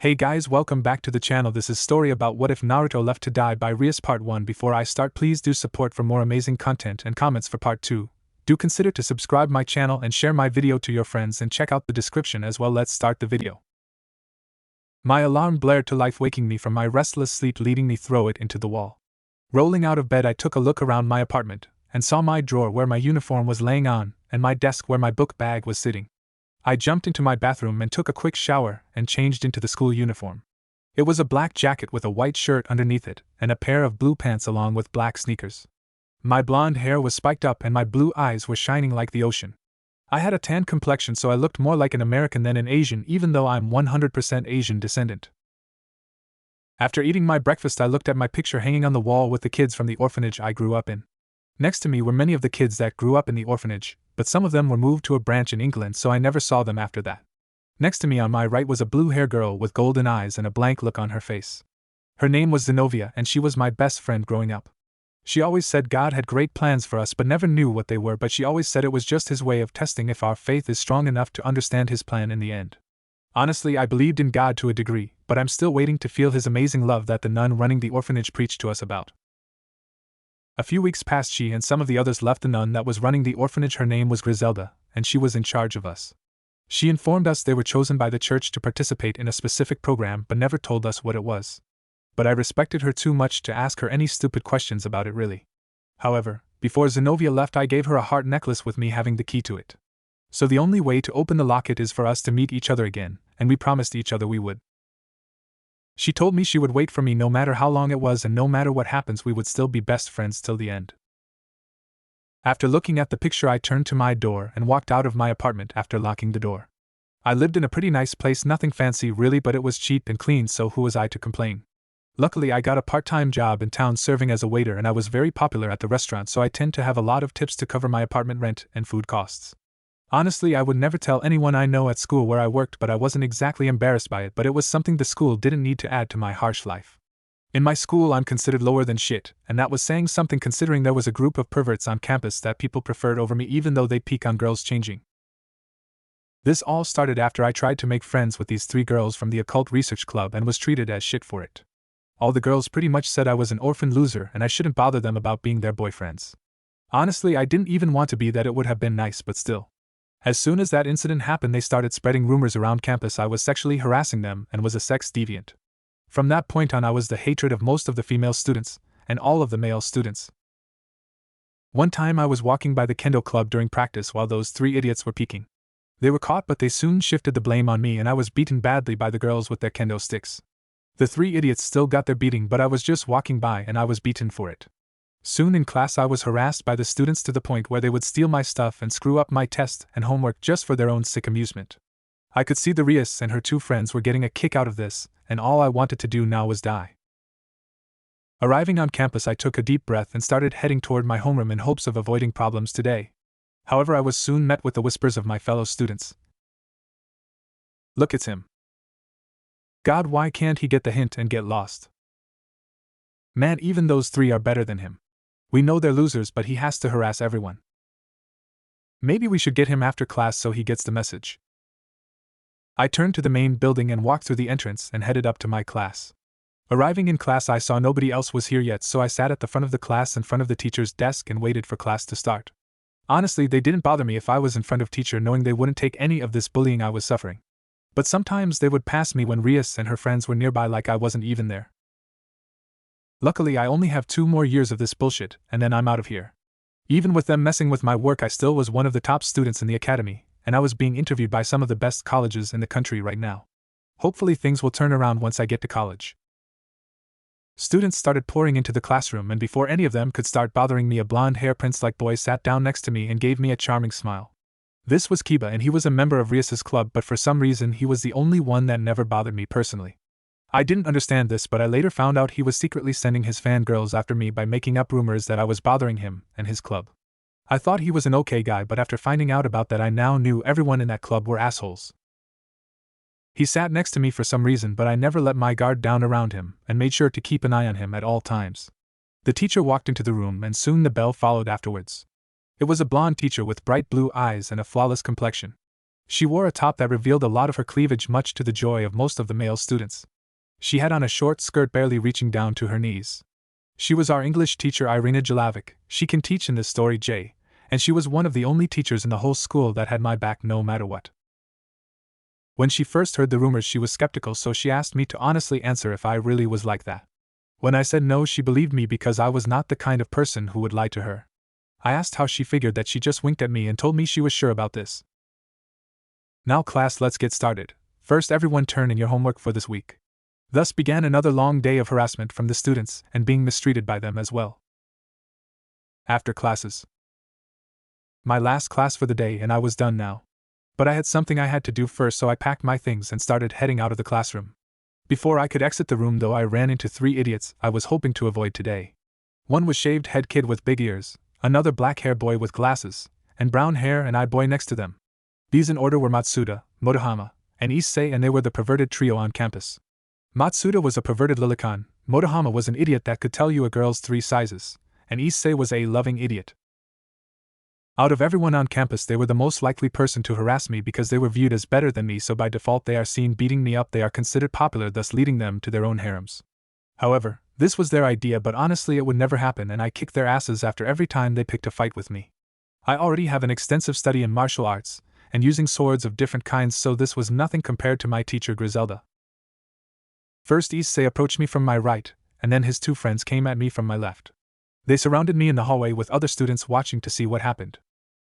Hey guys, welcome back to the channel. This is story about What If Naruto Left to Die by Rias Part 1. Before I start, please do support for more amazing content and comments for Part 2. Do consider to subscribe my channel and share my video to your friends and check out the description as well. Let's start the video. My alarm blared to life, waking me from my restless sleep, leading me throw it into the wall. Rolling out of bed, I took a look around my apartment and saw my drawer where my uniform was laying on and my desk where my book bag was sitting. I jumped into my bathroom and took a quick shower and changed into the school uniform. It was a black jacket with a white shirt underneath it and a pair of blue pants along with black sneakers. My blonde hair was spiked up and my blue eyes were shining like the ocean. I had a tan complexion, so I looked more like an American than an Asian, even though I'm 100% Asian descendant. After eating my breakfast, I looked at my picture hanging on the wall with the kids from the orphanage I grew up in. Next to me were many of the kids that grew up in the orphanage, but some of them were moved to a branch in England, so I never saw them after that. Next to me on my right was a blue-haired girl with golden eyes and a blank look on her face. Her name was Zenobia, and she was my best friend growing up. She always said God had great plans for us but never knew what they were, but she always said it was just His way of testing if our faith is strong enough to understand His plan in the end. Honestly, I believed in God to a degree, but I'm still waiting to feel His amazing love that the nun running the orphanage preached to us about. A few weeks passed. She and some of the others left the nun that was running the orphanage. Her name was Griselda, and she was in charge of us. She informed us they were chosen by the church to participate in a specific program but never told us what it was. But I respected her too much to ask her any stupid questions about it, really. However, before Zenobia left, I gave her a heart necklace with me having the key to it. So the only way to open the locket is for us to meet each other again, and we promised each other we would. She told me she would wait for me no matter how long it was, and no matter what happens we would still be best friends till the end. After looking at the picture, I turned to my door and walked out of my apartment after locking the door. I lived in a pretty nice place, nothing fancy really, but it was cheap and clean, so who was I to complain? Luckily, I got a part-time job in town serving as a waiter, and I was very popular at the restaurant, so I tend to have a lot of tips to cover my apartment rent and food costs. Honestly, I would never tell anyone I know at school where I worked, but I wasn't exactly embarrassed by it, but it was something the school didn't need to add to my harsh life. In my school, I'm considered lower than shit, and that was saying something considering there was a group of perverts on campus that people preferred over me, even though they peek on girls changing. This all started after I tried to make friends with these 3 girls from the occult research club and was treated as shit for it. All the girls pretty much said I was an orphan loser and I shouldn't bother them about being their boyfriends. Honestly, I didn't even want to be that. It would have been nice, but still. As soon as that incident happened, they started spreading rumors around campus I was sexually harassing them and was a sex deviant. From that point on, I was the hatred of most of the female students, and all of the male students. One time I was walking by the kendo club during practice while those 3 idiots were peeking. They were caught, but they soon shifted the blame on me, and I was beaten badly by the girls with their kendo sticks. The 3 idiots still got their beating, but I was just walking by and I was beaten for it. Soon in class, I was harassed by the students to the point where they would steal my stuff and screw up my test and homework just for their own sick amusement. I could see the Rias and her 2 friends were getting a kick out of this, and all I wanted to do now was die. Arriving on campus, I took a deep breath and started heading toward my homeroom in hopes of avoiding problems today. However, I was soon met with the whispers of my fellow students. Look, it's him. God, why can't he get the hint and get lost? Man, even those 3 are better than him. We know they're losers, but he has to harass everyone. Maybe we should get him after class so he gets the message. I turned to the main building and walked through the entrance and headed up to my class. Arriving in class, I saw nobody else was here yet, so I sat at the front of the class in front of the teacher's desk and waited for class to start. Honestly, they didn't bother me if I was in front of teacher, knowing they wouldn't take any of this bullying I was suffering. But sometimes they would pass me when Rias and her friends were nearby, like I wasn't even there. Luckily, I only have 2 more years of this bullshit, and then I'm out of here. Even with them messing with my work, I still was one of the top students in the academy, and I was being interviewed by some of the best colleges in the country right now. Hopefully things will turn around once I get to college. Students started pouring into the classroom, and before any of them could start bothering me, a blonde-hair prince-like boy sat down next to me and gave me a charming smile. This was Kiba, and he was a member of Rias's club, but for some reason he was the only one that never bothered me personally. I didn't understand this, but I later found out he was secretly sending his fangirls after me by making up rumors that I was bothering him and his club. I thought he was an okay guy, but after finding out about that, I now knew everyone in that club were assholes. He sat next to me for some reason, but I never let my guard down around him and made sure to keep an eye on him at all times. The teacher walked into the room and soon the bell followed afterwards. It was a blonde teacher with bright blue eyes and a flawless complexion. She wore a top that revealed a lot of her cleavage, much to the joy of most of the male students. She had on a short skirt barely reaching down to her knees. She was our English teacher Irina Jelavic. She can teach in this story J, and she was one of the only teachers in the whole school that had my back no matter what. When she first heard the rumors, she was skeptical, so she asked me to honestly answer if I really was like that. When I said no, she believed me because I was not the kind of person who would lie to her. I asked how she figured that. She just winked at me and told me she was sure about this. Now class, let's get started. First, everyone turn in your homework for this week. Thus began another long day of harassment from the students and being mistreated by them as well. After classes. My last class for the day, and I was done now. But I had something I had to do first, so I packed my things and started heading out of the classroom. Before I could exit the room, though, I ran into 3 idiots I was hoping to avoid today. One was shaved head kid with big ears, another black hair boy with glasses, and brown hair and eye boy next to them. These in order were Matsuda, Motohama, and Issei, and they were the perverted trio on campus. Matsuda was a perverted lilicon, Motohama was an idiot that could tell you a girl's 3 sizes, and Issei was a loving idiot. Out of everyone on campus, they were the most likely person to harass me because they were viewed as better than me, so by default they are seen beating me up. They are considered popular, thus leading them to their own harems. However, this was their idea, but honestly it would never happen, and I kicked their asses after every time they picked a fight with me. I already have an extensive study in martial arts, and using swords of different kinds, so this was nothing compared to my teacher Griselda. First Issei approached me from my right, and then his 2 friends came at me from my left. They surrounded me in the hallway with other students watching to see what happened.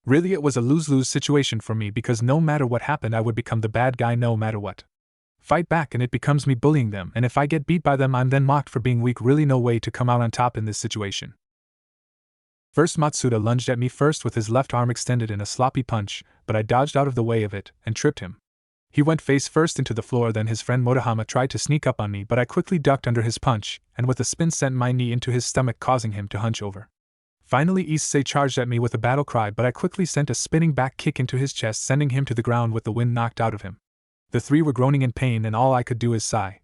Really, it was a lose-lose situation for me because no matter what happened, I would become the bad guy no matter what. Fight back and it becomes me bullying them, and if I get beat by them, I'm then mocked for being weak. Really no way to come out on top in this situation. First Matsuda lunged at me first with his left arm extended in a sloppy punch, but I dodged out of the way of it and tripped him. He went face first into the floor, then his friend Motohama tried to sneak up on me, but I quickly ducked under his punch, and with a spin sent my knee into his stomach, causing him to hunch over. Finally Issei charged at me with a battle cry, but I quickly sent a spinning back kick into his chest, sending him to the ground with the wind knocked out of him. The 3 were groaning in pain, and all I could do is sigh.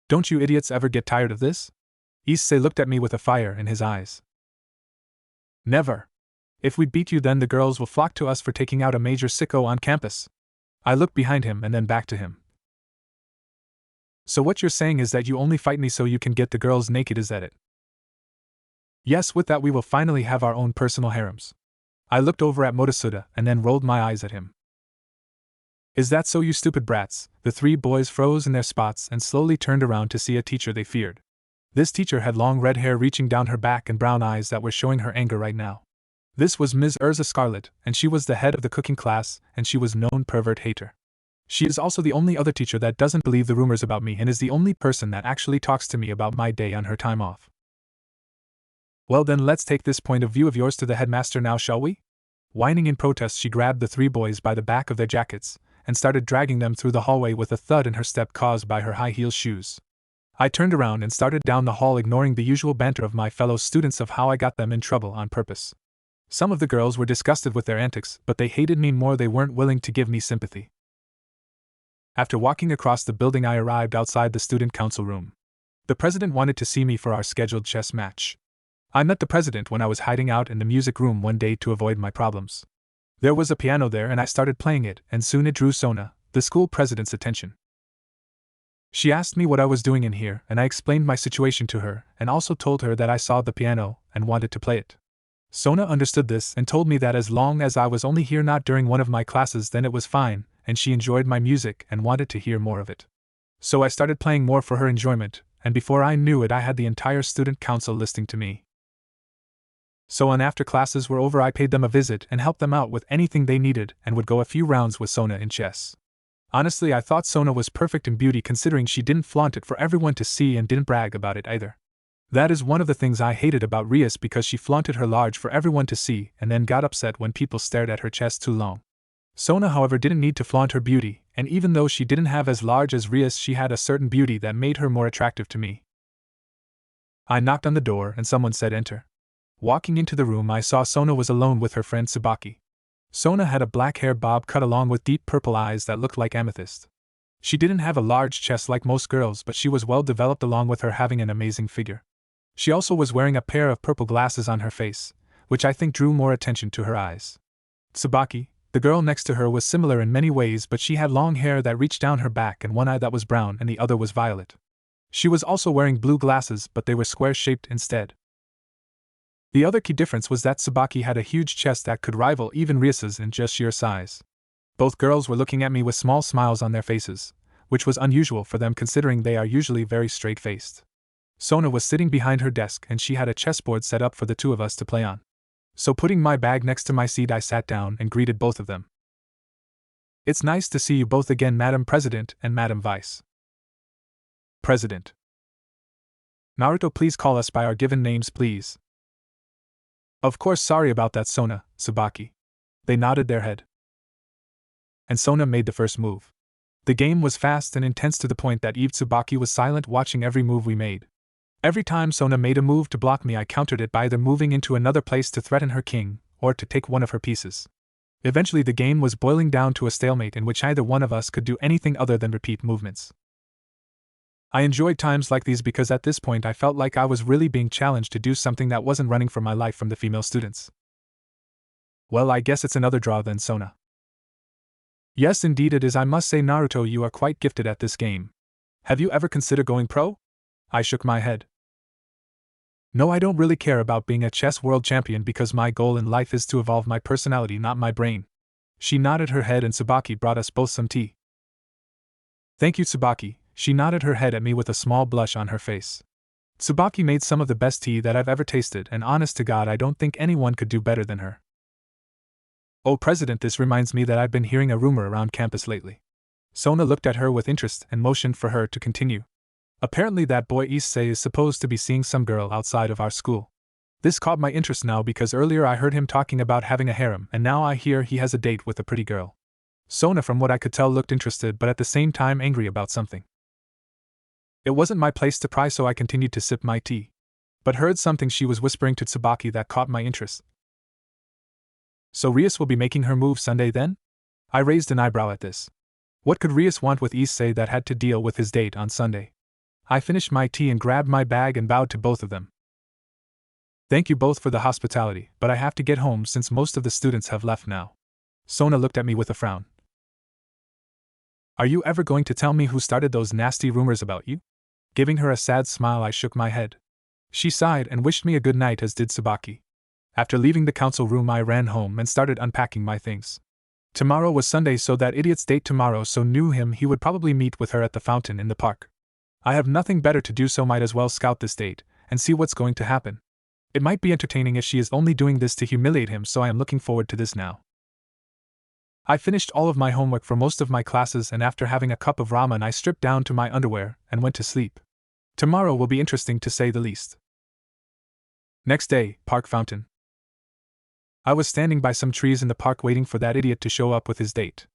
Don't you idiots ever get tired of this? Issei looked at me with a fire in his eyes. Never. If we beat you, then the girls will flock to us for taking out a major sicko on campus. I looked behind him and then back to him. So what you're saying is that you only fight me so you can get the girls naked, is that it? Yes, with that we will finally have our own personal harems. I looked over at Motasuda and then rolled my eyes at him. Is that so, you stupid brats? The 3 boys froze in their spots and slowly turned around to see a teacher they feared. This teacher had long red hair reaching down her back and brown eyes that were showing her anger right now. This was Ms. Urza Scarlet, and she was the head of the cooking class, and she was known pervert hater. She is also the only other teacher that doesn't believe the rumors about me and is the only person that actually talks to me about my day on her time off. Well then, let's take this point of view of yours to the headmaster now, shall we? Whining in protest, she grabbed the 3 boys by the back of their jackets and started dragging them through the hallway with a thud in her step caused by her high heel shoes. I turned around and started down the hall, ignoring the usual banter of my fellow students of how I got them in trouble on purpose. Some of the girls were disgusted with their antics, but they hated me more. They weren't willing to give me sympathy. After walking across the building, I arrived outside the student council room. The president wanted to see me for our scheduled chess match. I met the president when I was hiding out in the music room one day to avoid my problems. There was a piano there and I started playing it, and soon it drew Sona, the school president's, attention. She asked me what I was doing in here, and I explained my situation to her, and also told her that I saw the piano and wanted to play it. Sona understood this and told me that as long as I was only here not during one of my classes, then it was fine, and she enjoyed my music and wanted to hear more of it. So I started playing more for her enjoyment, and before I knew it I had the entire student council listening to me. So on after classes were over, I paid them a visit and helped them out with anything they needed and would go a few rounds with Sona in chess. Honestly, I thought Sona was perfect in beauty, considering she didn't flaunt it for everyone to see and didn't brag about it either. That is one of the things I hated about Rias, because she flaunted her large for everyone to see and then got upset when people stared at her chest too long. Sona, however, didn't need to flaunt her beauty, and even though she didn't have as large as Rias, she had a certain beauty that made her more attractive to me. I knocked on the door and someone said enter. Walking into the room, I saw Sona was alone with her friend Tsubaki. Sona had a black hair bob cut along with deep purple eyes that looked like amethyst. She didn't have a large chest like most girls, but she was well developed, along with her having an amazing figure. She also was wearing a pair of purple glasses on her face, which I think drew more attention to her eyes. Tsubaki, The girl next to her was similar in many ways, but she had long hair that reached down her back and one eye that was brown and the other was violet. She was also wearing blue glasses, but they were square-shaped instead. The other key difference was that Tsubaki had a huge chest that could rival even Rias's in just sheer size. Both girls were looking at me with small smiles on their faces, which was unusual for them considering they are usually very straight-faced. Sona was sitting behind her desk and she had a chessboard set up for the two of us to play on. So putting my bag next to my seat, I sat down and greeted both of them. "It's nice to see you both again, Madam President and Madam Vice President. Naruto, please call us by our given names, please." "Of course, sorry about that, Sona, Tsubaki." They nodded their head. And Sona made the first move. The game was fast and intense to the point that Eve Tsubaki was silent, watching every move we made. Every time Sona made a move to block me, I countered it by either moving into another place to threaten her king, or to take one of her pieces. Eventually the game was boiling down to a stalemate in which either one of us could do anything other than repeat movements. I enjoyed times like these because at this point I felt like I was really being challenged to do something that wasn't running for my life from the female students. "Well, I guess it's another draw then, Sona." "Yes, indeed it is. I must say, Naruto, you are quite gifted at this game. Have you ever considered going pro?" I shook my head. "No, I don't really care about being a chess world champion because my goal in life is to evolve my personality, not my brain." She nodded her head and Tsubaki brought us both some tea. "Thank you, Tsubaki." She nodded her head at me with a small blush on her face. Tsubaki made some of the best tea that I've ever tasted, and honest to God, I don't think anyone could do better than her. "Oh, President, this reminds me that I've been hearing a rumor around campus lately." Sona looked at her with interest and motioned for her to continue. "Apparently that boy Issei is supposed to be seeing some girl outside of our school. This caught my interest now because earlier I heard him talking about having a harem, and now I hear he has a date with a pretty girl." Sona, from what I could tell, looked interested but at the same time angry about something. It wasn't my place to pry, so I continued to sip my tea, but heard something she was whispering to Tsubaki that caught my interest. "So Rias will be making her move Sunday then?" I raised an eyebrow at this. What could Rias want with Issei that had to deal with his date on Sunday? I finished my tea and grabbed my bag and bowed to both of them. "Thank you both for the hospitality, but I have to get home since most of the students have left now." Sona looked at me with a frown. "Are you ever going to tell me who started those nasty rumors about you?" Giving her a sad smile, I shook my head. She sighed and wished me a good night, as did Tsubaki. After leaving the council room, I ran home and started unpacking my things. Tomorrow was Sunday, so that idiot's date tomorrow, so knew him, he would probably meet with her at the fountain in the park. I have nothing better to do, so might as well scout this date and see what's going to happen. It might be entertaining if she is only doing this to humiliate him, so I am looking forward to this now. I finished all of my homework for most of my classes, and after having a cup of ramen I stripped down to my underwear and went to sleep. Tomorrow will be interesting to say the least. Next day, park fountain. I was standing by some trees in the park waiting for that idiot to show up with his date.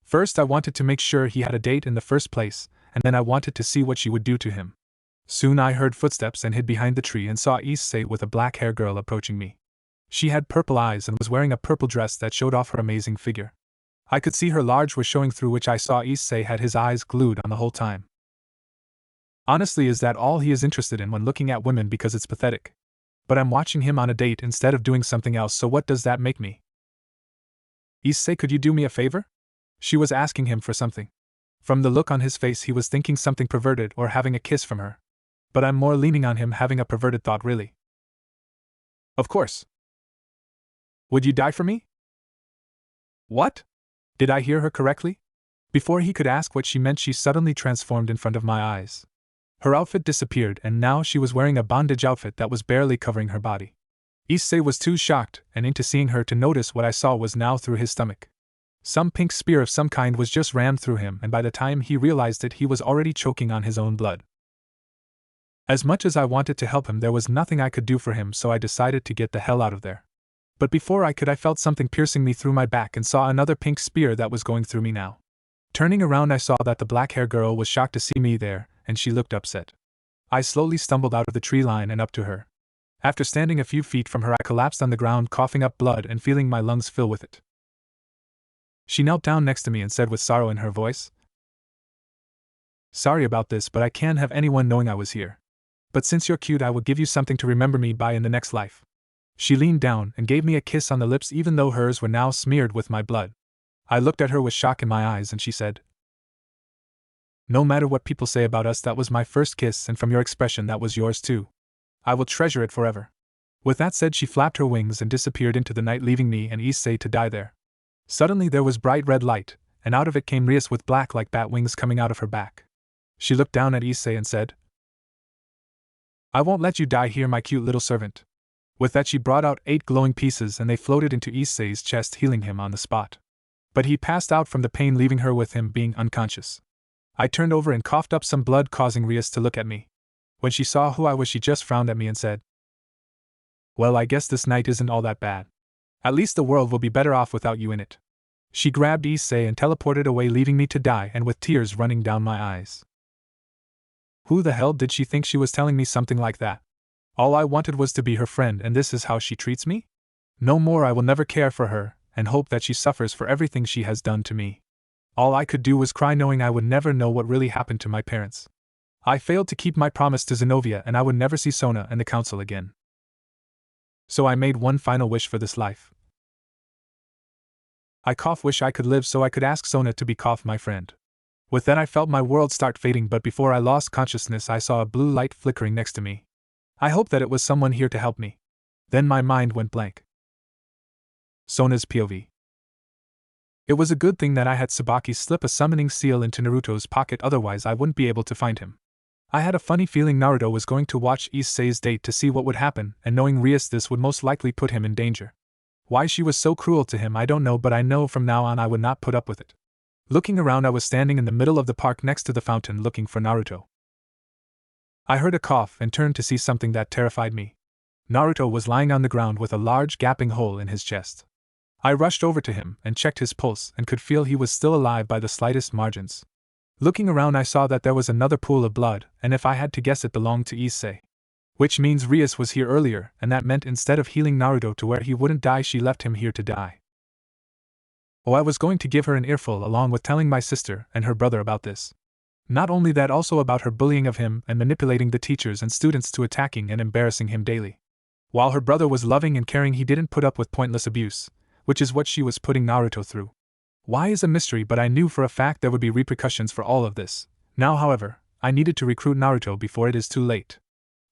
First I wanted to make sure he had a date in the first place, and then I wanted to see what she would do to him. Soon I heard footsteps and hid behind the tree and saw Issei with a black-haired girl approaching me. She had purple eyes and was wearing a purple dress that showed off her amazing figure. I could see her large was showing through, which I saw Issei had his eyes glued on the whole time. Honestly, is that all he is interested in when looking at women? Because it's pathetic. But I'm watching him on a date instead of doing something else, so what does that make me? "Issei, could you do me a favor?" She was asking him for something. From the look on his face, he was thinking something perverted or having a kiss from her. But I'm more leaning on him having a perverted thought, really. "Of course." "Would you die for me?" "What?" Did I hear her correctly? Before he could ask what she meant, she suddenly transformed in front of my eyes. Her outfit disappeared, and now she was wearing a bondage outfit that was barely covering her body. Issei was too shocked and into seeing her to notice what I saw was now through his stomach. Some pink spear of some kind was just rammed through him, and by the time he realized it, he was already choking on his own blood. As much as I wanted to help him, there was nothing I could do for him, so I decided to get the hell out of there. But before I could, I felt something piercing me through my back and saw another pink spear that was going through me now. Turning around, I saw that the black-haired girl was shocked to see me there, and she looked upset. I slowly stumbled out of the tree line and up to her. After standing a few feet from her, I collapsed on the ground, coughing up blood and feeling my lungs fill with it. She knelt down next to me and said with sorrow in her voice, "Sorry about this, but I can't have anyone knowing I was here. But since you're cute, I will give you something to remember me by in the next life." She leaned down and gave me a kiss on the lips, even though hers were now smeared with my blood. I looked at her with shock in my eyes and she said, "No matter what people say about us, that was my first kiss, and from your expression that was yours too. I will treasure it forever." With that said, she flapped her wings and disappeared into the night, leaving me and Issei to die there. Suddenly there was bright red light, and out of it came Rias with black like bat wings coming out of her back. She looked down at Issei and said, "I won't let you die here, my cute little servant." With that she brought out 8 glowing pieces and they floated into Issei's chest, healing him on the spot. But he passed out from the pain, leaving her with him being unconscious. I turned over and coughed up some blood, causing Rias to look at me. When she saw who I was, she just frowned at me and said, "Well, I guess this night isn't all that bad. At least the world will be better off without you in it." She grabbed Issei and teleported away, leaving me to die and with tears running down my eyes. Who the hell did she think she was, telling me something like that? All I wanted was to be her friend, and this is how she treats me? No more, I will never care for her, and hope that she suffers for everything she has done to me. All I could do was cry, knowing I would never know what really happened to my parents. I failed to keep my promise to Zenobia, and I would never see Sona and the council again. So I made one final wish for this life. I wish I could live so I could ask Sona to be my friend. With that I felt my world start fading, but before I lost consciousness I saw a blue light flickering next to me. I hoped that it was someone here to help me. Then my mind went blank. Sona's POV. It was a good thing that I had Tsubaki slip a summoning seal into Naruto's pocket, otherwise I wouldn't be able to find him. I had a funny feeling Naruto was going to watch Issei's date to see what would happen, and knowing Rias, this would most likely put him in danger. Why she was so cruel to him I don't know, but I know from now on I would not put up with it. Looking around, I was standing in the middle of the park next to the fountain looking for Naruto. I heard a cough and turned to see something that terrified me. Naruto was lying on the ground with a large gaping hole in his chest. I rushed over to him and checked his pulse and could feel he was still alive by the slightest margins. Looking around, I saw that there was another pool of blood, and if I had to guess, it belonged to Issei. Which means Rias was here earlier, and that meant instead of healing Naruto to where he wouldn't die, she left him here to die. Oh, I was going to give her an earful along with telling my sister and her brother about this. Not only that, also about her bullying of him and manipulating the teachers and students to attacking and embarrassing him daily. While her brother was loving and caring, he didn't put up with pointless abuse, which is what she was putting Naruto through. Why is a mystery, but I knew for a fact there would be repercussions for all of this. Now, however, I needed to recruit Naruto before it is too late.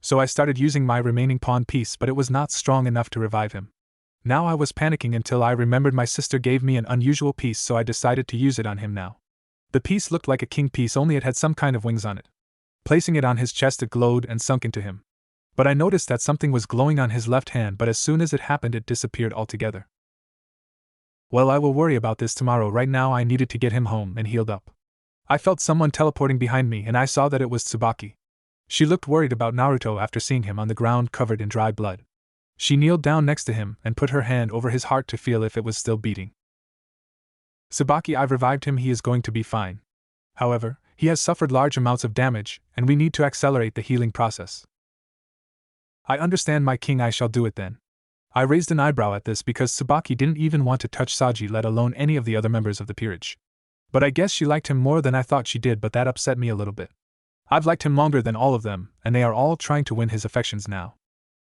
So I started using my remaining pawn piece, but it was not strong enough to revive him. Now I was panicking until I remembered my sister gave me an unusual piece, so I decided to use it on him now. The piece looked like a king piece, only it had some kind of wings on it. Placing it on his chest, it glowed and sunk into him. But I noticed that something was glowing on his left hand, but as soon as it happened it disappeared altogether. Well, I will worry about this tomorrow. Right now I needed to get him home and healed up. I felt someone teleporting behind me and I saw that it was Tsubaki. She looked worried about Naruto after seeing him on the ground covered in dry blood. She kneeled down next to him and put her hand over his heart to feel if it was still beating. "Tsubaki, I've revived him, he is going to be fine. However, he has suffered large amounts of damage, and we need to accelerate the healing process." "I understand, my king, I shall do it then." I raised an eyebrow at this because Tsubaki didn't even want to touch Saji, let alone any of the other members of the peerage. But I guess she liked him more than I thought she did, but that upset me a little bit. I've liked him longer than all of them, and they are all trying to win his affections now.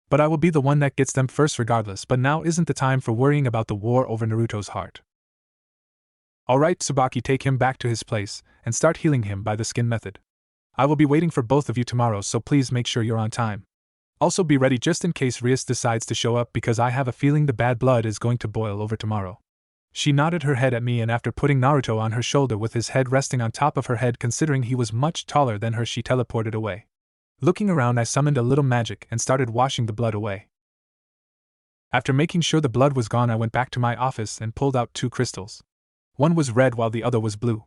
But I will be the one that gets them first regardless, but now isn't the time for worrying about the war over Naruto's heart. Alright, Tsubaki, take him back to his place, and start healing him by the skin method. I will be waiting for both of you tomorrow, so please make sure you're on time. Also be ready just in case Rias decides to show up, because I have a feeling the bad blood is going to boil over tomorrow. She nodded her head at me, and after putting Naruto on her shoulder with his head resting on top of her head, considering he was much taller than her, she teleported away. Looking around, I summoned a little magic and started washing the blood away. After making sure the blood was gone, I went back to my office and pulled out 2 crystals. One was red while the other was blue.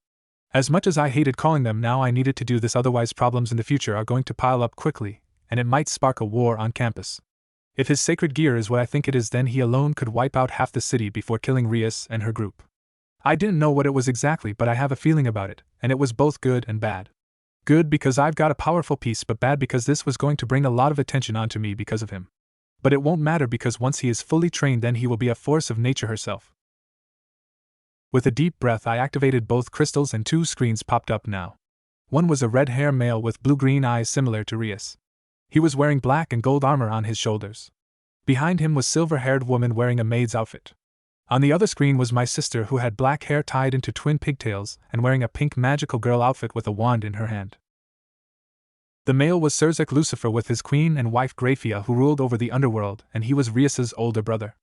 As much as I hated calling them, now I needed to do this, otherwise problems in the future are going to pile up quickly, and it might spark a war on campus. If his sacred gear is what I think it is, then he alone could wipe out half the city before killing Rias and her group. I didn't know what it was exactly, but I have a feeling about it, and it was both good and bad. Good because I've got a powerful piece, but bad because this was going to bring a lot of attention onto me because of him. But it won't matter, because once he is fully trained, then he will be a force of nature herself. With a deep breath, I activated both crystals and 2 screens popped up now. One was a red-hair male with blue-green eyes similar to Rias. He was wearing black and gold armor on his shoulders. Behind him was silver-haired woman wearing a maid's outfit. On the other screen was my sister, who had black hair tied into twin pigtails and wearing a pink magical girl outfit with a wand in her hand. The male was Sirzek Lucifer with his queen and wife Graphia, who ruled over the underworld, and he was Rias's older brother.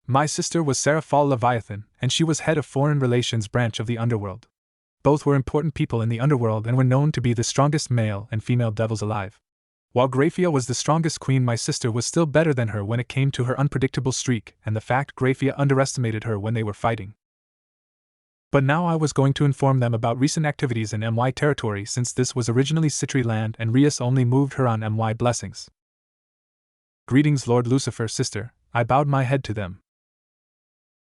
My sister was Seraphal Leviathan, and she was head of Foreign Relations branch of the underworld. Both were important people in the underworld and were known to be the strongest male and female devils alive. While Graphia was the strongest queen, my sister was still better than her when it came to her unpredictable streak and the fact Graphia underestimated her when they were fighting. But now I was going to inform them about recent activities in MY territory, since this was originally Citri land and Rias only moved her on MY blessings. Greetings, Lord Lucifer, sister, I bowed my head to them.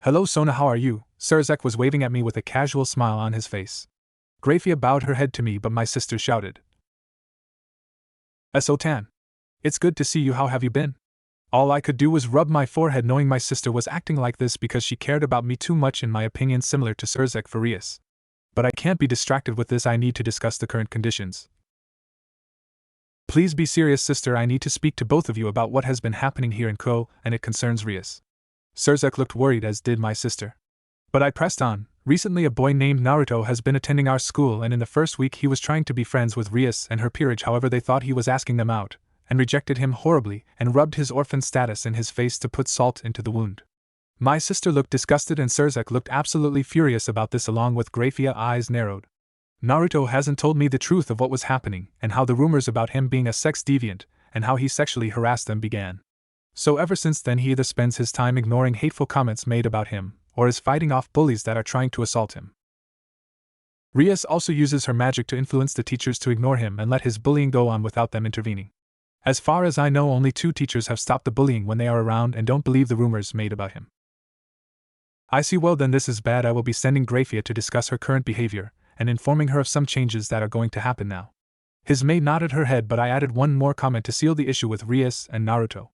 Hello Sona, how are you? Sirzek was waving at me with a casual smile on his face. Graphia bowed her head to me, but my sister shouted, Esotan. It's good to see you, how have you been? All I could do was rub my forehead, knowing my sister was acting like this because she cared about me too much, in my opinion similar to Sirzek for Rias. But I can't be distracted with this, I need to discuss the current conditions. Please be serious, sister, I need to speak to both of you about what has been happening here in Ko, and it concerns Rias. Sirzek looked worried, as did my sister. But I pressed on. Recently a boy named Naruto has been attending our school, and in the first week he was trying to be friends with Rias and her peerage, however they thought he was asking them out, and rejected him horribly, and rubbed his orphan status in his face to put salt into the wound. My sister looked disgusted and Sirzek looked absolutely furious about this, along with Graphia eyes narrowed. Naruto hasn't told me the truth of what was happening, and how the rumors about him being a sex deviant, and how he sexually harassed them began. So ever since then he either spends his time ignoring hateful comments made about him, or is fighting off bullies that are trying to assault him. Rias also uses her magic to influence the teachers to ignore him and let his bullying go on without them intervening. As far as I know, only 2 teachers have stopped the bullying when they are around and don't believe the rumors made about him. I see, well then this is bad. I will be sending Graphia to discuss her current behavior, and informing her of some changes that are going to happen now. His maid nodded her head, but I added one more comment to seal the issue with Rias and Naruto.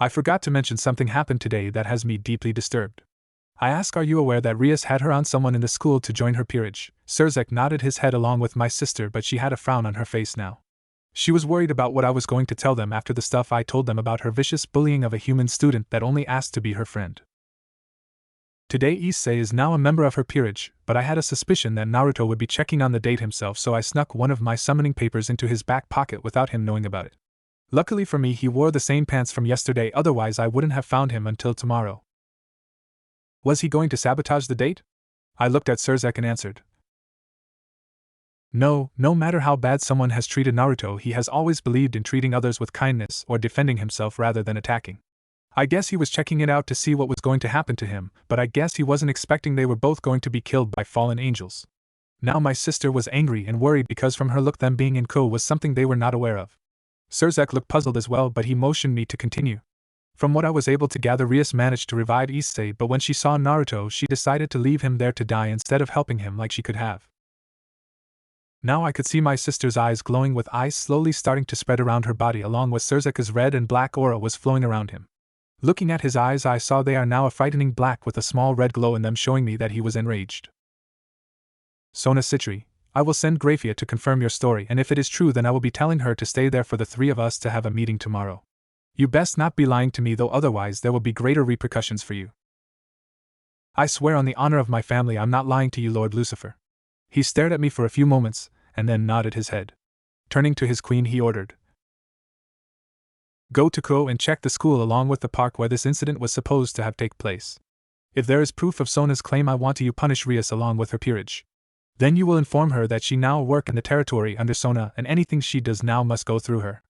I forgot to mention something happened today that has me deeply disturbed. I ask, are you aware that Rias had her on someone in the school to join her peerage? Sirzek nodded his head along with my sister, but she had a frown on her face now. She was worried about what I was going to tell them after the stuff I told them about her vicious bullying of a human student that only asked to be her friend. Today Issei is now a member of her peerage, but I had a suspicion that Naruto would be checking on the date himself, so I snuck one of my summoning papers into his back pocket without him knowing about it. Luckily for me, he wore the same pants from yesterday, otherwise I wouldn't have found him until tomorrow. Was he going to sabotage the date? I looked at Sirzek and answered. No matter how bad someone has treated Naruto, he has always believed in treating others with kindness or defending himself rather than attacking. I guess he was checking it out to see what was going to happen to him, but I guess he wasn't expecting they were both going to be killed by fallen angels. Now my sister was angry and worried because from her look them being in Ko was something they were not aware of. Sirzek looked puzzled as well, but he motioned me to continue. From what I was able to gather, Rias managed to revive Issei, but when she saw Naruto she decided to leave him there to die instead of helping him like she could have. Now I could see my sister's eyes glowing, with eyes slowly starting to spread around her body, along with Sirzek's red and black aura was flowing around him. Looking at his eyes, I saw they are now a frightening black with a small red glow in them, showing me that he was enraged. Sona Citri, I will send Graphia to confirm your story, and if it is true then I will be telling her to stay there for the 3 of us to have a meeting tomorrow. You best not be lying to me though, otherwise there will be greater repercussions for you. I swear on the honor of my family I'm not lying to you, Lord Lucifer. He stared at me for a few moments, and then nodded his head. Turning to his queen he ordered, Go to Ko and check the school along with the park where this incident was supposed to have taken place. If there is proof of Sona's claim, I want you punish Rias along with her peerage. Then you will inform her that she now work in the territory under Sona, and anything she does now must go through her.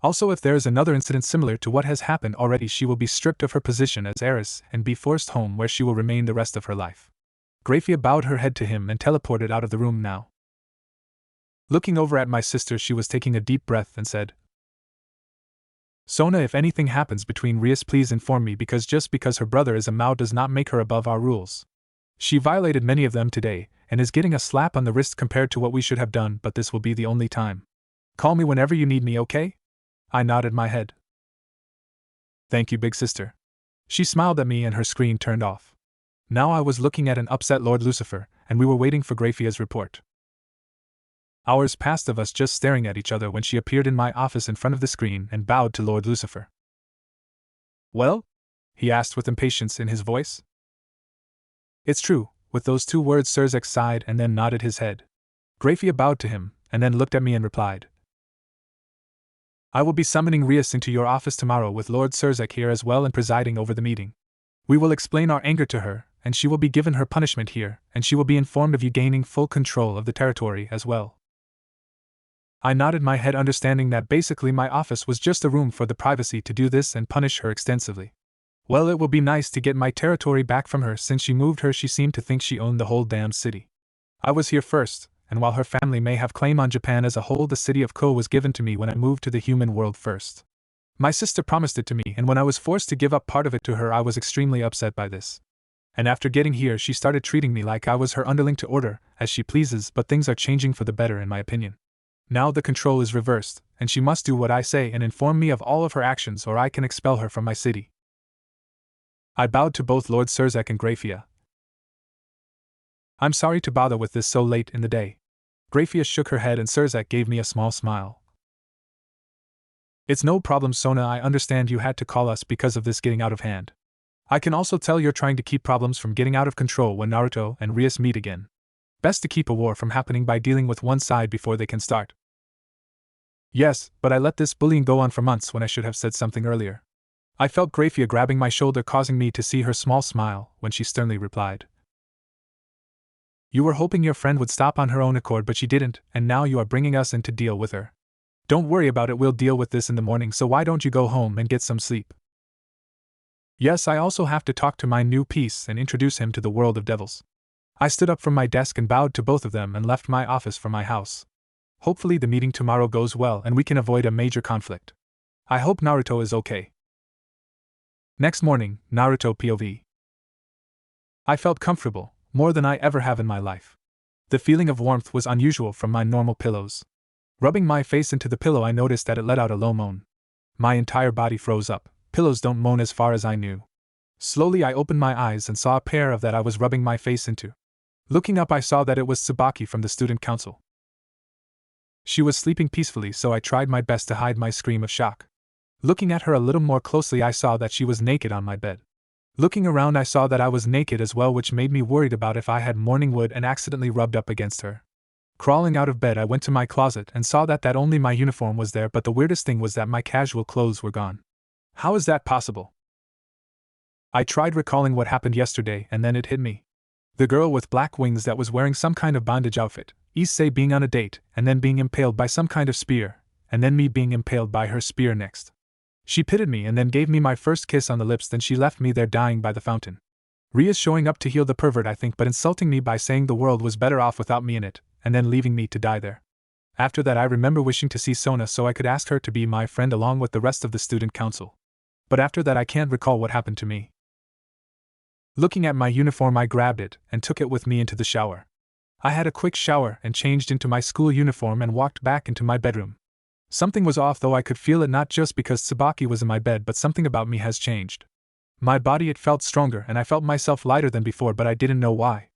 Also, if there is another incident similar to what has happened already, she will be stripped of her position as heiress and be forced home, where she will remain the rest of her life. Graphia bowed her head to him and teleported out of the room now. Looking over at my sister, she was taking a deep breath and said, Sona, if anything happens between Rias, please inform me, because just because her brother is a Mao does not make her above our rules. She violated many of them today, and is getting a slap on the wrist compared to what we should have done, but this will be the only time. Call me whenever you need me, okay? I nodded my head. Thank you, big sister. She smiled at me and her screen turned off. Now I was looking at an upset Lord Lucifer, and we were waiting for Graphia's report. Hours passed of us just staring at each other when she appeared in my office in front of the screen and bowed to Lord Lucifer. Well? he asked with impatience in his voice. It's true. With those two words Surzek sighed and then nodded his head. Grafia bowed to him, and then looked at me and replied. I will be summoning Rias into your office tomorrow with Lord Surzek here as well and presiding over the meeting. We will explain our anger to her, and she will be given her punishment here, and she will be informed of you gaining full control of the territory as well. I nodded my head, understanding that basically my office was just a room for the privacy to do this and punish her extensively. Well, it will be nice to get my territory back from her. Since she moved her, she seemed to think she owned the whole damn city. I was here first, and while her family may have claim on Japan as a whole, the city of Ko was given to me when I moved to the human world first. My sister promised it to me, and when I was forced to give up part of it to her, I was extremely upset by this. And after getting here, she started treating me like I was her underling to order as she pleases, but things are changing for the better in my opinion. Now the control is reversed, and she must do what I say and inform me of all of her actions, or I can expel her from my city. I bowed to both Lord Surzek and Grafia. I'm sorry to bother with this so late in the day. Grafia shook her head and Surzek gave me a small smile. It's no problem, Sona. I understand you had to call us because of this getting out of hand. I can also tell you're trying to keep problems from getting out of control when Naruto and Rias meet again. Best to keep a war from happening by dealing with one side before they can start. Yes, but I let this bullying go on for months when I should have said something earlier. I felt Grafia grabbing my shoulder, causing me to see her small smile when she sternly replied. You were hoping your friend would stop on her own accord, but she didn't, and now you are bringing us in to deal with her. Don't worry about it, we'll deal with this in the morning, so why don't you go home and get some sleep? Yes, I also have to talk to my new piece and introduce him to the world of devils. I stood up from my desk and bowed to both of them and left my office for my house. Hopefully the meeting tomorrow goes well and we can avoid a major conflict. I hope Naruto is okay. Next morning, Naruto POV. I felt comfortable, more than I ever have in my life. The feeling of warmth was unusual from my normal pillows. Rubbing my face into the pillow, I noticed that it let out a low moan. My entire body froze up. Pillows don't moan as far as I knew. Slowly I opened my eyes and saw a pair of that I was rubbing my face into. Looking up, I saw that it was Tsubaki from the student council. She was sleeping peacefully, so I tried my best to hide my scream of shock. Looking at her a little more closely, I saw that she was naked on my bed. Looking around, I saw that I was naked as well, which made me worried about if I had morning wood and accidentally rubbed up against her. Crawling out of bed, I went to my closet and saw that only my uniform was there, but the weirdest thing was that my casual clothes were gone. How is that possible? I tried recalling what happened yesterday, and then it hit me. The girl with black wings that was wearing some kind of bondage outfit, Issei being on a date, and then being impaled by some kind of spear, and then me being impaled by her spear next. She pitied me and then gave me my first kiss on the lips, then she left me there dying by the fountain. Rias showing up to heal the pervert, I think, but insulting me by saying the world was better off without me in it, and then leaving me to die there. After that, I remember wishing to see Sona so I could ask her to be my friend along with the rest of the student council. But after that, I can't recall what happened to me. Looking at my uniform, I grabbed it and took it with me into the shower. I had a quick shower and changed into my school uniform and walked back into my bedroom. Something was off, though I could feel it, not just because Tsubaki was in my bed, but something about me has changed. My body, it felt stronger and I felt myself lighter than before, but I didn't know why.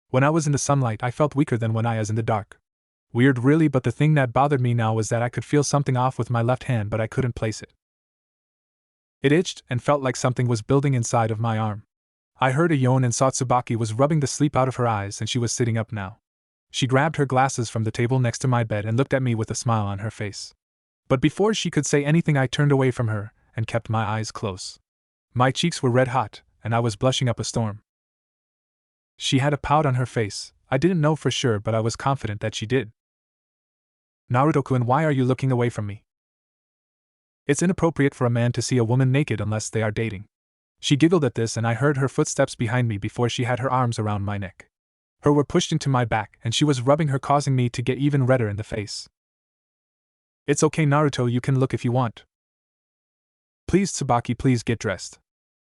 When I was in the sunlight, I felt weaker than when I was in the dark. Weird really, but the thing that bothered me now was that I could feel something off with my left hand, but I couldn't place it. It itched and felt like something was building inside of my arm. I heard a yawn and saw Tsubaki was rubbing the sleep out of her eyes, and she was sitting up now. She grabbed her glasses from the table next to my bed and looked at me with a smile on her face. But before she could say anything, I turned away from her and kept my eyes close. My cheeks were red hot, and I was blushing up a storm. She had a pout on her face. I didn't know for sure, but I was confident that she did. Naruto-kun, why are you looking away from me? It's inappropriate for a man to see a woman naked unless they are dating. She giggled at this, and I heard her footsteps behind me before she had her arms around my neck. Her were pushed into my back, and she was rubbing her, causing me to get even redder in the face. It's okay, Naruto, you can look if you want. Please, Tsubaki, please get dressed.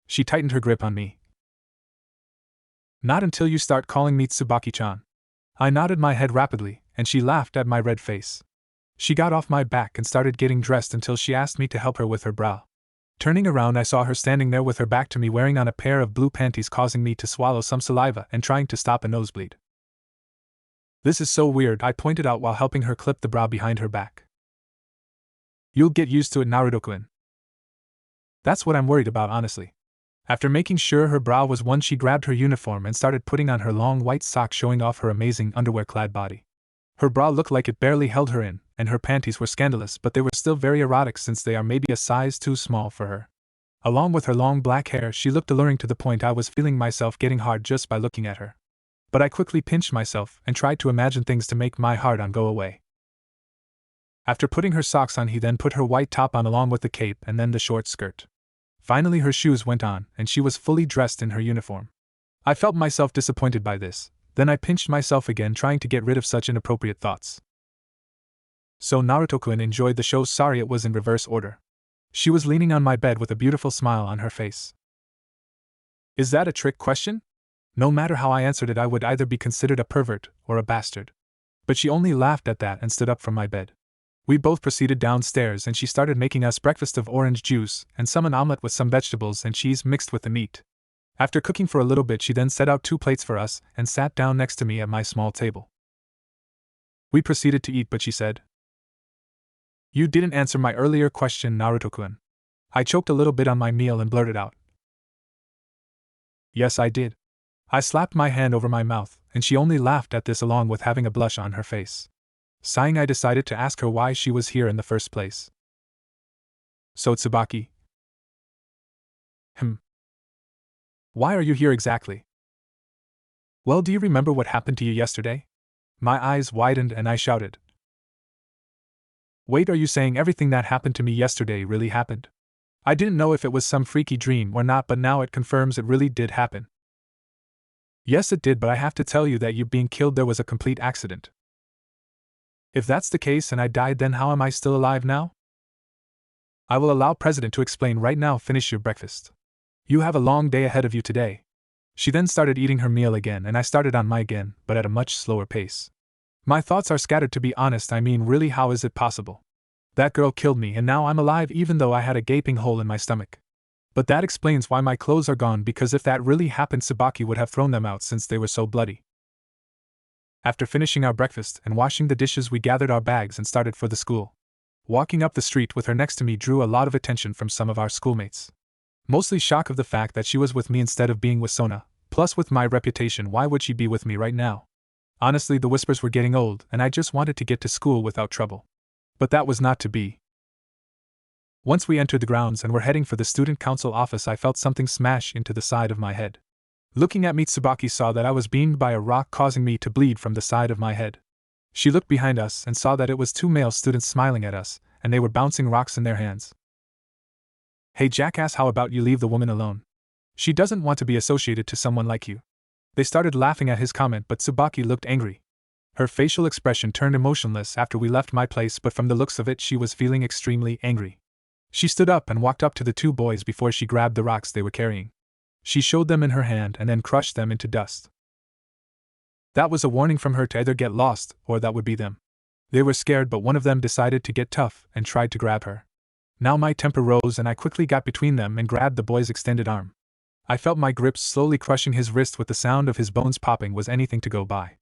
She tightened her grip on me. Not until you start calling me Tsubaki-chan. I nodded my head rapidly, and she laughed at my red face. She got off my back and started getting dressed until she asked me to help her with her brow. Turning around, I saw her standing there with her back to me, wearing on a pair of blue panties, causing me to swallow some saliva and trying to stop a nosebleed. This is so weird, I pointed out while helping her clip the brow behind her back. You'll get used to it, Naruto-kun. That's what I'm worried about, honestly. After making sure her brow was one, she grabbed her uniform and started putting on her long white socks, showing off her amazing underwear-clad body. Her bra looked like it barely held her in, and her panties were scandalous, but they were still very erotic since they are maybe a size too small for her. Along with her long black hair, she looked alluring to the point I was feeling myself getting hard just by looking at her. But I quickly pinched myself and tried to imagine things to make my hard-on go away. After putting her socks on, he then put her white top on along with the cape and then the short skirt. Finally her shoes went on, and she was fully dressed in her uniform. I felt myself disappointed by this, then I pinched myself again, trying to get rid of such inappropriate thoughts. So Naruto-kun enjoyed the show. Sorry, it was in reverse order. She was leaning on my bed with a beautiful smile on her face. Is that a trick question? No matter how I answered it, I would either be considered a pervert or a bastard. But she only laughed at that and stood up from my bed. We both proceeded downstairs, and she started making us breakfast of orange juice and an omelet with some vegetables and cheese mixed with the meat. After cooking for a little bit, she then set out 2 plates for us and sat down next to me at my small table. We proceeded to eat, but she said, "You didn't answer my earlier question, Naruto-kun." I choked a little bit on my meal and blurted out, "Yes, I did." I slapped my hand over my mouth, and she only laughed at this along with having a blush on her face. Sighing, I decided to ask her why she was here in the first place. "So Tsubaki." "Why are you here exactly?" "Well, do you remember what happened to you yesterday?" My eyes widened and I shouted, "Wait, are you saying everything that happened to me yesterday really happened?" I didn't know if it was some freaky dream or not, but now it confirms it really did happen. "Yes, it did, but I have to tell you that you being killed there was a complete accident." "If that's the case and I died, then how am I still alive now?" "I will allow President to explain right now. Finish your breakfast. You have a long day ahead of you today." She then started eating her meal again, and I started on my again, but at a much slower pace. My thoughts are scattered, to be honest. I mean, really, how is it possible? That girl killed me and now I'm alive, even though I had a gaping hole in my stomach. But that explains why my clothes are gone, because if that really happened, Tsubaki would have thrown them out since they were so bloody. After finishing our breakfast and washing the dishes, we gathered our bags and started for the school. Walking up the street with her next to me drew a lot of attention from some of our schoolmates. Mostly shock of the fact that she was with me instead of being with Sona, plus with my reputation, why would she be with me right now? Honestly, the whispers were getting old and I just wanted to get to school without trouble. But that was not to be. Once we entered the grounds and were heading for the student council office, I felt something smash into the side of my head. Looking at me, Tsubaki saw that I was beamed by a rock, causing me to bleed from the side of my head. She looked behind us and saw that it was 2 male students smiling at us, and they were bouncing rocks in their hands. "Hey jackass, how about you leave the woman alone? She doesn't want to be associated to someone like you." They started laughing at his comment, but Tsubaki looked angry. Her facial expression turned emotionless after we left my place, but from the looks of it she was feeling extremely angry. She stood up and walked up to the 2 boys before she grabbed the rocks they were carrying. She showed them in her hand and then crushed them into dust. That was a warning from her to either get lost, or that would be them. They were scared, but one of them decided to get tough and tried to grab her. Now my temper rose and I quickly got between them and grabbed the boy's extended arm. I felt my grip slowly crushing his wrist, with the sound of his bones popping was anything to go by.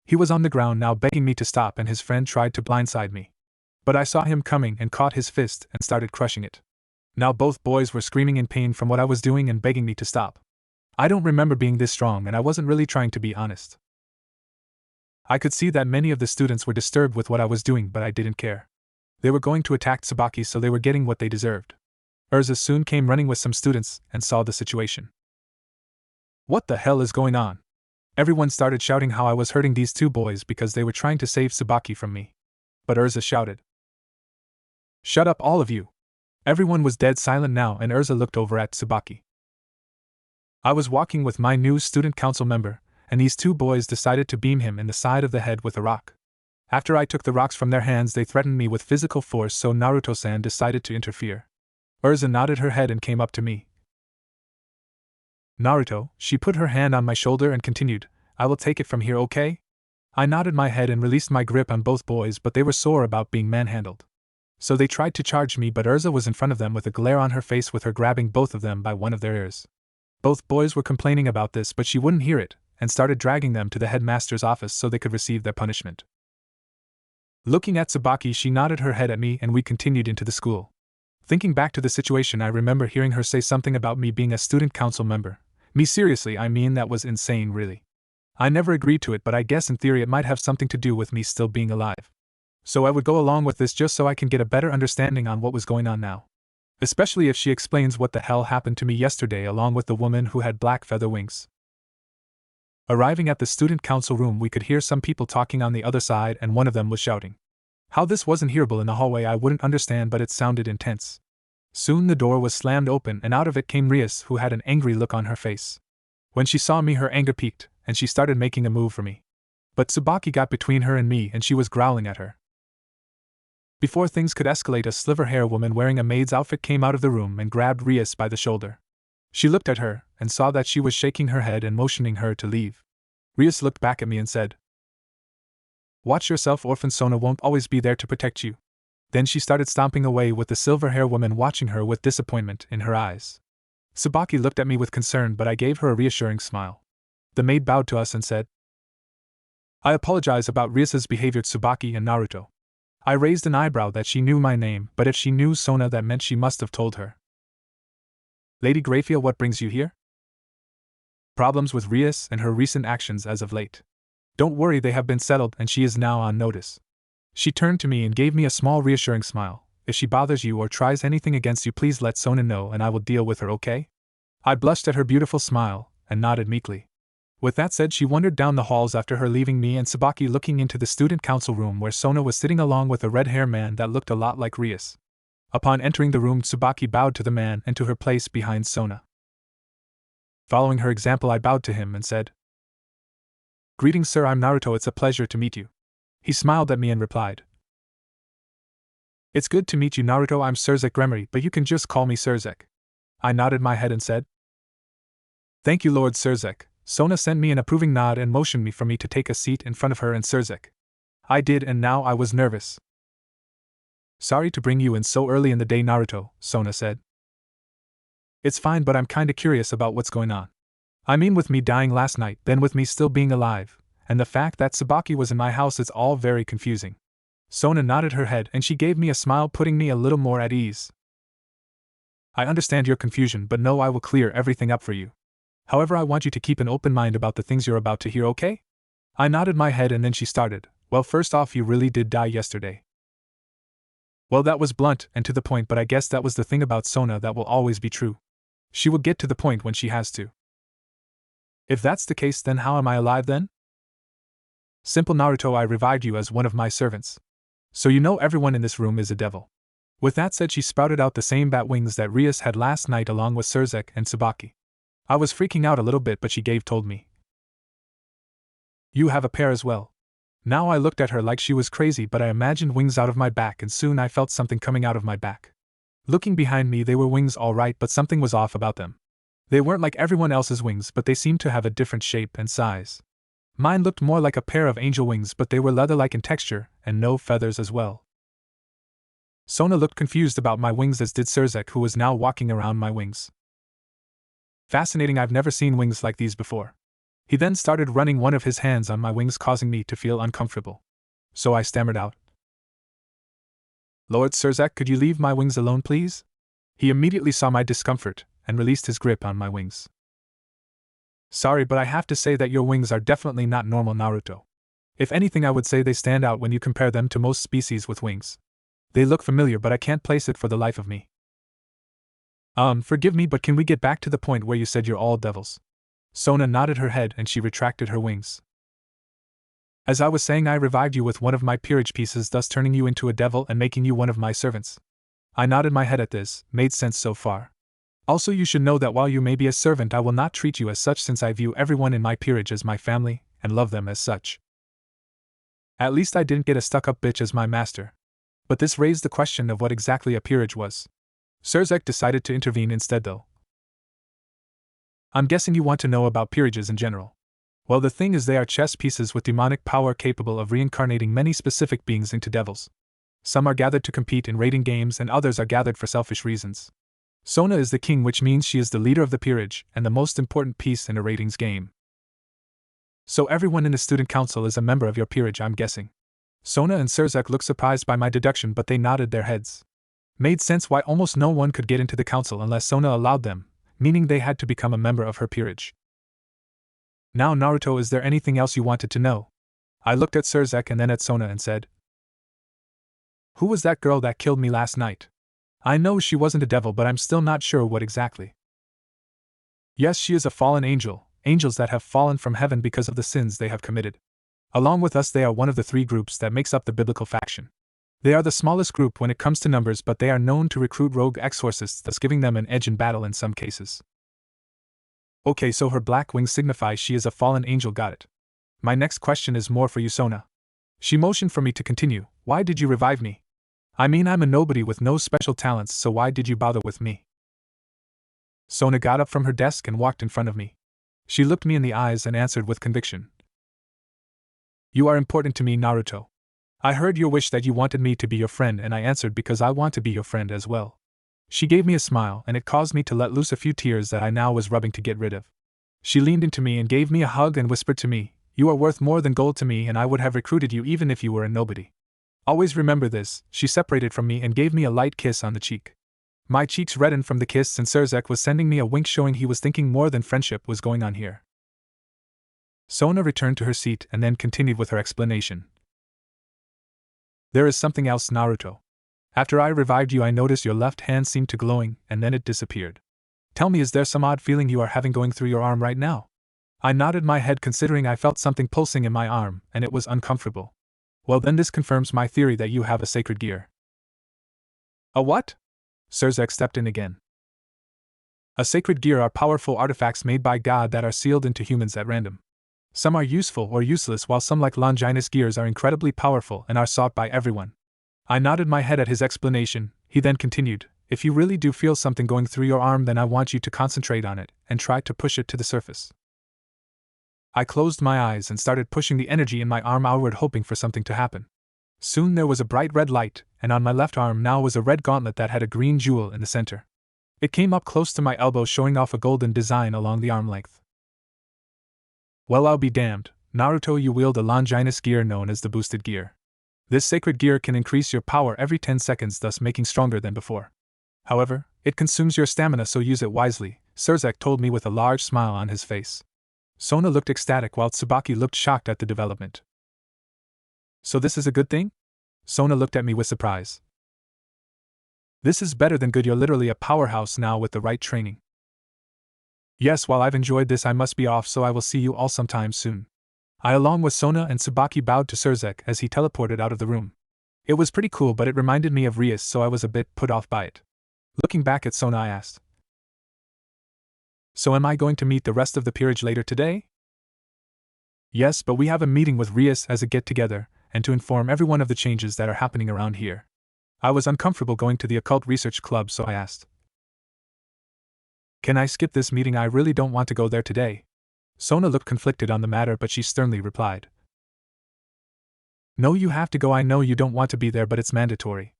He was on the ground now, begging me to stop, and his friend tried to blindside me. But I saw him coming and caught his fist and started crushing it. Now both boys were screaming in pain from what I was doing and begging me to stop. I don't remember being this strong, and I wasn't really trying to be honest. I could see that many of the students were disturbed with what I was doing, but I didn't care. They were going to attack Tsubaki, so they were getting what they deserved. Urza soon came running with some students and saw the situation. "What the hell is going on?" Everyone started shouting how I was hurting these 2 boys because they were trying to save Tsubaki from me. But Urza shouted, "Shut up, all of you!" Everyone was dead silent now, and Urza looked over at Tsubaki. I was walking with my new student council member, and these 2 boys decided to beam him in the side of the head with a rock. After I took the rocks from their hands, they threatened me with physical force, so Naruto-san decided to interfere. Urza nodded her head and came up to me. "Naruto," she put her hand on my shoulder and continued, "I will take it from here, okay?" I nodded my head and released my grip on both boys, but they were sore about being manhandled. So they tried to charge me, but Urza was in front of them with a glare on her face, with her grabbing both of them by one of their ears. Both boys were complaining about this, but she wouldn't hear it, and started dragging them to the headmaster's office so they could receive their punishment. Looking at Tsubaki, she nodded her head at me and we continued into the school. Thinking back to the situation, I remember hearing her say something about me being a student council member. Me seriously, I mean, that was insane, really. I never agreed to it, but I guess in theory it might have something to do with me still being alive. So I would go along with this just so I can get a better understanding on what was going on now. Especially if she explains what the hell happened to me yesterday along with the woman who had black feather wings. Arriving at the student council room, we could hear some people talking on the other side, and one of them was shouting. How this wasn't hearable in the hallway I wouldn't understand, but it sounded intense. Soon the door was slammed open and out of it came Rias, who had an angry look on her face. When she saw me, her anger peaked, and she started making a move for me. But Tsubaki got between her and me, and she was growling at her. Before things could escalate, a silver-haired woman wearing a maid's outfit came out of the room and grabbed Rias by the shoulder. She looked at her, and saw that she was shaking her head and motioning her to leave. Rias looked back at me and said, "Watch yourself, orphan. Sona won't always be there to protect you." Then she started stomping away with the silver-haired woman watching her with disappointment in her eyes. Tsubaki looked at me with concern, but I gave her a reassuring smile. The maid bowed to us and said, "I apologize about Rias's behavior." Tsubaki and Naruto. I raised an eyebrow that she knew my name, but if she knew Sona, that meant she must have told her. "Lady Graphia, what brings you here?" "Problems with Rias and her recent actions as of late. Don't worry, they have been settled and she is now on notice." She turned to me and gave me a small reassuring smile. "If she bothers you or tries anything against you, please let Sona know and I will deal with her, okay?" I blushed at her beautiful smile and nodded meekly. With that said, she wandered down the halls after her, leaving me and Tsubaki looking into the student council room where Sona was sitting along with a red-haired man that looked a lot like Rias. Upon entering the room, Tsubaki bowed to the man and to her place behind Sona. Following her example, I bowed to him and said, "Greetings, sir, I'm Naruto. It's a pleasure to meet you." He smiled at me and replied, "It's good to meet you, Naruto. I'm Surzek Gremory, but you can just call me Surzek." I nodded my head and said, "Thank you, Lord Surzek." Sona sent me an approving nod and motioned me for me to take a seat in front of her and Surzek. I did, and now I was nervous. "Sorry to bring you in so early in the day, Naruto," Sona said. "It's fine, but I'm kinda curious about what's going on. I mean, with me dying last night, then with me still being alive, and the fact that Tsubaki was in my house, it's all very confusing." Sona nodded her head and she gave me a smile, putting me a little more at ease. "I understand your confusion, but no, I will clear everything up for you. However, I want you to keep an open mind about the things you're about to hear, okay?" I nodded my head and then she started, "Well, first off, you really did die yesterday." Well, that was blunt and to the point, but I guess that was the thing about Sona that will always be true. She will get to the point when she has to. "If that's the case, then how am I alive then?" "Simple, Naruto, I revived you as one of my servants. So you know everyone in this room is a devil." With that said, she sprouted out the same bat wings that Rias had last night along with Surzek and Tsubaki. I was freaking out a little bit, but she told me, "You have a pair as well." Now I looked at her like she was crazy, but I imagined wings out of my back, and soon I felt something coming out of my back. Looking behind me, they were wings all right, but something was off about them. They weren't like everyone else's wings, but they seemed to have a different shape and size. Mine looked more like a pair of angel wings, but they were leather-like in texture, and no feathers as well. Sona looked confused about my wings, as did Surzek, who was now walking around my wings. "Fascinating, I've never seen wings like these before." He then started running one of his hands on my wings, causing me to feel uncomfortable. So I stammered out, "Lord Surzek, could you leave my wings alone, please?" He immediately saw my discomfort and released his grip on my wings. "Sorry, but I have to say that your wings are definitely not normal, Naruto. If anything, I would say they stand out when you compare them to most species with wings. They look familiar, but I can't place it for the life of me." Forgive me, but can we get back to the point where you said you're all devils?" Sona nodded her head and she retracted her wings. "As I was saying, I revived you with one of my peerage pieces, thus turning you into a devil and making you one of my servants." I nodded my head at this. Made sense so far. "Also, you should know that while you may be a servant, I will not treat you as such, since I view everyone in my peerage as my family, and love them as such. At least I didn't get a stuck-up bitch as my master." But this raised the question of what exactly a peerage was. Surzek decided to intervene instead, though. "I'm guessing you want to know about peerages in general. Well, the thing is, they are chess pieces with demonic power capable of reincarnating many specific beings into devils. Some are gathered to compete in raiding games, and others are gathered for selfish reasons. Sona is the king, which means she is the leader of the peerage and the most important piece in a ratings game. So everyone in the student council is a member of your peerage, I'm guessing." Sona and Surzek looked surprised by my deduction, but they nodded their heads. Made sense why almost no one could get into the council unless Sona allowed them, meaning they had to become a member of her peerage. Now Naruto, is there anything else you wanted to know? I looked at Surzek and then at Sona and said, who was that girl that killed me last night? I know she wasn't a devil, but I'm still not sure what exactly. Yes, she is a fallen angel, angels that have fallen from heaven because of the sins they have committed. Along with us, they are one of the 3 groups that makes up the biblical faction. They are the smallest group when it comes to numbers, but they are known to recruit rogue exorcists, thus giving them an edge in battle in some cases. Okay, so her black wings signify she is a fallen angel, got it. My next question is more for you, Sona. She motioned for me to continue. Why did you revive me? I mean, I'm a nobody with no special talents, so why did you bother with me? Sona got up from her desk and walked in front of me. She looked me in the eyes and answered with conviction. You are important to me, Naruto. I heard your wish that you wanted me to be your friend, and I answered because I want to be your friend as well. She gave me a smile, and it caused me to let loose a few tears that I now was rubbing to get rid of. She leaned into me and gave me a hug and whispered to me, you are worth more than gold to me, and I would have recruited you even if you were a nobody. Always remember this. She separated from me and gave me a light kiss on the cheek. My cheeks reddened from the kiss, and Surzek was sending me a wink showing he was thinking more than friendship was going on here. Sona returned to her seat and then continued with her explanation. There is something else, Naruto. After I revived you, I noticed your left hand seemed to glowing, and then it disappeared. Tell me, is there some odd feeling you are having going through your arm right now? I nodded my head, considering I felt something pulsing in my arm, and it was uncomfortable. Well, then this confirms my theory that you have a sacred gear. A what? Surzek stepped in again. A sacred gear are powerful artifacts made by God that are sealed into humans at random. Some are useful or useless, while some, like Longinus gears, are incredibly powerful and are sought by everyone. I nodded my head at his explanation. He then continued, if you really do feel something going through your arm, then I want you to concentrate on it and try to push it to the surface. I closed my eyes and started pushing the energy in my arm outward, hoping for something to happen. Soon there was a bright red light, and on my left arm now was a red gauntlet that had a green jewel in the center. It came up close to my elbow, showing off a golden design along the arm length. Well, I'll be damned, Naruto, you wield a Longinus gear known as the boosted gear. This sacred gear can increase your power every 10 seconds, thus making stronger than before. However, it consumes your stamina, so use it wisely, Surzek told me with a large smile on his face. Sona looked ecstatic while Tsubaki looked shocked at the development. So this is a good thing? Sona looked at me with surprise. This is better than good, you're literally a powerhouse now with the right training. Yes, while I've enjoyed this, I must be off, so I will see you all sometime soon. I, along with Sona and Tsubaki, bowed to Surzek as he teleported out of the room. It was pretty cool, but it reminded me of Rias, so I was a bit put off by it. Looking back at Sona, I asked, so am I going to meet the rest of the peerage later today? Yes, but we have a meeting with Rias as a get-together, and to inform everyone of the changes that are happening around here. I was uncomfortable going to the occult research club, so I asked, can I skip this meeting? I really don't want to go there today. Sona looked conflicted on the matter, but she sternly replied, no, you have to go. I know you don't want to be there, but it's mandatory.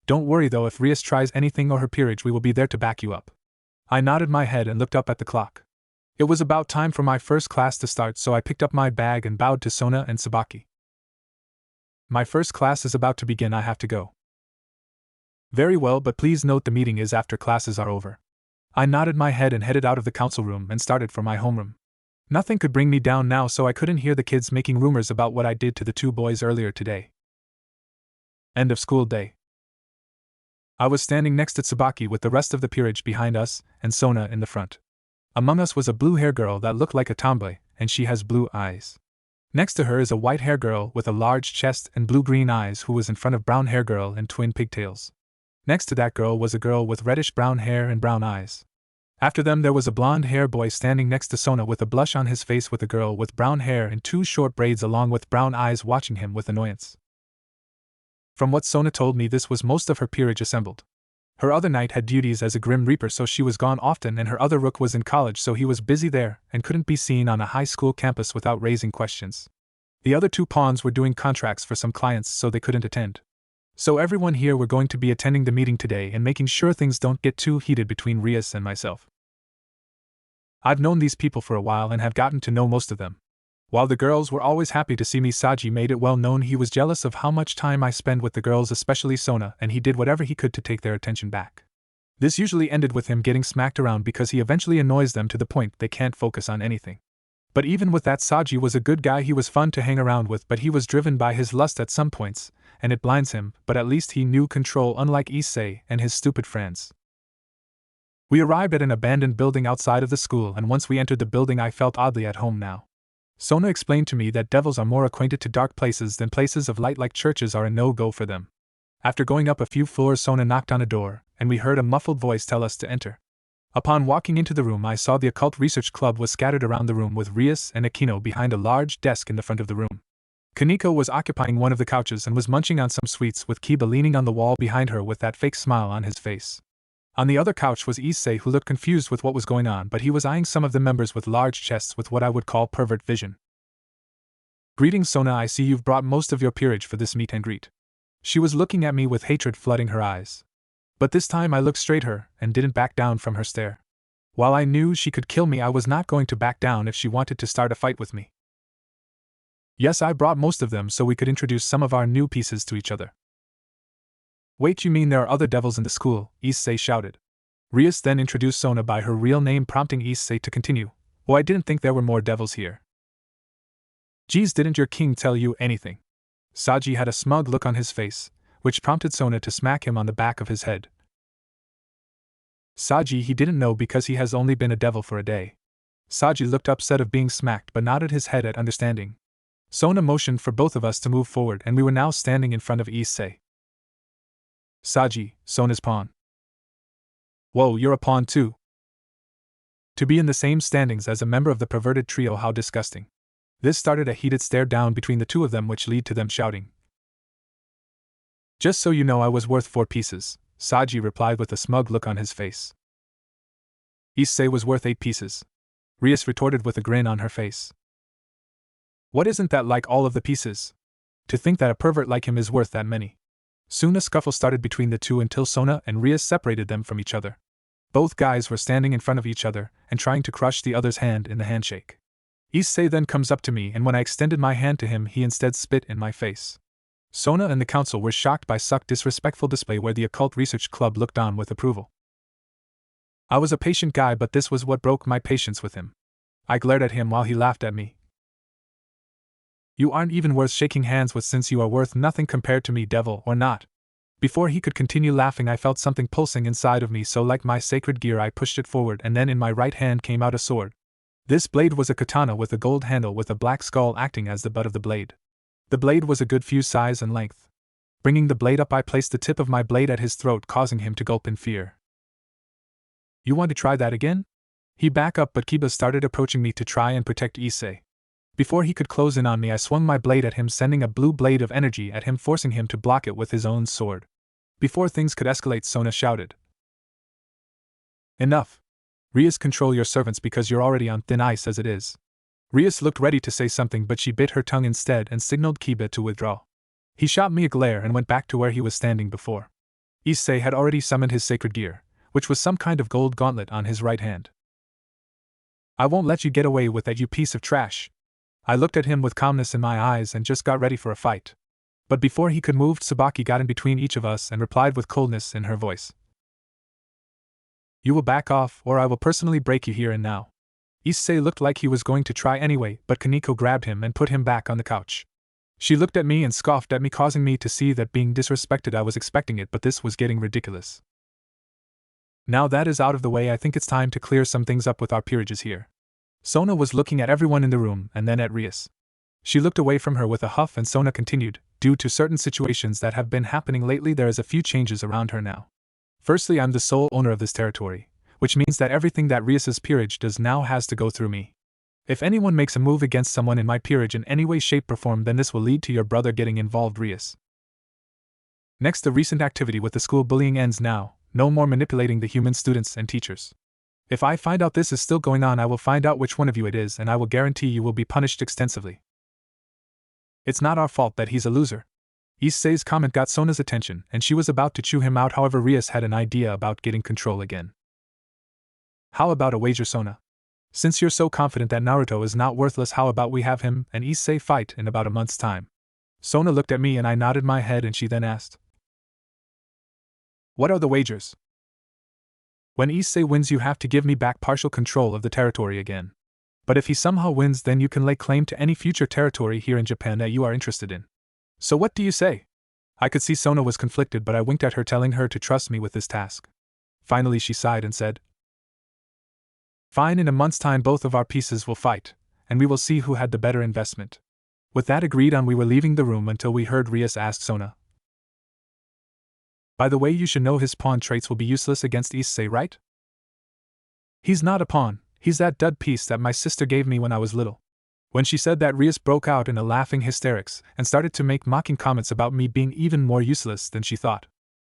Don't worry though, if Rias tries anything or her peerage, we will be there to back you up. I nodded my head and looked up at the clock. It was about time for my first class to start, so I picked up my bag and bowed to Sona and Tsubaki. My first class is about to begin, I have to go. Very well, but please note the meeting is after classes are over. I nodded my head and headed out of the council room and started for my homeroom. Nothing could bring me down now, so I couldn't hear the kids making rumors about what I did to the 2 boys earlier today. End of school day. I was standing next to Tsubaki with the rest of the peerage behind us, and Sona in the front. Among us was a blue-hair girl that looked like a tomboy, and she has blue eyes. Next to her is a white-hair girl with a large chest and blue-green eyes who was in front of brown-hair girl and twin pigtails. Next to that girl was a girl with reddish-brown hair and brown eyes. After them there was a blonde-hair boy standing next to Sona with a blush on his face, with a girl with brown hair and 2 short braids along with brown eyes watching him with annoyance. From what Sona told me, this was most of her peerage assembled. Her other knight had duties as a Grim Reaper, so she was gone often, and her other rook was in college, so he was busy there and couldn't be seen on a high school campus without raising questions. The other 2 pawns were doing contracts for some clients, so they couldn't attend. So everyone here were going to be attending the meeting today and making sure things don't get too heated between Rias and myself. I've known these people for a while and have gotten to know most of them. While the girls were always happy to see me, Saji made it well known he was jealous of how much time I spend with the girls, especially Sona, and he did whatever he could to take their attention back. This usually ended with him getting smacked around because he eventually annoys them to the point they can't focus on anything. But even with that, Saji was a good guy. He was fun to hang around with, but he was driven by his lust at some points, and it blinds him, but at least he knew control, unlike Issei and his stupid friends. We arrived at an abandoned building outside of the school, and once we entered the building I felt oddly at home now. Sona explained to me that devils are more acquainted to dark places than places of light, like churches are a no-go for them. After going up a few floors, Sona knocked on a door, and we heard a muffled voice tell us to enter. Upon walking into the room, I saw the occult research club was scattered around the room, with Rias and Akino behind a large desk in the front of the room. Kaneko was occupying one of the couches and was munching on some sweets, with Kiba leaning on the wall behind her with that fake smile on his face. On the other couch was Issei, who looked confused with what was going on, but he was eyeing some of the members with large chests with what I would call pervert vision. "Greetings, Sona, I see you've brought most of your peerage for this meet and greet." She was looking at me with hatred flooding her eyes. But this time I looked straight at her, and didn't back down from her stare. While I knew she could kill me, I was not going to back down if she wanted to start a fight with me. "Yes, I brought most of them so we could introduce some of our new pieces to each other." "Wait, you mean there are other devils in the school?" Issei shouted. Rias then introduced Sona by her real name, prompting Issei to continue. "Oh, I didn't think there were more devils here." "Geez, didn't your king tell you anything?" Saji had a smug look on his face, which prompted Sona to smack him on the back of his head. "Saji, he didn't know because he has only been a devil for a day." Saji looked upset of being smacked but nodded his head at understanding. Sona motioned for both of us to move forward, and we were now standing in front of Issei. "Saji, Sona's pawn." "Whoa, you're a pawn too?" To be in the same standings as a member of the perverted trio, how disgusting. This started a heated stare down between the two of them, which led to them shouting. "Just so you know, I was worth 4 pieces, Saji replied with a smug look on his face. "Issei was worth 8 pieces. Rias retorted with a grin on her face. "What, isn't that like all of the pieces? To think that a pervert like him is worth that many." Soon a scuffle started between the two until Sona and Rias separated them from each other. Both guys were standing in front of each other and trying to crush the other's hand in the handshake. Issei then comes up to me, and when I extended my hand to him, he instead spit in my face. Sona and the council were shocked by such disrespectful display, where the occult research club looked on with approval. I was a patient guy, but this was what broke my patience with him. I glared at him while he laughed at me. "You aren't even worth shaking hands with, since you are worth nothing compared to me, devil or not." Before he could continue laughing, I felt something pulsing inside of me, so like my sacred gear I pushed it forward, and then in my right hand came out a sword. This blade was a katana with a gold handle with a black skull acting as the butt of the blade. The blade was a good few size and length. Bringing the blade up, I placed the tip of my blade at his throat, causing him to gulp in fear. "You want to try that again?" He backed up, but Kiba started approaching me to try and protect Issei. Before he could close in on me, I swung my blade at him, sending a blue blade of energy at him, forcing him to block it with his own sword. Before things could escalate, Sona shouted, "Enough! Rias, control your servants because you're already on thin ice as it is." Rias looked ready to say something, but she bit her tongue instead and signaled Kiba to withdraw. He shot me a glare and went back to where he was standing before. Issei had already summoned his sacred gear, which was some kind of gold gauntlet, on his right hand. "I won't let you get away with that, you piece of trash." I looked at him with calmness in my eyes and just got ready for a fight. But before he could move, Tsubaki got in between each of us and replied with coldness in her voice. "You will back off, or I will personally break you here and now." Issei looked like he was going to try anyway, but Kaneko grabbed him and put him back on the couch. She looked at me and scoffed at me, causing me to see that being disrespected I was expecting it, but this was getting ridiculous. Now that is out of the way, I think it's time to clear some things up with our peerages here. Sona was looking at everyone in the room and then at Rias. She looked away from her with a huff, and Sona continued, "Due to certain situations that have been happening lately, there is a few changes around her now. Firstly, I'm the sole owner of this territory, which means that everything that Rias's peerage does now has to go through me. If anyone makes a move against someone in my peerage in any way, shape, or form, then this will lead to your brother getting involved, Rias. Next, the recent activity with the school bullying ends now. No more manipulating the human students and teachers. If I find out this is still going on, I will find out which one of you it is, and I will guarantee you will be punished extensively. It's not our fault that he's a loser." Issei's comment got Sona's attention, and she was about to chew him out. However, Rias had an idea about getting control again. "How about a wager, Sona? Since you're so confident that Naruto is not worthless, how about we have him and Issei fight in about a month's time? Sona looked at me and I nodded my head, and she then asked, "What are the wagers?" "When Issei wins, you have to give me back partial control of the territory again. But if he somehow wins, then you can lay claim to any future territory here in Japan that you are interested in. So what do you say?" I could see Sona was conflicted, but I winked at her, telling her to trust me with this task. Finally she sighed and said, "Fine, in a month's time both of our pieces will fight, and we will see who had the better investment." With that agreed on, we were leaving the room until we heard Rias ask Sona, "By the way, you should know his pawn traits will be useless against Issei, right?" "He's not a pawn, he's that dud piece that my sister gave me when I was little." When she said that, Rias broke out in a laughing hysterics and started to make mocking comments about me being even more useless than she thought.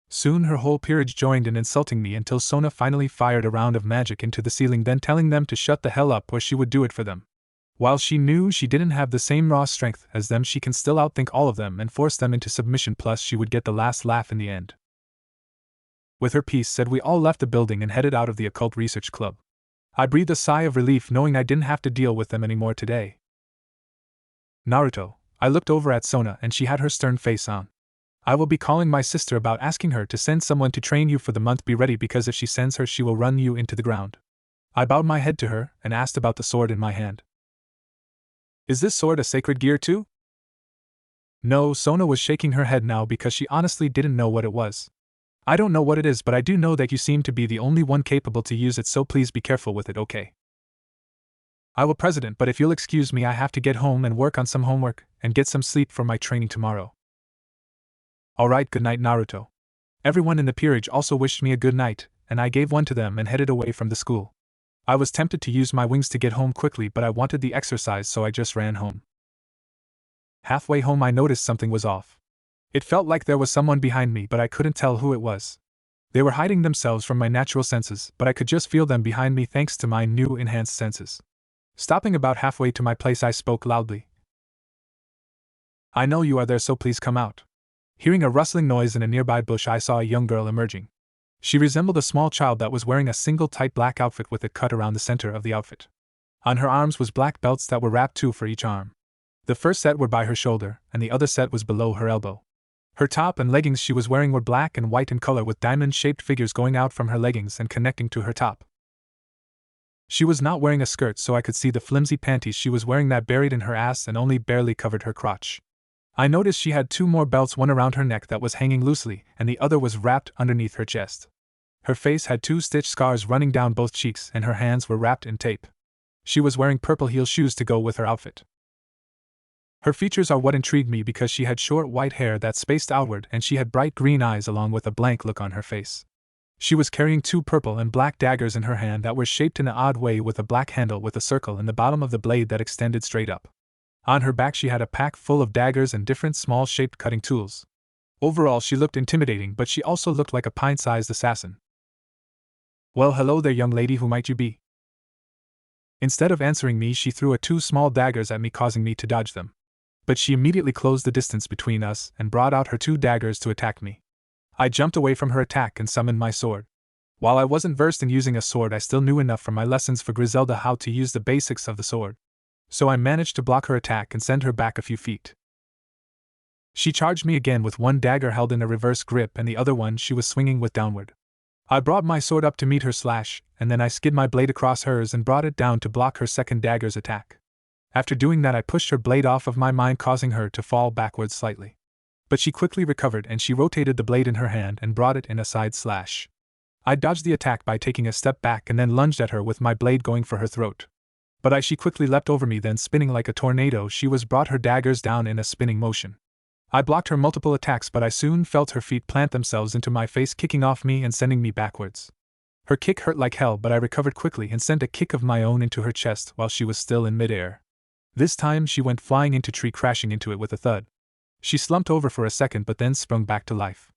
Soon her whole peerage joined in insulting me until Sona finally fired a round of magic into the ceiling, then telling them to shut the hell up or she would do it for them. While she knew she didn't have the same raw strength as them, she can still outthink all of them and force them into submission, plus she would get the last laugh in the end. With her piece said, we all left the building and headed out of the occult research club. I breathed a sigh of relief knowing I didn't have to deal with them anymore today. "Naruto," I looked over at Sona and she had her stern face on. "I will be calling my sister about asking her to send someone to train you for the month. Be ready, because if she sends her, she will run you into the ground." I bowed my head to her and asked about the sword in my hand. "Is this sword a sacred gear too?" "No," Sona was shaking her head now because she honestly didn't know what it was. "I don't know what it is, but I do know that you seem to be the only one capable to use it, so please be careful with it, okay?" "I will, President, but if you'll excuse me, I have to get home and work on some homework and get some sleep for my training tomorrow." "Alright, good night, Naruto." Everyone in the peerage also wished me a good night, and I gave one to them and headed away from the school. I was tempted to use my wings to get home quickly, but I wanted the exercise, so I just ran home. Halfway home I noticed something was off. It felt like there was someone behind me, but I couldn't tell who it was. They were hiding themselves from my natural senses, but I could just feel them behind me thanks to my new enhanced senses. Stopping about halfway to my place, I spoke loudly. "I know you are there, so please come out." Hearing a rustling noise in a nearby bush, I saw a young girl emerging. She resembled a small child that was wearing a single tight black outfit with a cut around the center of the outfit. On her arms was black belts that were wrapped, 2 for each arm. The first set were by her shoulder, and the other set was below her elbow. Her top and leggings she was wearing were black and white in color, with diamond-shaped figures going out from her leggings and connecting to her top. She was not wearing a skirt, so I could see the flimsy panties she was wearing that buried in her ass and only barely covered her crotch. I noticed she had 2 more belts, one around her neck that was hanging loosely, and the other was wrapped underneath her chest. Her face had 2 stitch scars running down both cheeks, and her hands were wrapped in tape. She was wearing purple heel shoes to go with her outfit. Her features are what intrigued me, because she had short white hair that spaced outward, and she had bright green eyes along with a blank look on her face. She was carrying 2 purple and black daggers in her hand that were shaped in an odd way, with a black handle with a circle in the bottom of the blade that extended straight up. On her back she had a pack full of daggers and different small-shaped cutting tools. Overall she looked intimidating, but she also looked like a pint-sized assassin. "Well, hello there, young lady, who might you be?" Instead of answering me, she threw 2 small daggers at me, causing me to dodge them. But she immediately closed the distance between us and brought out her 2 daggers to attack me. I jumped away from her attack and summoned my sword. While I wasn't versed in using a sword, I still knew enough from my lessons for Griselda how to use the basics of the sword. So I managed to block her attack and send her back a few feet. She charged me again with 1 dagger held in a reverse grip and the other one she was swinging with downward. I brought my sword up to meet her slash, and then I skid my blade across hers and brought it down to block her second dagger's attack. After doing that, I pushed her blade off of my mind, causing her to fall backwards slightly. But she quickly recovered and she rotated the blade in her hand and brought it in a side slash. I dodged the attack by taking a step back and then lunged at her with my blade going for her throat. But she quickly leapt over me, then spinning like a tornado she brought her daggers down in a spinning motion. I blocked her multiple attacks, but I soon felt her feet plant themselves into my face, kicking off me and sending me backwards. Her kick hurt like hell, but I recovered quickly and sent a kick of my own into her chest while she was still in midair. This time she went flying into a tree, crashing into it with a thud. She slumped over for a second but then sprung back to life.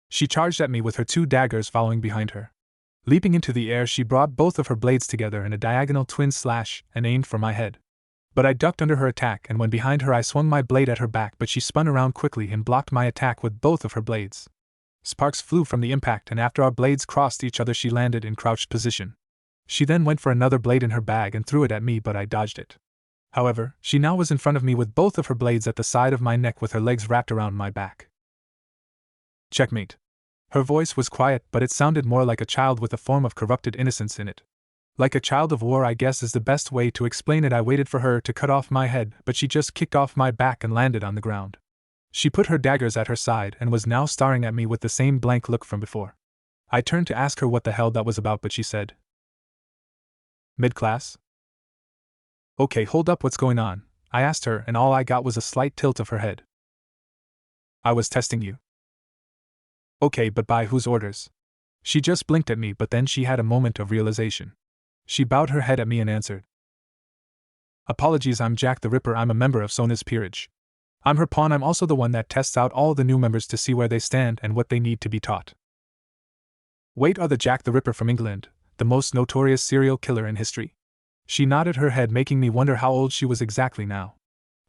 She charged at me with her 2 daggers following behind her. Leaping into the air, she brought both of her blades together in a diagonal twin slash and aimed for my head. But I ducked under her attack, and when behind her I swung my blade at her back, but she spun around quickly and blocked my attack with both of her blades. Sparks flew from the impact, and after our blades crossed each other she landed in crouched position. She then went for another blade in her bag and threw it at me, but I dodged it. However, she now was in front of me with both of her blades at the side of my neck with her legs wrapped around my back. Checkmate. Her voice was quiet, but it sounded more like a child with a form of corrupted innocence in it. Like a child of war, I guess is the best way to explain it. I waited for her to cut off my head, but she just kicked off my back and landed on the ground. She put her daggers at her side and was now staring at me with the same blank look from before. I turned to ask her what the hell that was about, but she said, "Mid-class?" "Okay, hold up, what's going on?" I asked her, and all I got was a slight tilt of her head. "I was testing you." "Okay, but by whose orders?" She just blinked at me, but then she had a moment of realization. She bowed her head at me and answered, "Apologies, I'm Jack the Ripper. I'm a member of Sona's peerage. I'm her pawn. I'm also the one that tests out all the new members to see where they stand and what they need to be taught." "Wait, are the Jack the Ripper from England, the most notorious serial killer in history?" She nodded her head, making me wonder how old she was exactly now.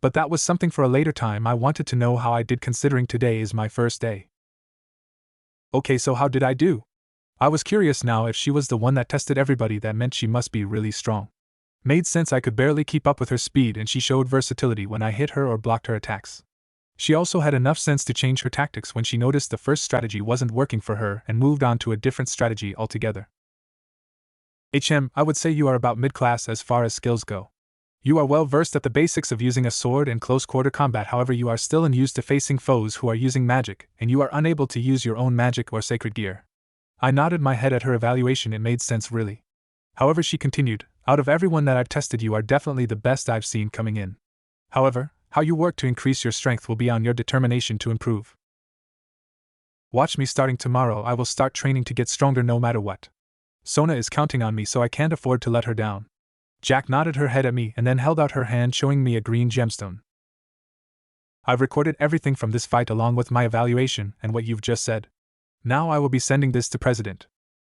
But that was something for a later time. I wanted to know how I did, considering today is my first day. "Okay, so how did I do?" I was curious now. If she was the one that tested everybody, that meant she must be really strong. Made sense. I could barely keep up with her speed, and she showed versatility when I hit her or blocked her attacks. She also had enough sense to change her tactics when she noticed the first strategy wasn't working for her and moved on to a different strategy altogether. I would say you are about mid-class as far as skills go. You are well versed at the basics of using a sword in close-quarter combat. However, you are still unused to facing foes who are using magic, and you are unable to use your own magic or sacred gear. I nodded my head at her evaluation. It made sense, really. However, she continued, "Out of everyone that I've tested, you are definitely the best I've seen coming in. However, how you work to increase your strength will be on your determination to improve. Watch me. Starting tomorrow, I will start training to get stronger no matter what. Sona is counting on me, so I can't afford to let her down." Jack nodded her head at me and then held out her hand, showing me a green gemstone. "I've recorded everything from this fight along with my evaluation and what you've just said. Now I will be sending this to President."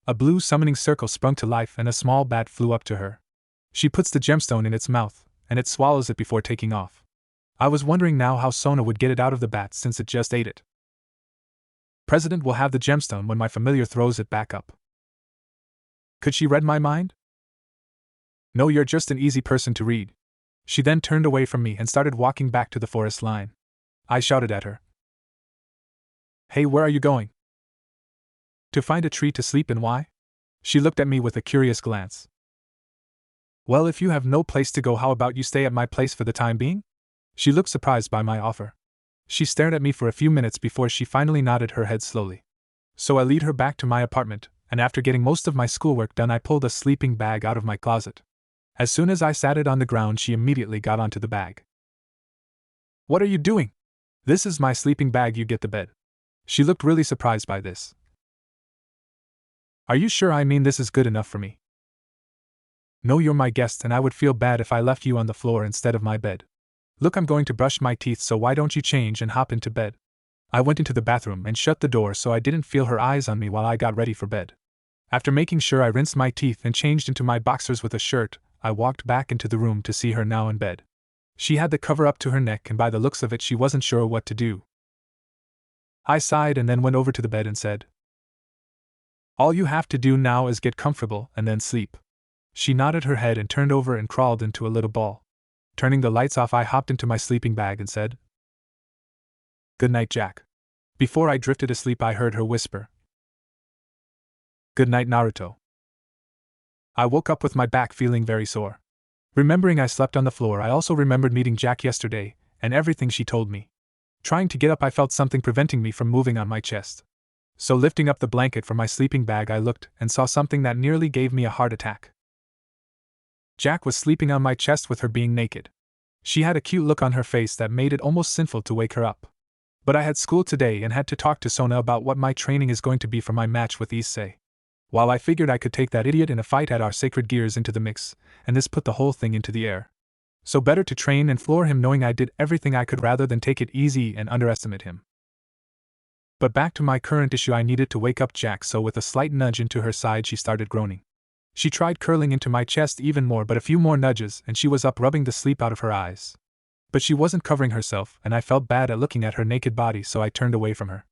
A blue summoning circle sprung to life and a small bat flew up to her. She puts the gemstone in its mouth, and it swallows it before taking off. I was wondering now how Sona would get it out of the bat since it just ate it. "President will have the gemstone when my familiar throws it back up." Could she read my mind? "No, you're just an easy person to read." She then turned away from me and started walking back to the forest line. I shouted at her, "Hey, where are you going?" "To find a tree to sleep in." "Why?" She looked at me with a curious glance. "Well, if you have no place to go, how about you stay at my place for the time being?" She looked surprised by my offer. She stared at me for a few minutes before she finally nodded her head slowly. So I lead her back to my apartment, and after getting most of my schoolwork done, I pulled a sleeping bag out of my closet. As soon as I sat it on the ground, she immediately got onto the bag. "What are you doing?" "This is my sleeping bag, you get the bed." She looked really surprised by this. "Are you sure? I mean, this is good enough for me." "No, you're my guest, and I would feel bad if I left you on the floor instead of my bed. Look, I'm going to brush my teeth, so why don't you change and hop into bed?" I went into the bathroom and shut the door so I didn't feel her eyes on me while I got ready for bed. After making sure I rinsed my teeth and changed into my boxers with a shirt, I walked back into the room to see her now in bed. She had the cover up to her neck, and by the looks of it, she wasn't sure what to do. I sighed and then went over to the bed and said, "All you have to do now is get comfortable and then sleep." She nodded her head and turned over and crawled into a little ball. Turning the lights off, I hopped into my sleeping bag and said, "Good night, Jack." Before I drifted asleep, I heard her whisper, "Good night, Naruto." I woke up with my back feeling very sore. Remembering I slept on the floor, I also remembered meeting Jack yesterday, and everything she told me. Trying to get up, I felt something preventing me from moving on my chest. So lifting up the blanket from my sleeping bag, I looked and saw something that nearly gave me a heart attack. Jack was sleeping on my chest with her being naked. She had a cute look on her face that made it almost sinful to wake her up. But I had school today and had to talk to Sona about what my training is going to be for my match with Issei. While I figured I could take that idiot in a fight, add our sacred gears into the mix, and this put the whole thing into the air. So better to train and floor him knowing I did everything I could rather than take it easy and underestimate him. But back to my current issue, I needed to wake up Jack, so with a slight nudge into her side she started groaning. She tried curling into my chest even more, but a few more nudges and she was up, rubbing the sleep out of her eyes. But she wasn't covering herself, and I felt bad at looking at her naked body, so I turned away from her.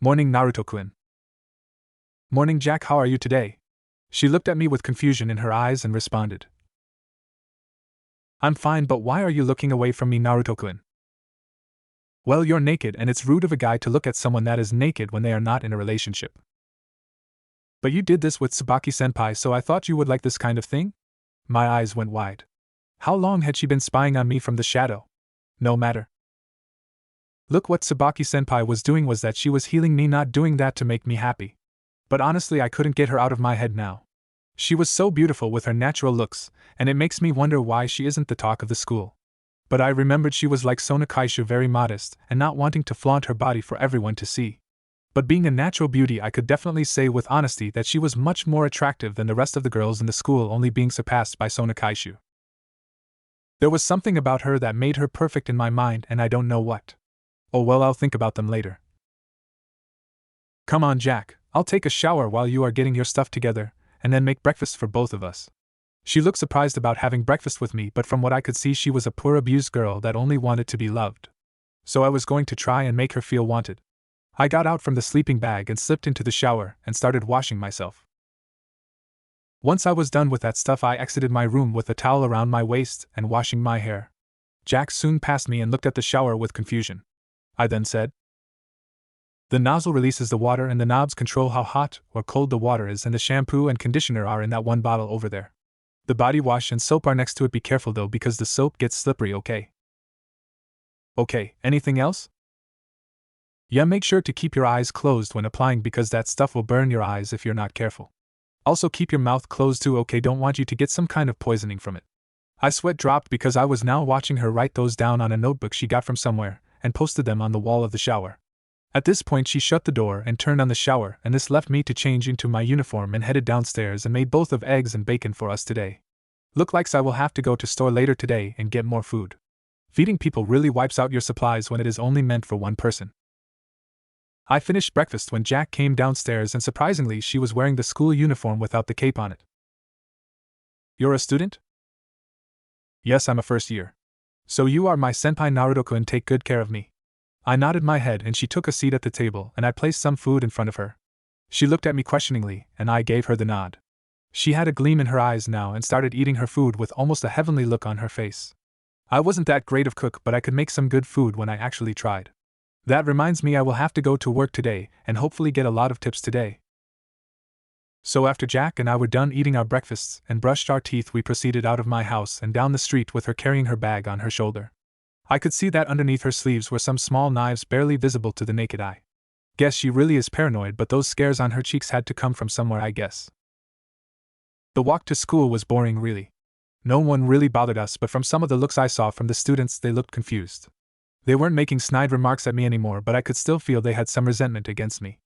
"Morning, Naruto-kun." "Morning, Jack, how are you today?" She looked at me with confusion in her eyes and responded, "I'm fine, but why are you looking away from me, Naruto-kun?" "Well, you're naked and it's rude of a guy to look at someone that is naked when they are not in a relationship." "But you did this with Tsubaki-senpai, so I thought you would like this kind of thing?" My eyes went wide. How long had she been spying on me from the shadow? No matter. Look, what Tsubaki-senpai was doing was that she was healing me, not doing that to make me happy. But honestly, I couldn't get her out of my head now. She was so beautiful with her natural looks, and it makes me wonder why she isn't the talk of the school. But I remembered she was like Sona Kaishu, very modest, and not wanting to flaunt her body for everyone to see. But being a natural beauty, I could definitely say with honesty that she was much more attractive than the rest of the girls in the school, only being surpassed by Sona Kaishu. There was something about her that made her perfect in my mind, and I don't know what. Oh well, I'll think about them later. Come on, Jack, I'll take a shower while you are getting your stuff together, and then make breakfast for both of us. She looked surprised about having breakfast with me, but from what I could see, she was a poor abused girl that only wanted to be loved. So I was going to try and make her feel wanted. I got out from the sleeping bag and slipped into the shower and started washing myself. Once I was done with that stuff, I exited my room with a towel around my waist and washing my hair. Jack soon passed me and looked at the shower with confusion. I then said, "The nozzle releases the water and the knobs control how hot or cold the water is, and the shampoo and conditioner are in that one bottle over there. The body wash and soap are next to it. Be careful though, because the soap gets slippery, okay?" "Okay, anything else?" "Yeah, make sure to keep your eyes closed when applying, because that stuff will burn your eyes if you're not careful. Also keep your mouth closed too, okay? Don't want you to get some kind of poisoning from it." I sweat dropped because I was now watching her write those down on a notebook she got from somewhere, and posted them on the wall of the shower. At this point she shut the door and turned on the shower, and this left me to change into my uniform and headed downstairs and made both of eggs and bacon for us today. Look likes I will have to go to store later today and get more food. Feeding people really wipes out your supplies when it is only meant for one person. I finished breakfast when Jack came downstairs, and surprisingly she was wearing the school uniform without the cape on it. "You're a student?" "Yes, I'm a first year." "So you are my senpai Naruto-kun, take good care of me." I nodded my head and she took a seat at the table, and I placed some food in front of her. She looked at me questioningly, and I gave her the nod. She had a gleam in her eyes now and started eating her food with almost a heavenly look on her face. I wasn't that great of cook, but I could make some good food when I actually tried. That reminds me, I will have to go to work today and hopefully get a lot of tips today. So after Jack and I were done eating our breakfasts and brushed our teeth, we proceeded out of my house and down the street with her carrying her bag on her shoulder. I could see that underneath her sleeves were some small knives barely visible to the naked eye. Guess she really is paranoid, but those scars on her cheeks had to come from somewhere, I guess. The walk to school was boring, really. No one really bothered us, but from some of the looks I saw from the students, they looked confused. They weren't making snide remarks at me anymore, but I could still feel they had some resentment against me.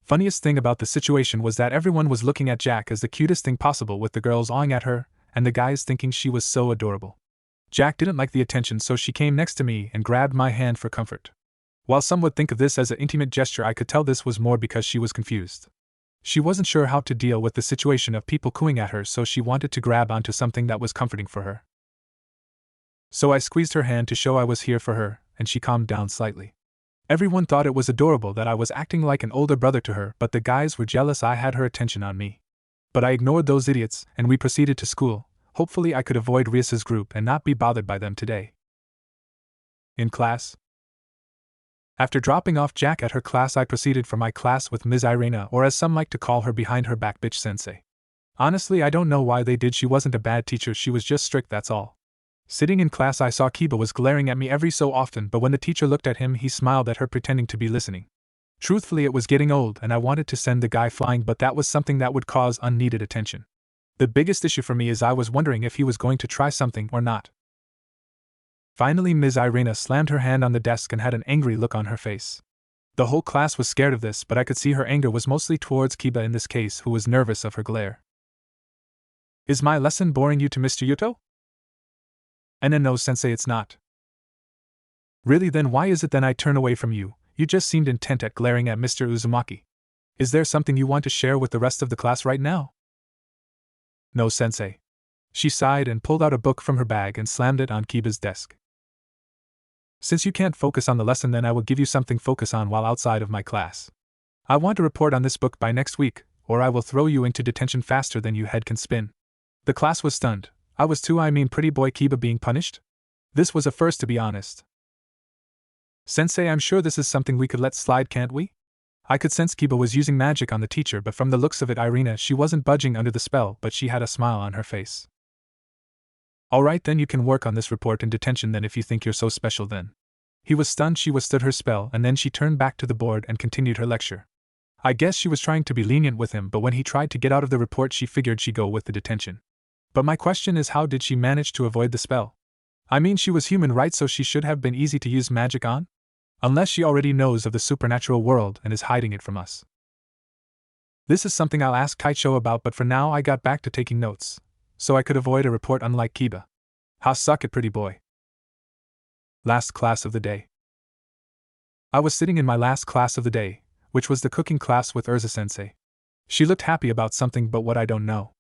Funniest thing about the situation was that everyone was looking at Jack as the cutest thing possible, with the girls awing at her, and the guys thinking she was so adorable. Jack didn't like the attention, so she came next to me and grabbed my hand for comfort. While some would think of this as an intimate gesture, I could tell this was more because she was confused. She wasn't sure how to deal with the situation of people cooing at her, so she wanted to grab onto something that was comforting for her. So I squeezed her hand to show I was here for her, and she calmed down slightly. Everyone thought it was adorable that I was acting like an older brother to her, but the guys were jealous I had her attention on me. But I ignored those idiots, and we proceeded to school. Hopefully I could avoid Rias's group and not be bothered by them today. In class. After dropping off Jack at her class, I proceeded for my class with Ms. Irena, or as some like to call her behind her back, bitch sensei. Honestly, I don't know why they did. She wasn't a bad teacher, she was just strict, that's all. Sitting in class, I saw Kiba was glaring at me every so often, but when the teacher looked at him, he smiled at her, pretending to be listening. Truthfully, it was getting old and I wanted to send the guy flying, but that was something that would cause unneeded attention. The biggest issue for me is I was wondering if he was going to try something or not. Finally, Ms. Irena slammed her hand on the desk and had an angry look on her face. The whole class was scared of this, but I could see her anger was mostly towards Kiba in this case, who was nervous of her glare. "Is my lesson boring you to Mr. Yuto?" "And no, sensei, it's not." "Really? Then why is it then I turn away from you? You just seemed intent at glaring at Mr. Uzumaki. Is there something you want to share with the rest of the class right now?" "No, sensei." She sighed and pulled out a book from her bag and slammed it on Kiba's desk. "Since you can't focus on the lesson, then I will give you something to focus on while outside of my class. I want to report on this book by next week, or I will throw you into detention faster than your head can spin." The class was stunned. I was too. Pretty boy Kiba being punished? This was a first, to be honest. "Sensei, I'm sure this is something we could let slide, can't we?" I could sense Kiba was using magic on the teacher, but from the looks of it, Irina, she wasn't budging under the spell, but she had a smile on her face. "Alright, then you can work on this report in detention then if you think you're so special then." He was stunned. She withstood her spell, and then she turned back to the board and continued her lecture. I guess she was trying to be lenient with him, but when he tried to get out of the report, she figured she'd go with the detention. But my question is, how did she manage to avoid the spell? She was human, right? So she should have been easy to use magic on? Unless she already knows of the supernatural world and is hiding it from us. This is something I'll ask Taicho about, but for now I got back to taking notes, so I could avoid a report unlike Kiba. Ha, suck it, pretty boy. Last class of the day. I was sitting in my last class of the day, which was the cooking class with Urza-sensei. She looked happy about something, but what I don't know.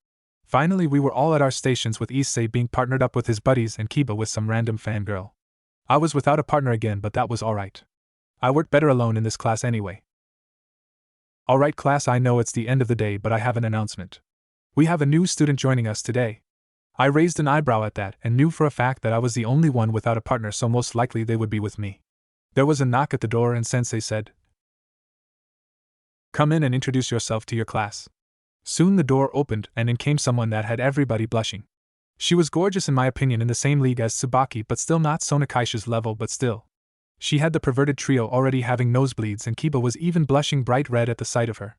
Finally, we were all at our stations, with Issei being partnered up with his buddies and Kiba with some random fangirl. I was without a partner again, but that was alright. I worked better alone in this class anyway. Alright class, I know it's the end of the day, but I have an announcement. We have a new student joining us today. I raised an eyebrow at that and knew for a fact that I was the only one without a partner, so most likely they would be with me. There was a knock at the door and Sensei said, "Come in and introduce yourself to your class." Soon the door opened and in came someone that had everybody blushing. She was gorgeous in my opinion, in the same league as Tsubaki, but still not Sonakaisha's level, but still. She had the perverted trio already having nosebleeds, and Kiba was even blushing bright red at the sight of her.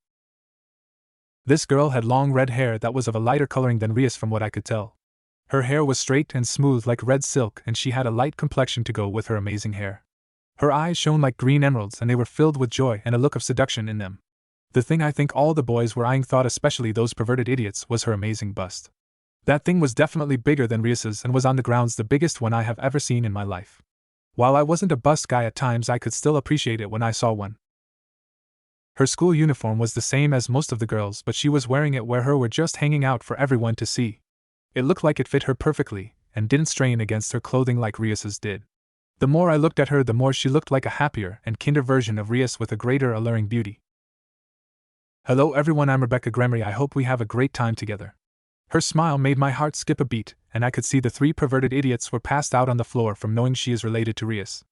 This girl had long red hair that was of a lighter coloring than Rias from what I could tell. Her hair was straight and smooth like red silk, and she had a light complexion to go with her amazing hair. Her eyes shone like green emeralds, and they were filled with joy and a look of seduction in them. The thing I think all the boys were eyeing, thought especially those perverted idiots, was her amazing bust. That thing was definitely bigger than Rias's and was on the grounds the biggest one I have ever seen in my life. While I wasn't a bust guy at times, I could still appreciate it when I saw one. Her school uniform was the same as most of the girls, but she was wearing it where her were just hanging out for everyone to see. It looked like it fit her perfectly, and didn't strain against her clothing like Rias's did. The more I looked at her, the more she looked like a happier and kinder version of Rias with a greater alluring beauty. "Hello everyone, I'm Rebecca Gremery. I hope we have a great time together." Her smile made my heart skip a beat, and I could see the three perverted idiots were passed out on the floor from knowing she is related to Rias.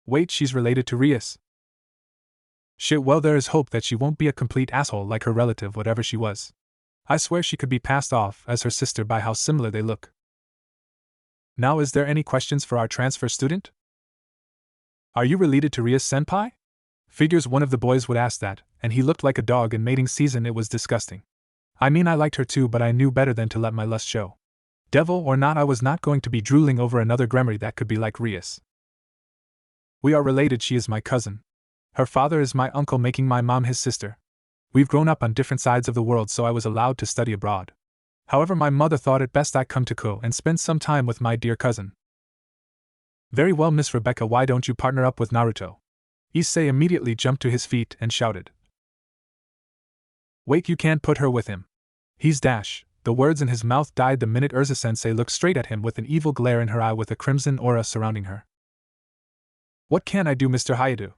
Wait, she's related to Rias? Shit, well, there is hope that she won't be a complete asshole like her relative, whatever she was. I swear she could be passed off as her sister by how similar they look. Now, is there any questions for our transfer student? Are you related to Rias senpai? Figures one of the boys would ask that, and he looked like a dog in mating season. It was disgusting. I liked her too, but I knew better than to let my lust show. Devil or not, I was not going to be drooling over another Gremery that could be like Rias. We are related. She is my cousin. Her father is my uncle, making my mom his sister. We've grown up on different sides of the world, so I was allowed to study abroad. However, my mother thought it best I come to Ko and spend some time with my dear cousin. Very well, Miss Rebecca, why don't you partner up with Naruto? Issei immediately jumped to his feet and shouted. Wait, you can't put her with him. He's dash. The words in his mouth died the minute Urza-sensei looked straight at him with an evil glare in her eye with a crimson aura surrounding her. What can I do, Mr. Hayato?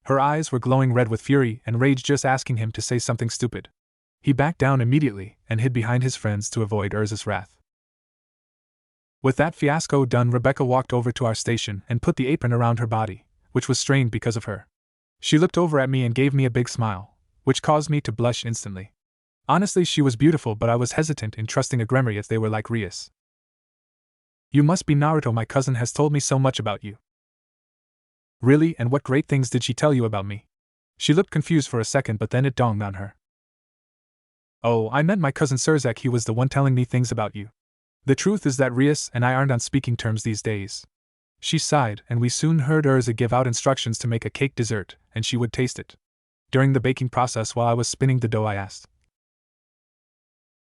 Her eyes were glowing red with fury and rage, just asking him to say something stupid. He backed down immediately and hid behind his friends to avoid Urza's wrath. With that fiasco done, Rebecca walked over to our station and put the apron around her body, which was strained because of her. She looked over at me and gave me a big smile, which caused me to blush instantly. Honestly, she was beautiful, but I was hesitant in trusting a Gremery if they were like Rias. You must be Naruto. My cousin has told me so much about you. Really, and what great things did she tell you about me? She looked confused for a second, but then it dawned on her. Oh, I meant my cousin Surzak. He was the one telling me things about you. The truth is that Rias and I aren't on speaking terms these days. She sighed, and we soon heard Urza give out instructions to make a cake dessert, and she would taste it. During the baking process, while I was spinning the dough, I asked,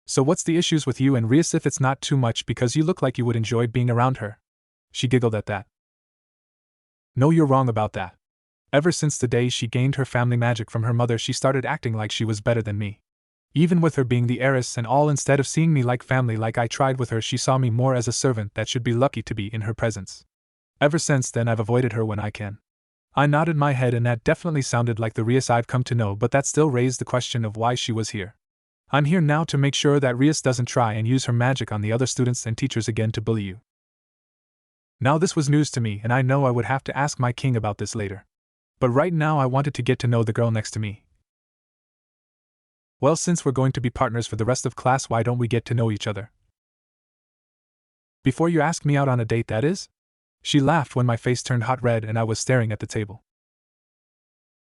So what's the issues with you and Rias, if it's not too much, because you look like you would enjoy being around her? She giggled at that. No, you're wrong about that. Ever since the day she gained her family magic from her mother, she started acting like she was better than me. Even with her being the heiress and all, instead of seeing me like family like I tried with her, she saw me more as a servant that should be lucky to be in her presence. Ever since then, I've avoided her when I can. I nodded my head, and that definitely sounded like the Rias I've come to know, but that still raised the question of why she was here. I'm here now to make sure that Rias doesn't try and use her magic on the other students and teachers again to bully you. Now this was news to me, and I know I would have to ask my king about this later. But right now I wanted to get to know the girl next to me. Well, since we're going to be partners for the rest of class, why don't we get to know each other? Before you ask me out on a date, that is? She laughed when my face turned hot red and I was staring at the table.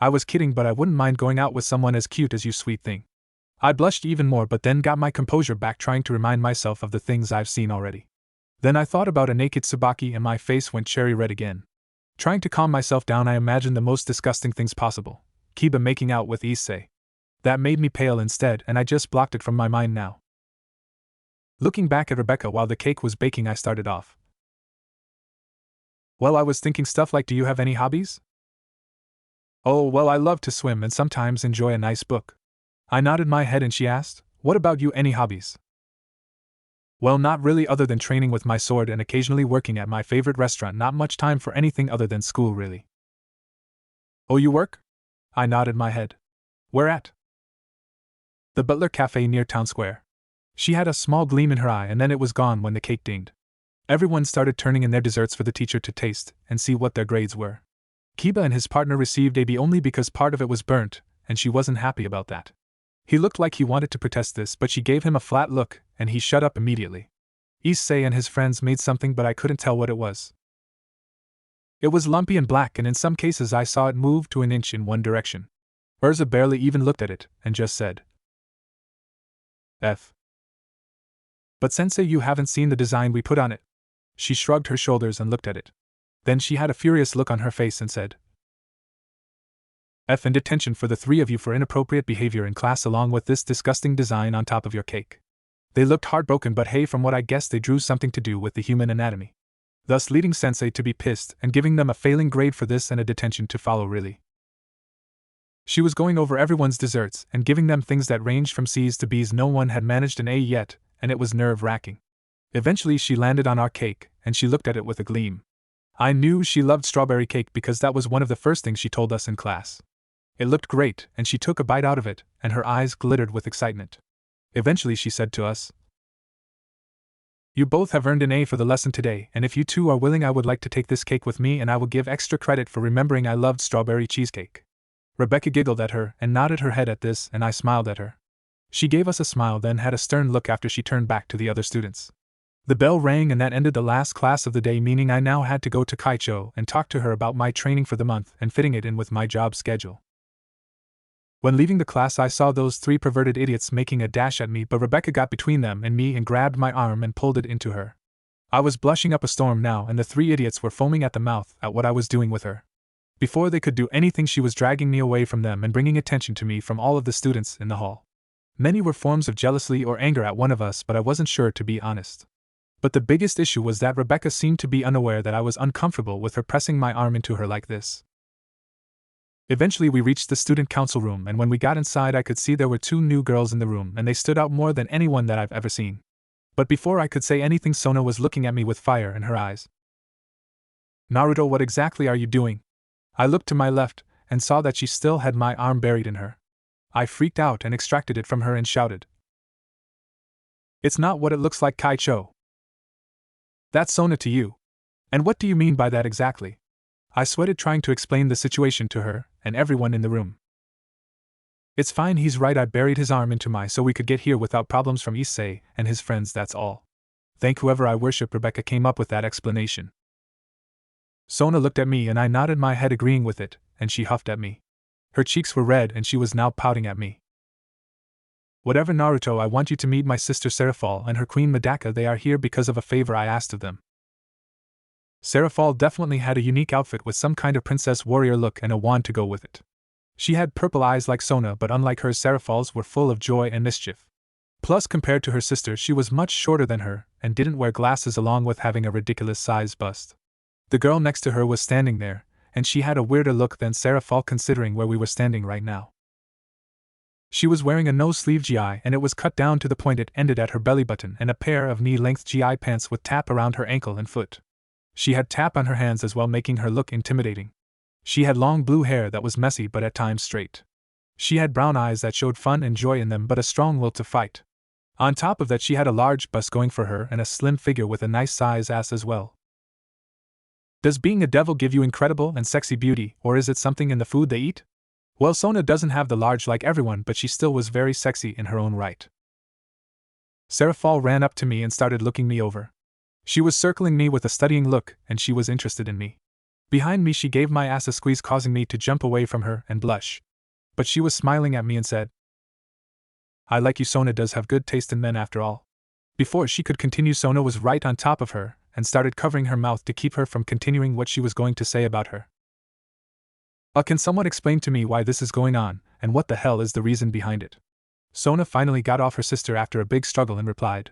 I was kidding, but I wouldn't mind going out with someone as cute as you, sweet thing. I blushed even more, but then got my composure back, trying to remind myself of the things I've seen already. Then I thought about a naked Tsubaki and my face went cherry red again. Trying to calm myself down, I imagined the most disgusting things possible. Kiba making out with Issei. That made me pale instead, and I just blocked it from my mind now. Looking back at Rebecca while the cake was baking, I started off. Well, I was thinking stuff like, do you have any hobbies? Oh, well, I love to swim and sometimes enjoy a nice book. I nodded my head and she asked, what about you, any hobbies? Well, not really, other than training with my sword and occasionally working at my favorite restaurant. Not much time for anything other than school, really. Oh, you work? I nodded my head. Where at? The Butler Cafe near Town Square. She had a small gleam in her eye, and then it was gone when the cake dinged. Everyone started turning in their desserts for the teacher to taste and see what their grades were. Kiba and his partner received a B only because part of it was burnt, and she wasn't happy about that. He looked like he wanted to protest this, but she gave him a flat look, and he shut up immediately. Issei and his friends made something, but I couldn't tell what it was. It was lumpy and black, and in some cases I saw it move to an inch in one direction. Urza barely even looked at it, and just said, F. But sensei, you haven't seen the design we put on it. She shrugged her shoulders and looked at it. Then she had a furious look on her face and said, F and detention for the three of you for inappropriate behavior in class, along with this disgusting design on top of your cake. They looked heartbroken, but hey, from what I guess they drew something to do with the human anatomy. Thus leading sensei to be pissed and giving them a failing grade for this and a detention to follow, really. She was going over everyone's desserts and giving them things that ranged from C's to B's. No one had managed an A yet, and it was nerve-wracking. Eventually she landed on our cake, and she looked at it with a gleam. I knew she loved strawberry cake because that was one of the first things she told us in class. It looked great, and she took a bite out of it, and her eyes glittered with excitement. Eventually she said to us, You both have earned an A for the lesson today, and if you two are willing, I would like to take this cake with me, and I will give extra credit for remembering I loved strawberry cheesecake. Rebecca giggled at her and nodded her head at this, and I smiled at her. She gave us a smile, then had a stern look after she turned back to the other students. The bell rang, and that ended the last class of the day, meaning I now had to go to Kaicho and talk to her about my training for the month and fitting it in with my job schedule. When leaving the class, I saw those three perverted idiots making a dash at me, but Rebecca got between them and me and grabbed my arm and pulled it into her. I was blushing up a storm now, and the three idiots were foaming at the mouth at what I was doing with her. Before they could do anything, she was dragging me away from them and bringing attention to me from all of the students in the hall. Many were forms of jealousy or anger at one of us, but I wasn't sure, to be honest. But the biggest issue was that Rebecca seemed to be unaware that I was uncomfortable with her pressing my arm into her like this. Eventually we reached the student council room, and when we got inside I could see there were two new girls in the room, and they stood out more than anyone that I've ever seen. But before I could say anything, Sona was looking at me with fire in her eyes. Naruto, what exactly are you doing? I looked to my left and saw that she still had my arm buried in her. I freaked out and extracted it from her and shouted, It's not what it looks like, Kaicho. That's Sona to you. And what do you mean by that exactly? I sweated trying to explain the situation to her and everyone in the room. It's fine, he's right, I buried his arm into my so we could get here without problems from Issei and his friends, that's all. Thank whoever I worship Rebecca came up with that explanation. Sona looked at me and I nodded my head agreeing with it, and she huffed at me. Her cheeks were red and she was now pouting at me. Whatever, Naruto, I want you to meet my sister Seraphal and her queen Medaka. They are here because of a favor I asked of them. Seraphal definitely had a unique outfit with some kind of princess warrior look and a wand to go with it. She had purple eyes like Sona, but unlike hers, Seraphal's were full of joy and mischief. Plus, compared to her sister, she was much shorter than her and didn't wear glasses, along with having a ridiculous-sized bust. The girl next to her was standing there, and she had a weirder look than Seraphal considering where we were standing right now. She was wearing a no-sleeve GI, and it was cut down to the point it ended at her belly button, and a pair of knee-length GI pants with tap around her ankle and foot. She had tap on her hands as well, making her look intimidating. She had long blue hair that was messy but at times straight. She had brown eyes that showed fun and joy in them but a strong will to fight. On top of that, she had a large bust going for her and a slim figure with a nice size ass as well. Does being a devil give you incredible and sexy beauty, or is it something in the food they eat? Well, Sona doesn't have the large like everyone, but she still was very sexy in her own right. Serafal ran up to me and started looking me over. She was circling me with a studying look, and she was interested in me. Behind me, she gave my ass a squeeze, causing me to jump away from her and blush. But she was smiling at me and said, "I like you." Sona does have good taste in men after all. Before she could continue, Sona was right on top of her and started covering her mouth to keep her from continuing what she was going to say about her. Can someone explain to me why this is going on, and what the hell is the reason behind it?" Sona finally got off her sister after a big struggle and replied,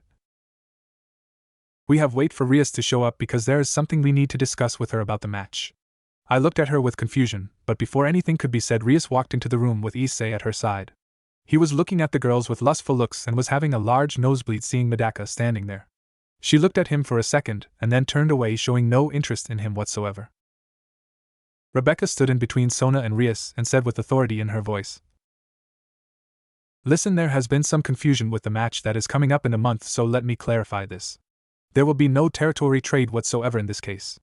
"We have wait for Rias to show up because there is something we need to discuss with her about the match." I looked at her with confusion, but before anything could be said, Rias walked into the room with Issei at her side. He was looking at the girls with lustful looks and was having a large nosebleed seeing Medaka standing there. She looked at him for a second and then turned away, showing no interest in him whatsoever. Rebecca stood in between Sona and Rias and said with authority in her voice, "Listen, there has been some confusion with the match that is coming up in a month, so let me clarify this. There will be no territory trade whatsoever in this case.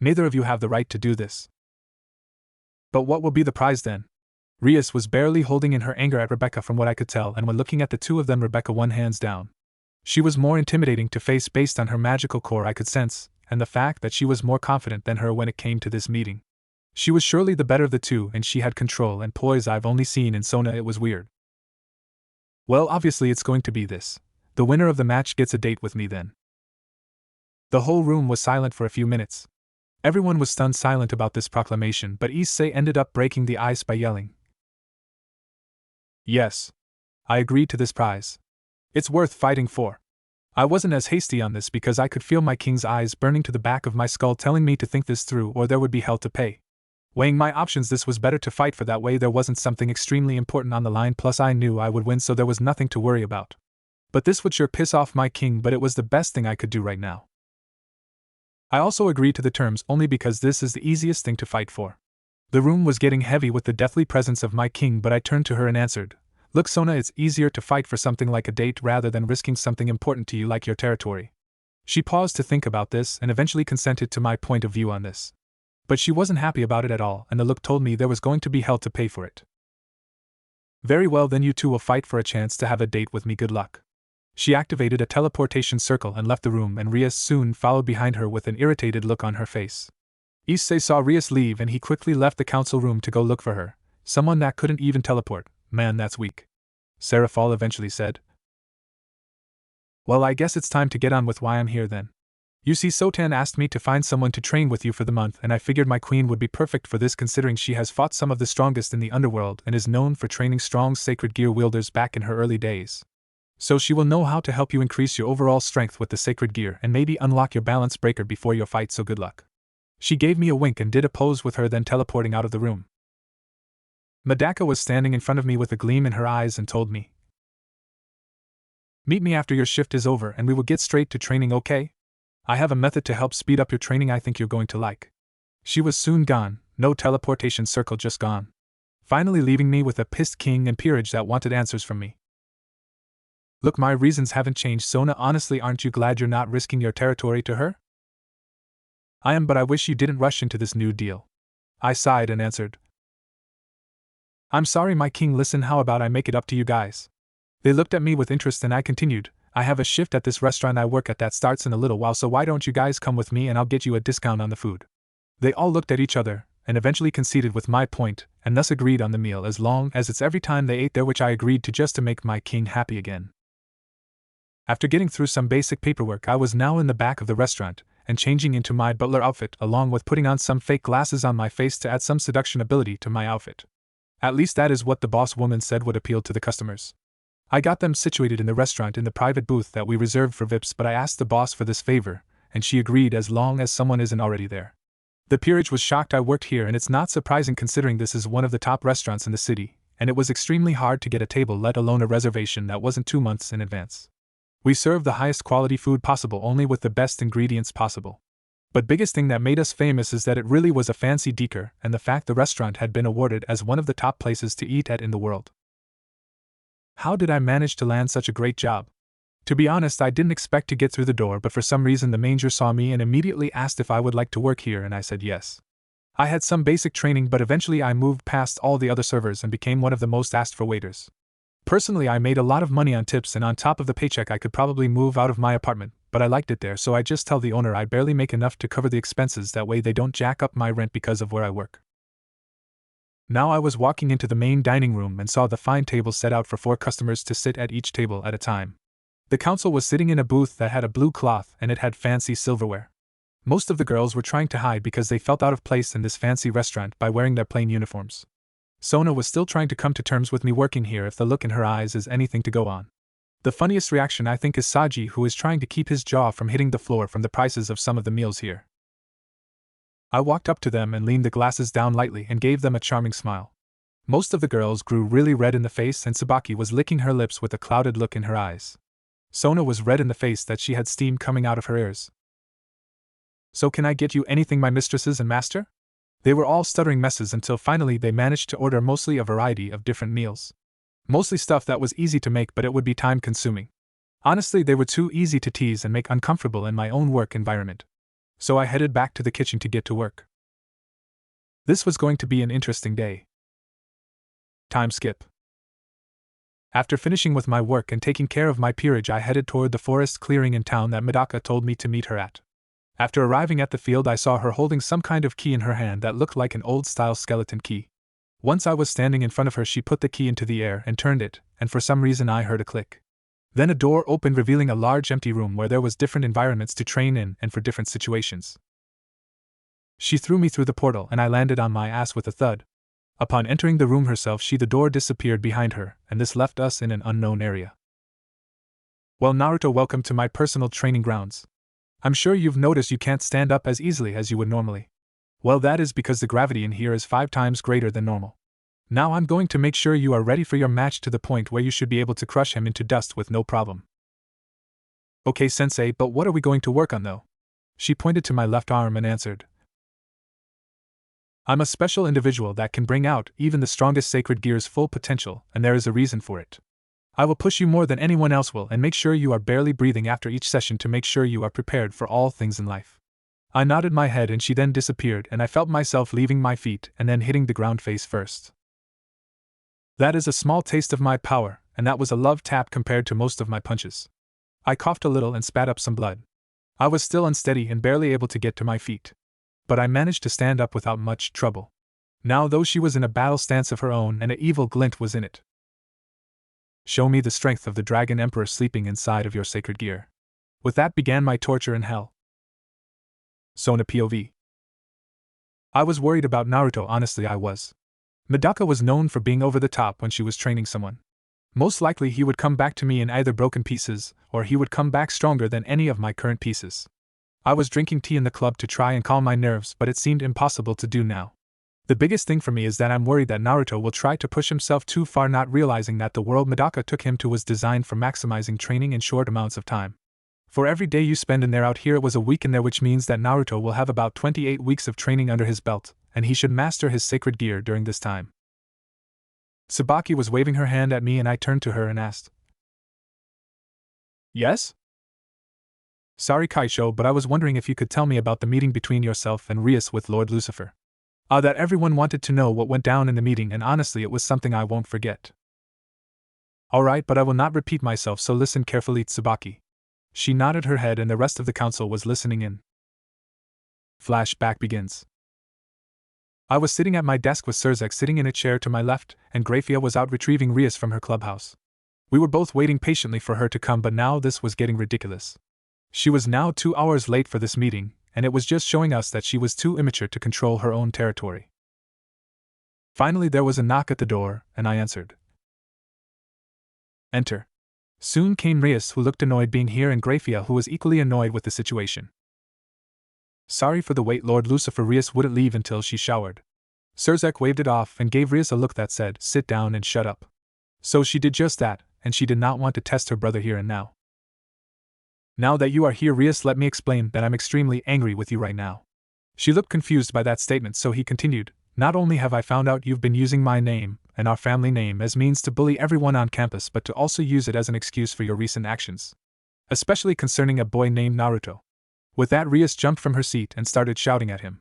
Neither of you have the right to do this." "But what will be the prize then?" Rias was barely holding in her anger at Rebecca from what I could tell, and when looking at the two of them, Rebecca won hands down. She was more intimidating to face based on her magical core, I could sense, and the fact that she was more confident than her when it came to this meeting. She was surely the better of the two, and she had control and poise I've only seen in Sona. It was weird. "Well, obviously it's going to be this. The winner of the match gets a date with me then." The whole room was silent for a few minutes. Everyone was stunned silent about this proclamation, but Issei ended up breaking the ice by yelling, "Yes. I agreed to this prize. It's worth fighting for." I wasn't as hasty on this because I could feel my king's eyes burning to the back of my skull, telling me to think this through or there would be hell to pay. Weighing my options, this was better to fight for, that way there wasn't something extremely important on the line, plus I knew I would win, so there was nothing to worry about. But this would sure piss off my king, but it was the best thing I could do right now. I also agreed to the terms only because this is the easiest thing to fight for. The room was getting heavy with the deathly presence of my king, but I turned to her and answered, "Look, Sona, it's easier to fight for something like a date rather than risking something important to you like your territory." She paused to think about this and eventually consented to my point of view on this. But she wasn't happy about it at all, and the look told me there was going to be hell to pay for it. "Very well, then you two will fight for a chance to have a date with me. Good luck." She activated a teleportation circle and left the room, and Rias soon followed behind her with an irritated look on her face. Issei saw Rias leave and he quickly left the council room to go look for her. "Someone that couldn't even teleport, man, that's weak," Serafal eventually said. "Well, I guess it's time to get on with why I'm here then. You see, Sotan asked me to find someone to train with you for the month, and I figured my queen would be perfect for this, considering she has fought some of the strongest in the underworld and is known for training strong sacred gear wielders back in her early days. So she will know how to help you increase your overall strength with the sacred gear and maybe unlock your balance breaker before your fight, so good luck." She gave me a wink and did a pose with her, then teleporting out of the room. Medaka was standing in front of me with a gleam in her eyes and told me, "Meet me after your shift is over and we will get straight to training, okay? I have a method to help speed up your training I think you're going to like." She was soon gone, no teleportation circle, just gone. Finally leaving me with a pissed king and peerage that wanted answers from me. "Look, my reasons haven't changed, Sona. Honestly, aren't you glad you're not risking your territory to her?" "I am, but I wish you didn't rush into this new deal." I sighed and answered, "I'm sorry, my king. Listen, how about I make it up to you guys?" They looked at me with interest and I continued, "I have a shift at this restaurant I work at that starts in a little while, so why don't you guys come with me and I'll get you a discount on the food." They all looked at each other and eventually conceded with my point and thus agreed on the meal, as long as it's every time they ate there, which I agreed to just to make my king happy again. After getting through some basic paperwork, I was now in the back of the restaurant and changing into my butler outfit, along with putting on some fake glasses on my face to add some seduction ability to my outfit. At least that is what the boss woman said would appeal to the customers. I got them situated in the restaurant in the private booth that we reserved for VIPs, but I asked the boss for this favor, and she agreed as long as someone isn't already there. The peerage was shocked I worked here, and it's not surprising considering this is one of the top restaurants in the city, and it was extremely hard to get a table, let alone a reservation that wasn't 2 months in advance. We served the highest quality food possible, only with the best ingredients possible. But biggest thing that made us famous is that it really was a fancy decor, and the fact the restaurant had been awarded as one of the top places to eat at in the world. How did I manage to land such a great job? To be honest, I didn't expect to get through the door, but for some reason the manager saw me and immediately asked if I would like to work here, and I said yes. I had some basic training, but eventually I moved past all the other servers and became one of the most asked for waiters. Personally, I made a lot of money on tips, and on top of the paycheck I could probably move out of my apartment, but I liked it there, so I just tell the owner I barely make enough to cover the expenses, that way they don't jack up my rent because of where I work. Now I was walking into the main dining room and saw the fine tables set out for 4 customers to sit at each table at a time. The council was sitting in a booth that had a blue cloth and it had fancy silverware. Most of the girls were trying to hide because they felt out of place in this fancy restaurant by wearing their plain uniforms. Sona was still trying to come to terms with me working here if the look in her eyes is anything to go on. The funniest reaction I think is Saji, who is trying to keep his jaw from hitting the floor from the prices of some of the meals here. I walked up to them and leaned the glasses down lightly and gave them a charming smile. Most of the girls grew really red in the face, and Tsubaki was licking her lips with a clouded look in her eyes. Sona was red in the face that she had steam coming out of her ears. "So can I get you anything, my mistresses and master?" They were all stuttering messes until finally they managed to order mostly a variety of different meals. Mostly stuff that was easy to make, but it would be time-consuming. Honestly, they were too easy to tease and make uncomfortable in my own work environment. So I headed back to the kitchen to get to work. This was going to be an interesting day. Time skip. After finishing with my work and taking care of my peerage, I headed toward the forest clearing in town that Medaka told me to meet her at. After arriving at the field, I saw her holding some kind of key in her hand that looked like an old-style skeleton key. Once I was standing in front of her, she put the key into the air and turned it, and for some reason I heard a click. Then a door opened, revealing a large empty room where there was different environments to train in and for different situations. She threw me through the portal and I landed on my ass with a thud. Upon entering the room herself, the door disappeared behind her, and this left us in an unknown area. Well, Naruto, welcome to my personal training grounds. I'm sure you've noticed you can't stand up as easily as you would normally. Well, that is because the gravity in here is 5 times greater than normal. Now I'm going to make sure you are ready for your match to the point where you should be able to crush him into dust with no problem. Okay, sensei, but what are we going to work on though? She pointed to my left arm and answered. I'm a special individual that can bring out even the strongest sacred gear's full potential, and there is a reason for it. I will push you more than anyone else will and make sure you are barely breathing after each session to make sure you are prepared for all things in life. I nodded my head and she then disappeared, and I felt myself leaving my feet and then hitting the ground face first. That is a small taste of my power, and that was a love tap compared to most of my punches. I coughed a little and spat up some blood. I was still unsteady and barely able to get to my feet. But I managed to stand up without much trouble. Now, though, she was in a battle stance of her own and an evil glint was in it. Show me the strength of the Dragon Emperor sleeping inside of your sacred gear. With that began my torture in hell. Sona POV. I was worried about Naruto, honestly I was. Medaka was known for being over the top when she was training someone. Most likely he would come back to me in either broken pieces, or he would come back stronger than any of my current pieces. I was drinking tea in the club to try and calm my nerves, but it seemed impossible to do now. The biggest thing for me is that I'm worried that Naruto will try to push himself too far, not realizing that the world Medaka took him to was designed for maximizing training in short amounts of time. For every day you spend in there, out here it was a week in there, which means that Naruto will have about 28 weeks of training under his belt, and he should master his sacred gear during this time. Tsubaki was waving her hand at me and I turned to her and asked. Yes? Sorry Kaisho, but I was wondering if you could tell me about the meeting between yourself and Rias with Lord Lucifer. That everyone wanted to know what went down in the meeting, and honestly it was something I won't forget. Alright, but I will not repeat myself, so listen carefully, Tsubaki. She nodded her head and the rest of the council was listening in. Flashback begins. I was sitting at my desk with Surzek sitting in a chair to my left, and Grafia was out retrieving Rias from her clubhouse. We were both waiting patiently for her to come, but now this was getting ridiculous. She was now 2 hours late for this meeting, and it was just showing us that she was too immature to control her own territory. Finally there was a knock at the door, and I answered. Enter. Soon came Rias, who looked annoyed being here, and Grafia, who was equally annoyed with the situation. Sorry for the wait, Lord Lucifer. Rias wouldn't leave until she showered. Surzek waved it off and gave Rias a look that said, sit down and shut up. So she did just that, and she did not want to test her brother here and now. Now that you are here, Rias, let me explain that I'm extremely angry with you right now. She looked confused by that statement, so he continued, not only have I found out you've been using my name and our family name as means to bully everyone on campus, but to also use it as an excuse for your recent actions. Especially concerning a boy named Naruto. With that, Rias jumped from her seat and started shouting at him.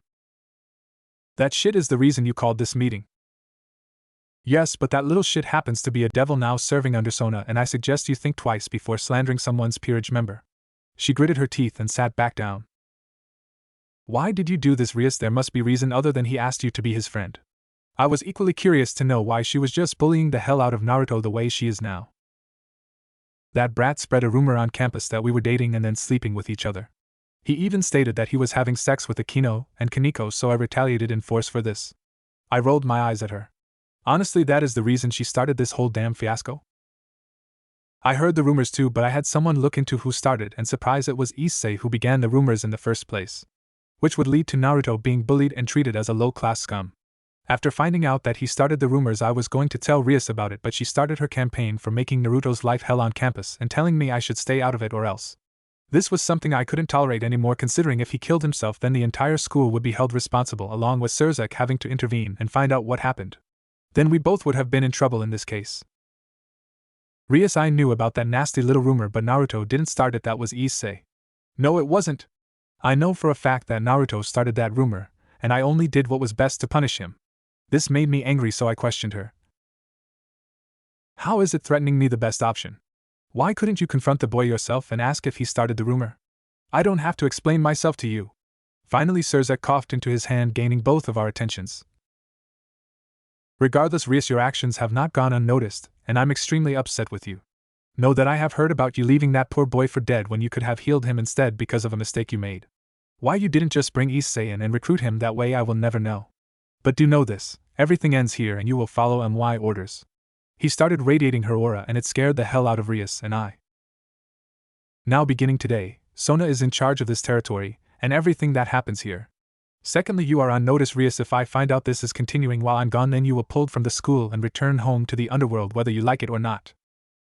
That shit is the reason you called this meeting. Yes, but that little shit happens to be a devil now serving under Sona, and I suggest you think twice before slandering someone's peerage member. She gritted her teeth and sat back down. Why did you do this, Rias? There must be reason other than he asked you to be his friend. I was equally curious to know why she was just bullying the hell out of Naruto the way she is now. That brat spread a rumor on campus that we were dating and then sleeping with each other. He even stated that he was having sex with Akino and Kaneko, so I retaliated in force for this. I rolled my eyes at her. Honestly, that is the reason she started this whole damn fiasco? I heard the rumors too, but I had someone look into who started and surprised it was Issei who began the rumors in the first place. Which would lead to Naruto being bullied and treated as a low-class scum. After finding out that he started the rumors, I was going to tell Rias about it, but she started her campaign for making Naruto's life hell on campus and telling me I should stay out of it or else. This was something I couldn't tolerate anymore, considering if he killed himself then the entire school would be held responsible, along with Surzek having to intervene and find out what happened. Then we both would have been in trouble in this case. Rias, I knew about that nasty little rumor, but Naruto didn't start it. That was Issei. No, it wasn't. I know for a fact that Naruto started that rumor, and I only did what was best to punish him. This made me angry, so I questioned her. How is it threatening me the best option? Why couldn't you confront the boy yourself and ask if he started the rumor? I don't have to explain myself to you. Finally, Surzek coughed into his hand, gaining both of our attentions. Regardless, Rias, your actions have not gone unnoticed, and I'm extremely upset with you. Know that I have heard about you leaving that poor boy for dead when you could have healed him instead because of a mistake you made. Why you didn't just bring Issei in and recruit him that way I will never know. But do know this, everything ends here and you will follow my orders. He started radiating her aura and it scared the hell out of Rias and I. Now beginning today, Sona is in charge of this territory, and everything that happens here. Secondly, you are on notice, Rias. If I find out this is continuing while I'm gone, then you will pulled from the school and return home to the underworld whether you like it or not.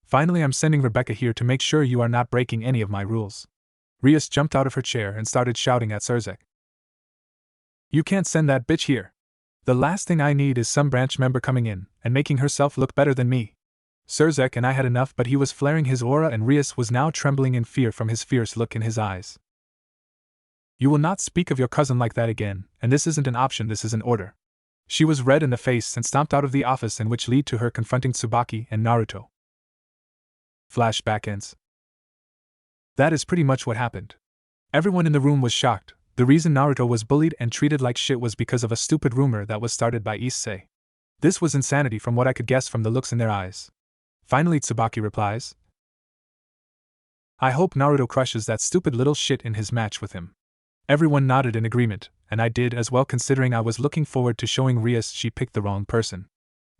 Finally, I'm sending Rebecca here to make sure you are not breaking any of my rules. Rias jumped out of her chair and started shouting at Surzek. You can't send that bitch here. The last thing I need is some branch member coming in and making herself look better than me. Surzek and I had enough, but he was flaring his aura and Rias was now trembling in fear from his fierce look in his eyes. You will not speak of your cousin like that again, and this isn't an option, this is an order. She was red in the face and stomped out of the office, in which led to her confronting Tsubaki and Naruto. Flashback ends. That is pretty much what happened. Everyone in the room was shocked. The reason Naruto was bullied and treated like shit was because of a stupid rumor that was started by Issei. This was insanity from what I could guess from the looks in their eyes. Finally, Tsubaki replies, I hope Naruto crushes that stupid little shit in his match with him. Everyone nodded in agreement, and I did as well, considering I was looking forward to showing Rias she picked the wrong person.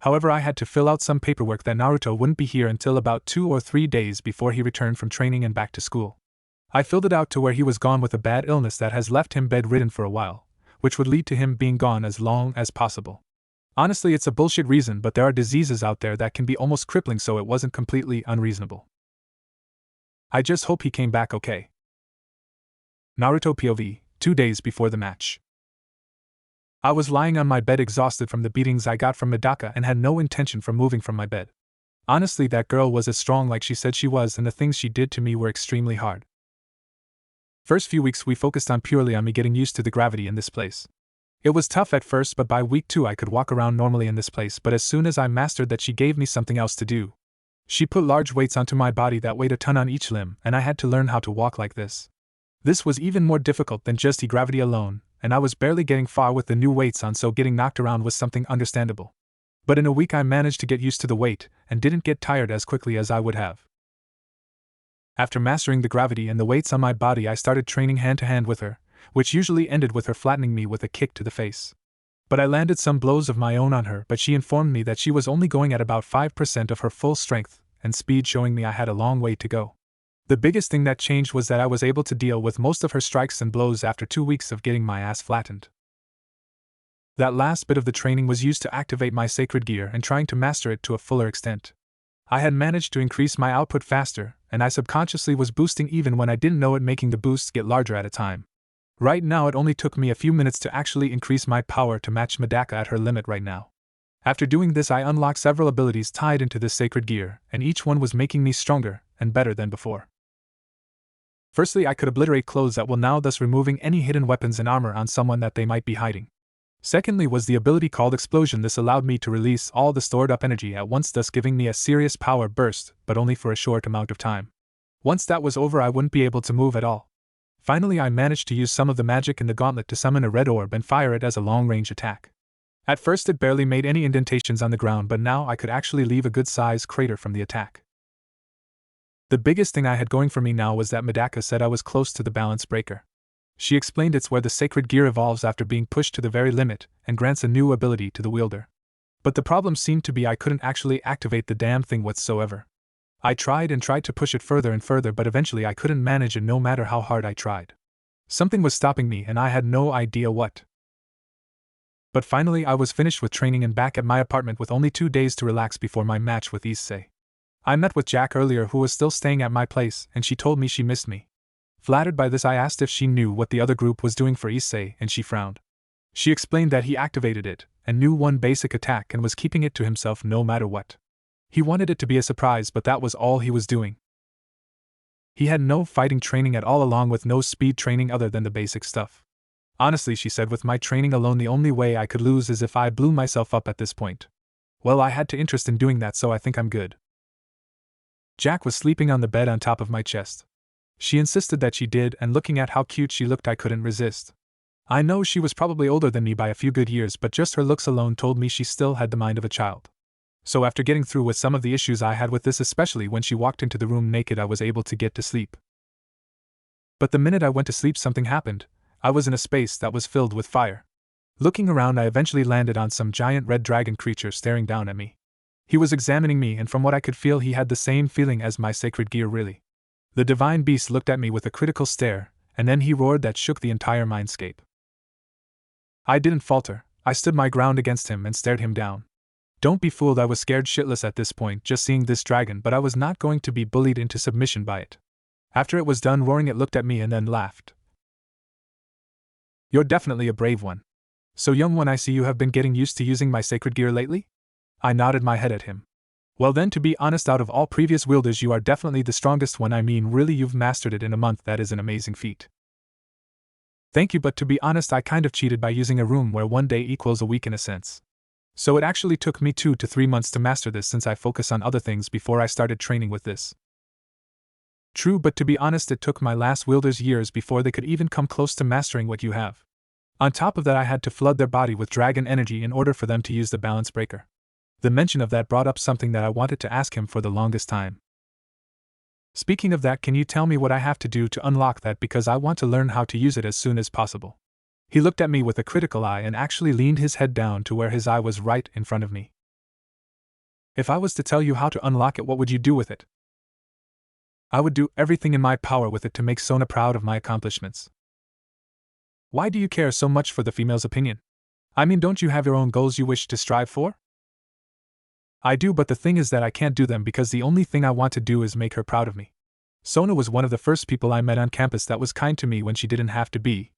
However, I had to fill out some paperwork that Naruto wouldn't be here until about 2 or 3 days before he returned from training and back to school. I filled it out to where he was gone with a bad illness that has left him bedridden for a while, which would lead to him being gone as long as possible. Honestly, it's a bullshit reason, but there are diseases out there that can be almost crippling, so it wasn't completely unreasonable. I just hope he came back okay. Naruto POV, 2 days before the match. I was lying on my bed exhausted from the beatings I got from Medaka and had no intention from moving from my bed. Honestly, that girl was as strong like she said she was, and the things she did to me were extremely hard. First few weeks we focused on purely on me getting used to the gravity in this place. It was tough at first, but by week 2 I could walk around normally in this place, but as soon as I mastered that, she gave me something else to do. She put large weights onto my body that weighed a ton on each limb, and I had to learn how to walk like this. This was even more difficult than just the gravity alone, and I was barely getting far with the new weights on, so getting knocked around was something understandable. But in a week I managed to get used to the weight, and didn't get tired as quickly as I would have. After mastering the gravity and the weights on my body, I started training hand-to-hand with her, which usually ended with her flattening me with a kick to the face. But I landed some blows of my own on her, but she informed me that she was only going at about 5% of her full strength and speed, showing me I had a long way to go. The biggest thing that changed was that I was able to deal with most of her strikes and blows after 2 weeks of getting my ass flattened. That last bit of the training was used to activate my sacred gear and trying to master it to a fuller extent. I had managed to increase my output faster, and I subconsciously was boosting even when I didn't know it, making the boosts get larger at a time. Right now it only took me a few minutes to actually increase my power to match Medaka at her limit right now. After doing this, I unlocked several abilities tied into this sacred gear, and each one was making me stronger and better than before. Firstly, I could obliterate clothes that will now, thus removing any hidden weapons and armor on someone that they might be hiding. Secondly was the ability called Explosion. This allowed me to release all the stored up energy at once, thus giving me a serious power burst, but only for a short amount of time. Once that was over, I wouldn't be able to move at all. Finally, I managed to use some of the magic in the gauntlet to summon a red orb and fire it as a long-range attack. At first it barely made any indentations on the ground, but now I could actually leave a good-sized crater from the attack. The biggest thing I had going for me now was that Medaka said I was close to the balance breaker. She explained it's where the sacred gear evolves after being pushed to the very limit and grants a new ability to the wielder. But the problem seemed to be I couldn't actually activate the damn thing whatsoever. I tried and tried to push it further and further, but eventually I couldn't manage it no matter how hard I tried. Something was stopping me and I had no idea what. But finally I was finished with training and back at my apartment with only 2 days to relax before my match with Issei. I met with Jack earlier, who was still staying at my place, and she told me she missed me. Flattered by this, I asked if she knew what the other group was doing for Issei, and she frowned. She explained that he activated it, and knew one basic attack and was keeping it to himself no matter what. He wanted it to be a surprise, but that was all he was doing. He had no fighting training at all, along with no speed training other than the basic stuff. Honestly, she said, with my training alone the only way I could lose is if I blew myself up at this point. Well, I had to interest in doing that, so I think I'm good. Jack was sleeping on the bed on top of my chest. She insisted that she did, and looking at how cute she looked I couldn't resist. I know she was probably older than me by a few good years, but just her looks alone told me she still had the mind of a child. So after getting through with some of the issues I had with this, especially when she walked into the room naked, I was able to get to sleep. But the minute I went to sleep, something happened. I was in a space that was filled with fire. Looking around, I eventually landed on some giant red dragon creature staring down at me. He was examining me, and from what I could feel he had the same feeling as my sacred gear really. The divine beast looked at me with a critical stare, and then he roared that shook the entire mindscape. I didn't falter. I stood my ground against him and stared him down. Don't be fooled, I was scared shitless at this point just seeing this dragon, but I was not going to be bullied into submission by it. After it was done roaring, it looked at me and then laughed. You're definitely a brave one. So young one, I see you have been getting used to using my sacred gear lately? I nodded my head at him. Well then, to be honest, out of all previous wielders you are definitely the strongest one. I mean, really, you've mastered it in a month. That is an amazing feat. Thank you, but to be honest, I kind of cheated by using a room where one day equals a week in a sense. So it actually took me 2 to 3 months to master this, since I focus on other things before I started training with this. True, but to be honest, it took my last wielders years before they could even come close to mastering what you have. On top of that, I had to flood their body with dragon energy in order for them to use the balance breaker. The mention of that brought up something that I wanted to ask him for the longest time. Speaking of that, can you tell me what I have to do to unlock that, because I want to learn how to use it as soon as possible? He looked at me with a critical eye and actually leaned his head down to where his eye was right in front of me. If I was to tell you how to unlock it, what would you do with it? I would do everything in my power with it to make Sona proud of my accomplishments. Why do you care so much for the female's opinion? I mean, don't you have your own goals you wish to strive for? I do, but the thing is that I can't do them because the only thing I want to do is make her proud of me. Sona was one of the first people I met on campus that was kind to me when she didn't have to be.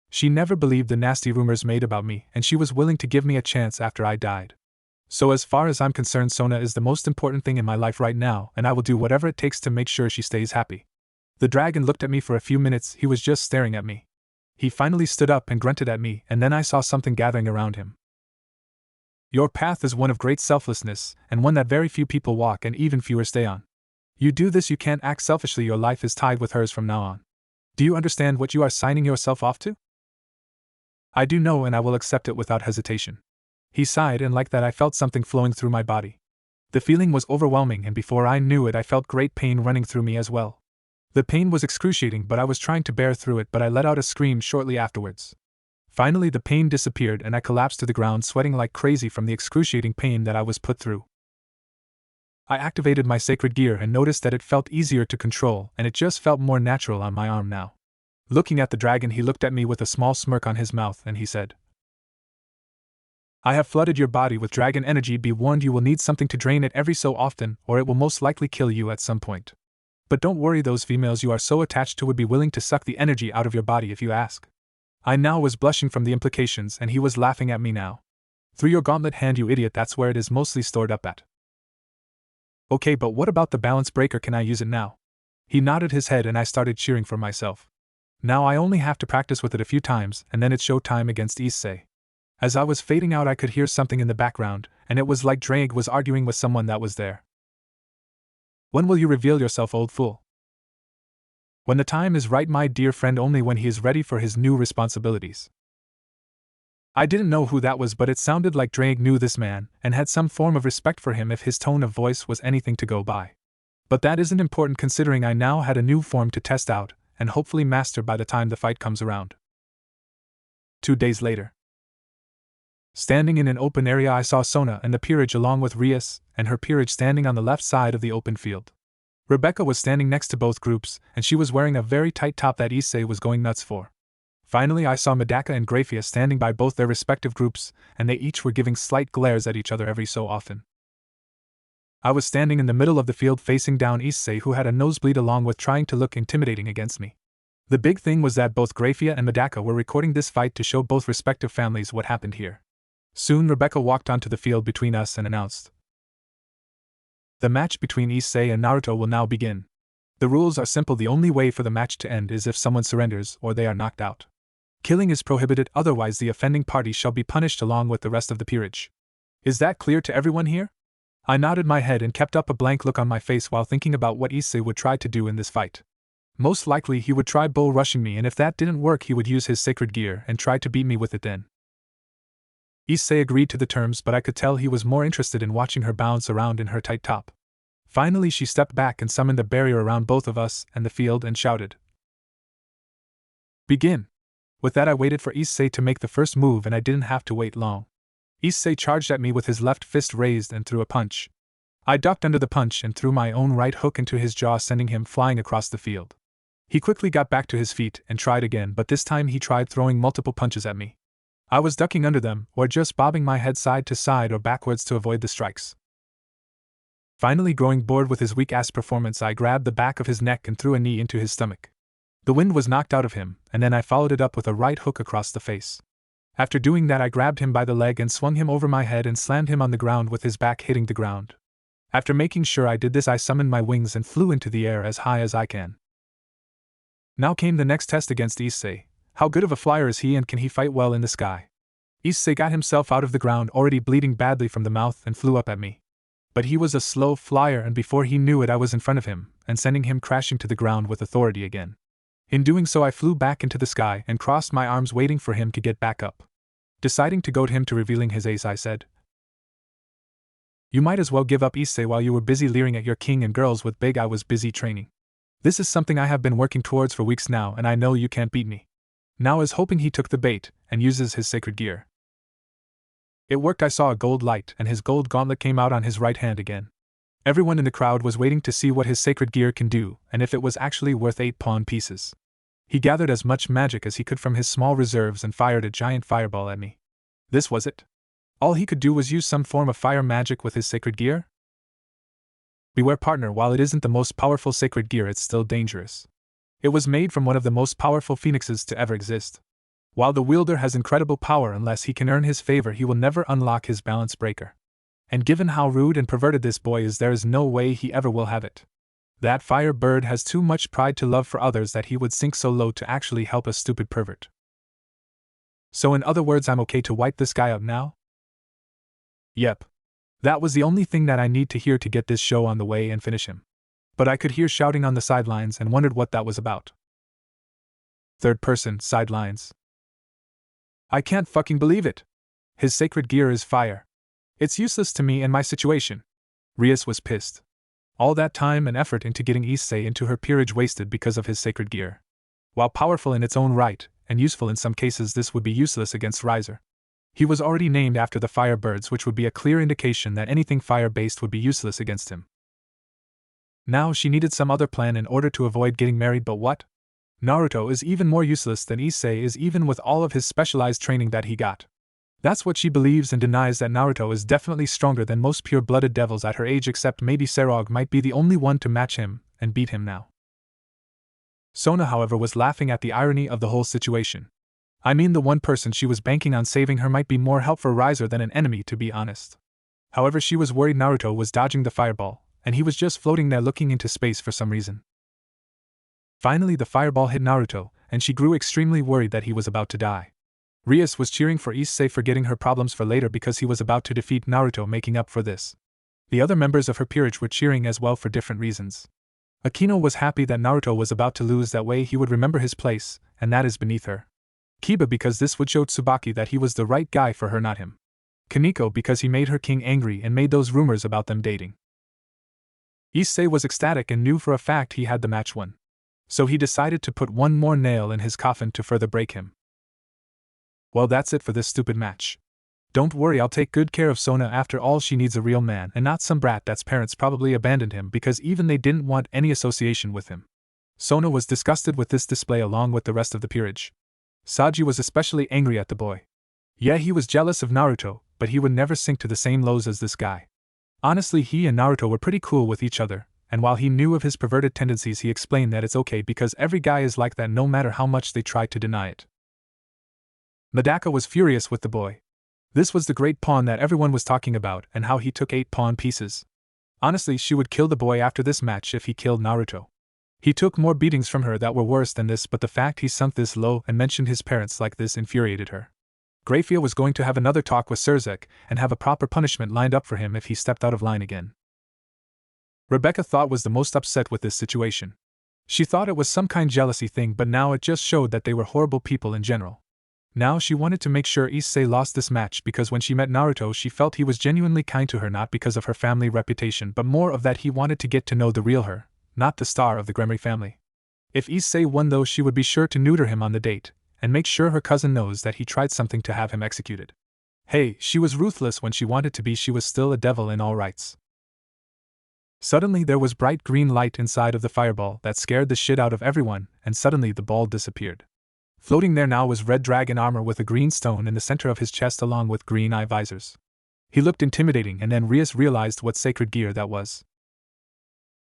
She never believed the nasty rumors made about me, and she was willing to give me a chance after I died. So as far as I'm concerned, Sona is the most important thing in my life right now, and I will do whatever it takes to make sure she stays happy. The dragon looked at me for a few minutes. He was just staring at me. He finally stood up and grunted at me, and then I saw something gathering around him. Your path is one of great selflessness, and one that very few people walk and even fewer stay on. You do this, you can't act selfishly. Your life is tied with hers from now on. Do you understand what you are signing yourself off to? I do know, and I will accept it without hesitation. He sighed, and like that I felt something flowing through my body. The feeling was overwhelming, and before I knew it I felt great pain running through me as well. The pain was excruciating, but I was trying to bear through it, but I let out a scream shortly afterwards. Finally the pain disappeared and I collapsed to the ground, sweating like crazy from the excruciating pain that I was put through. I activated my sacred gear and noticed that it felt easier to control, and it just felt more natural on my arm now. Looking at the dragon, he looked at me with a small smirk on his mouth and he said, I have flooded your body with dragon energy. Be warned, you will need something to drain it every so often, or it will most likely kill you at some point. But don't worry, those females you are so attached to would be willing to suck the energy out of your body if you ask. I now was blushing from the implications, and he was laughing at me now. Through your gauntlet hand, you idiot, that's where it is mostly stored up at. Okay, but what about the balance breaker? Can I use it now? He nodded his head and I started cheering for myself. Now I only have to practice with it a few times, and then it's show time against Issei. As I was fading out, I could hear something in the background, and it was like Drake was arguing with someone that was there. When will you reveal yourself, old fool? When the time is right, my dear friend, only when he is ready for his new responsibilities. I didn't know who that was, but it sounded like Drake knew this man, and had some form of respect for him if his tone of voice was anything to go by. But that isn't important considering I now had a new form to test out, and hopefully master by the time the fight comes around. 2 days later. Standing in an open area, I saw Sona and the peerage along with Rias and her peerage standing on the left side of the open field. Rebecca was standing next to both groups, and she was wearing a very tight top that Issei was going nuts for. Finally, I saw Medaka and Grafia standing by both their respective groups, and they each were giving slight glares at each other every so often. I was standing in the middle of the field facing down Issei, who had a nosebleed, along with trying to look intimidating against me. The big thing was that both Grafia and Medaka were recording this fight to show both respective families what happened here. Soon Rebecca walked onto the field between us and announced, "The match between Issei and Naruto will now begin. The rules are simple. The only way for the match to end is if someone surrenders or they are knocked out. Killing is prohibited, otherwise the offending party shall be punished along with the rest of the peerage. Is that clear to everyone here?" I nodded my head and kept up a blank look on my face while thinking about what Issei would try to do in this fight. Most likely he would try bull rushing me, and if that didn't work he would use his sacred gear and try to beat me with it then. Issei agreed to the terms, but I could tell he was more interested in watching her bounce around in her tight top. Finally she stepped back and summoned a barrier around both of us and the field and shouted, "Begin!" With that I waited for Issei to make the first move, and I didn't have to wait long. Issei charged at me with his left fist raised and threw a punch. I ducked under the punch and threw my own right hook into his jaw, sending him flying across the field. He quickly got back to his feet and tried again, but this time he tried throwing multiple punches at me. I was ducking under them, or just bobbing my head side to side or backwards to avoid the strikes. Finally, growing bored with his weak-ass performance, I grabbed the back of his neck and threw a knee into his stomach. The wind was knocked out of him, and then I followed it up with a right hook across the face. After doing that, I grabbed him by the leg and swung him over my head and slammed him on the ground with his back hitting the ground. After making sure I did this, I summoned my wings and flew into the air as high as I can. Now came the next test against Issei. How good of a flyer is he, and can he fight well in the sky? Issei got himself out of the ground, already bleeding badly from the mouth, and flew up at me. But he was a slow flyer, and before he knew it I was in front of him, and sending him crashing to the ground with authority again. In doing so, I flew back into the sky and crossed my arms waiting for him to get back up. Deciding to goad him to revealing his ace, I said, "You might as well give up, Issei, while you were busy leering at your king and girls with Big. I was busy training. This is something I have been working towards for weeks now, and I know you can't beat me." Now, as hoping, he took the bait and uses his sacred gear. It worked. I saw a gold light, and his gold gauntlet came out on his right hand again. Everyone in the crowd was waiting to see what his sacred gear can do, and if it was actually worth 8 pawn pieces. He gathered as much magic as he could from his small reserves and fired a giant fireball at me. This was it? All he could do was use some form of fire magic with his sacred gear? Beware, partner, while it isn't the most powerful sacred gear, it's still dangerous. It was made from one of the most powerful phoenixes to ever exist. While the wielder has incredible power, unless he can earn his favor, he will never unlock his balance breaker. And given how rude and perverted this boy is, there is no way he ever will have it. That fire bird has too much pride to love for others that he would sink so low to actually help a stupid pervert. So in other words, I'm okay to wipe this guy out now? Yep. That was the only thing that I need to hear to get this show on the way and finish him. But I could hear shouting on the sidelines and wondered what that was about. Third person, sidelines. I can't fucking believe it. His sacred gear is fire. It's useless to me and my situation. Rias was pissed. All that time and effort into getting Issei into her peerage wasted because of his sacred gear. While powerful in its own right, and useful in some cases, this would be useless against Riser. He was already named after the fire birds, which would be a clear indication that anything fire-based would be useless against him. Now she needed some other plan in order to avoid getting married, but what? Naruto is even more useless than Issei is, even with all of his specialized training that he got. That's what she believes and denies that Naruto is definitely stronger than most pure-blooded devils at her age, except maybe Serog might be the only one to match him and beat him now. Sona, however, was laughing at the irony of the whole situation. I mean, the one person she was banking on saving her might be more help for Riser than an enemy, to be honest. However, she was worried Naruto was dodging the fireball, and he was just floating there looking into space for some reason. Finally, the fireball hit Naruto, and she grew extremely worried that he was about to die. Rias was cheering for Issei, forgetting her problems for later because he was about to defeat Naruto, making up for this. The other members of her peerage were cheering as well for different reasons. Akino was happy that Naruto was about to lose, that way he would remember his place, and that is beneath her. Kiba because this would show Tsubaki that he was the right guy for her, not him. Kaneko because he made her king angry and made those rumors about them dating. Issei was ecstatic and knew for a fact he had the match won. So he decided to put one more nail in his coffin to further break him. Well, that's it for this stupid match. Don't worry, I'll take good care of Sona. After all, she needs a real man and not some brat that's parents probably abandoned him because even they didn't want any association with him. Sona was disgusted with this display along with the rest of the peerage. Saji was especially angry at the boy. Yeah, he was jealous of Naruto, but he would never sink to the same lows as this guy. Honestly, he and Naruto were pretty cool with each other, and while he knew of his perverted tendencies, he explained that it's okay because every guy is like that no matter how much they try to deny it. Madaka was furious with the boy. This was the great pawn that everyone was talking about and how he took 8 pawn pieces. Honestly, she would kill the boy after this match if he killed Naruto. He took more beatings from her that were worse than this, but the fact he sunk this low and mentioned his parents like this infuriated her. Grafia was going to have another talk with Surzek and have a proper punishment lined up for him if he stepped out of line again. Rebecca thought was the most upset with this situation. She thought it was some kind jealousy thing, but now it just showed that they were horrible people in general. Now she wanted to make sure Issei lost this match because when she met Naruto she felt he was genuinely kind to her, not because of her family reputation but more of that he wanted to get to know the real her, not the star of the Gremory family. If Issei won though, she would be sure to neuter him on the date, and make sure her cousin knows that he tried something to have him executed. Hey, she was ruthless when she wanted to be, she was still a devil in all rights. Suddenly there was bright green light inside of the fireball that scared the shit out of everyone, and suddenly the ball disappeared. Floating there now was red dragon armor with a green stone in the center of his chest along with green eye visors. He looked intimidating, and then Rias realized what sacred gear that was.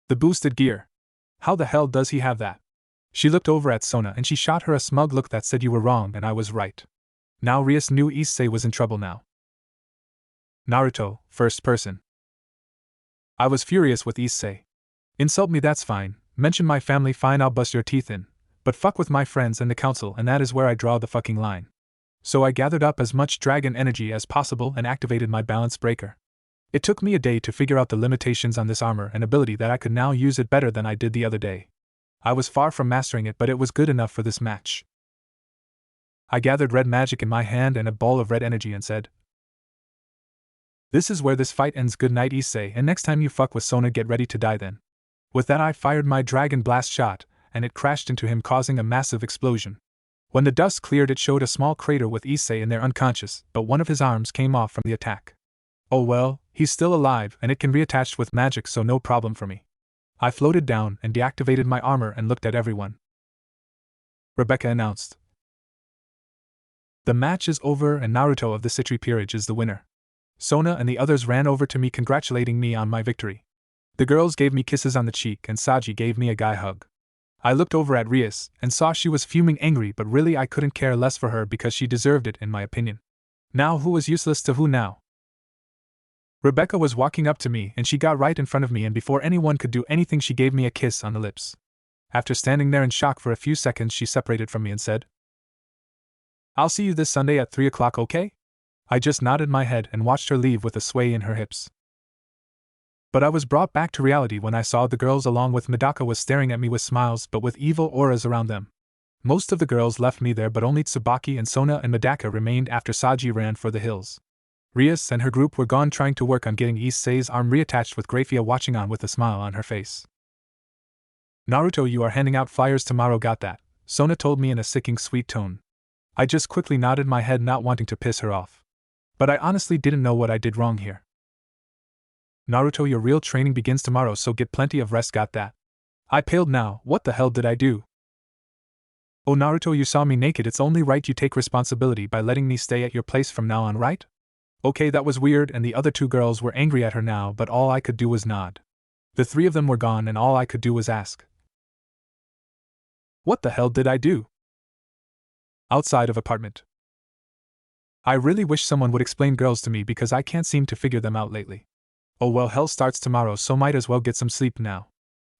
The boosted gear. How the hell does he have that? She looked over at Sona and she shot her a smug look that said, "You were wrong and I was right." Now Rias knew Issei was in trouble now. Naruto, first person. I was furious with Issei. Insult me, that's fine. Mention my family, fine, I'll bust your teeth in. But fuck with my friends and the council, and that is where I draw the fucking line. So I gathered up as much dragon energy as possible and activated my balance breaker. It took me a day to figure out the limitations on this armor and ability that I could now use it better than I did the other day. I was far from mastering it, but it was good enough for this match. I gathered red magic in my hand and a ball of red energy and said, "This is where this fight ends. Good night, Issei, and next time you fuck with Sona, get ready to die then." With that I fired my dragon blast shot, and it crashed into him, causing a massive explosion. When the dust cleared, it showed a small crater with Issei in there unconscious, but one of his arms came off from the attack. Oh well, he's still alive and it can reattach with magic, so no problem for me. I floated down and deactivated my armor and looked at everyone. Rebecca announced, "The match is over and Naruto of the Citri peerage is the winner." Sona and the others ran over to me congratulating me on my victory. The girls gave me kisses on the cheek and Saji gave me a guy hug. I looked over at Rias and saw she was fuming angry, but really I couldn't care less for her because she deserved it in my opinion. Now who was useless to who now? Rebecca was walking up to me and she got right in front of me, and before anyone could do anything she gave me a kiss on the lips. After standing there in shock for a few seconds, she separated from me and said, "I'll see you this Sunday at 3 o'clock, okay?" I just nodded my head and watched her leave with a sway in her hips. But I was brought back to reality when I saw the girls along with Madaka was staring at me with smiles but with evil auras around them. Most of the girls left me there, but only Tsubaki and Sona and Madaka remained after Saji ran for the hills. Rias and her group were gone trying to work on getting Issei's arm reattached, with Grafia watching on with a smile on her face. "Naruto, you are handing out flyers tomorrow, got that?" Sona told me in a sicking sweet tone. I just quickly nodded my head, not wanting to piss her off. But I honestly didn't know what I did wrong here. "Naruto, your real training begins tomorrow, so get plenty of rest, got that?" I paled now. What the hell did I do? Oh Naruto, you saw me naked, it's only right you take responsibility by letting me stay at your place from now on, right? Okay, that was weird, and the other two girls were angry at her now, but all I could do was nod. The three of them were gone and all I could do was ask, what the hell did I do? Outside of apartment. I really wish someone would explain girls to me because I can't seem to figure them out lately. Oh well, hell starts tomorrow, so might as well get some sleep now.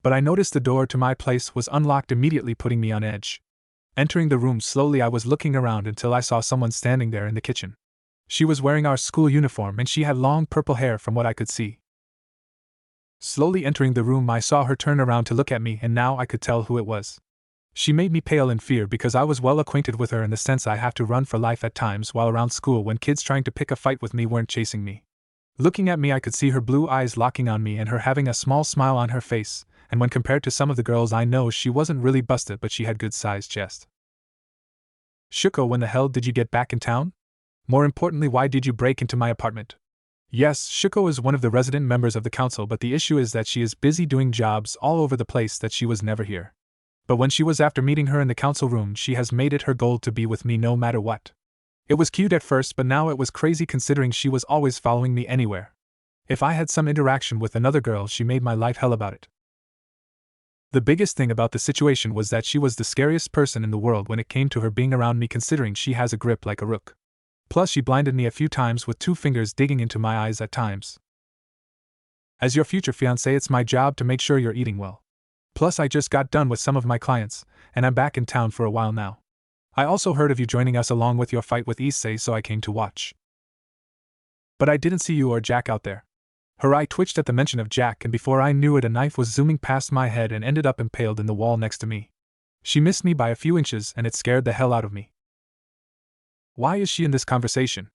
But I noticed the door to my place was unlocked, immediately putting me on edge. Entering the room slowly, I was looking around until I saw someone standing there in the kitchen. She was wearing our school uniform and she had long purple hair from what I could see. Slowly entering the room, I saw her turn around to look at me, and now I could tell who it was. She made me pale in fear because I was well acquainted with her in the sense I have to run for life at times while around school when kids trying to pick a fight with me weren't chasing me. Looking at me, I could see her blue eyes locking on me and her having a small smile on her face, and when compared to some of the girls I know, she wasn't really busted, but she had good-sized chest. Shuko, when the hell did you get back in town? More importantly, why did you break into my apartment? Yes, Shuko is one of the resident members of the council, but the issue is that she is busy doing jobs all over the place that she was never here. But when she was after meeting her in the council room, she has made it her goal to be with me no matter what. It was cute at first, but now it was crazy considering she was always following me anywhere. If I had some interaction with another girl, she made my life hell about it. The biggest thing about the situation was that she was the scariest person in the world when it came to her being around me, considering she has a grip like a rook. Plus, she blinded me a few times with 2 fingers digging into my eyes at times. As your future fiancé, it's my job to make sure you're eating well. Plus, I just got done with some of my clients, and I'm back in town for a while now. I also heard of you joining us along with your fight with Issei, so I came to watch. But I didn't see you or Jack out there. Her eye twitched at the mention of Jack, and before I knew it, a knife was zooming past my head and ended up impaled in the wall next to me. She missed me by a few inches, and it scared the hell out of me. Why is she in this conversation?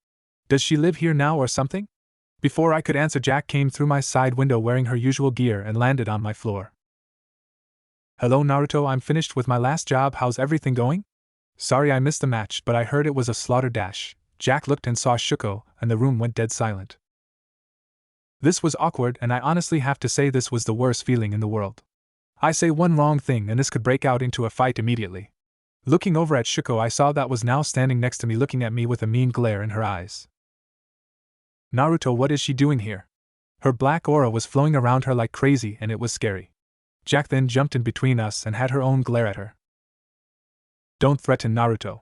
Does she live here now or something? Before I could answer, Jack came through my side window wearing her usual gear and landed on my floor. Hello Naruto, I'm finished with my last job, how's everything going? Sorry I missed the match, but I heard it was a slaughter dash. Jack looked and saw Shuko, and the room went dead silent. This was awkward, and I honestly have to say this was the worst feeling in the world. I say one wrong thing and this could break out into a fight immediately. Looking over at Shuko, I saw that was now standing next to me, looking at me with a mean glare in her eyes. Naruto, what is she doing here? Her black aura was flowing around her like crazy, and it was scary. Jack then jumped in between us and had her own glare at her. Don't threaten Naruto.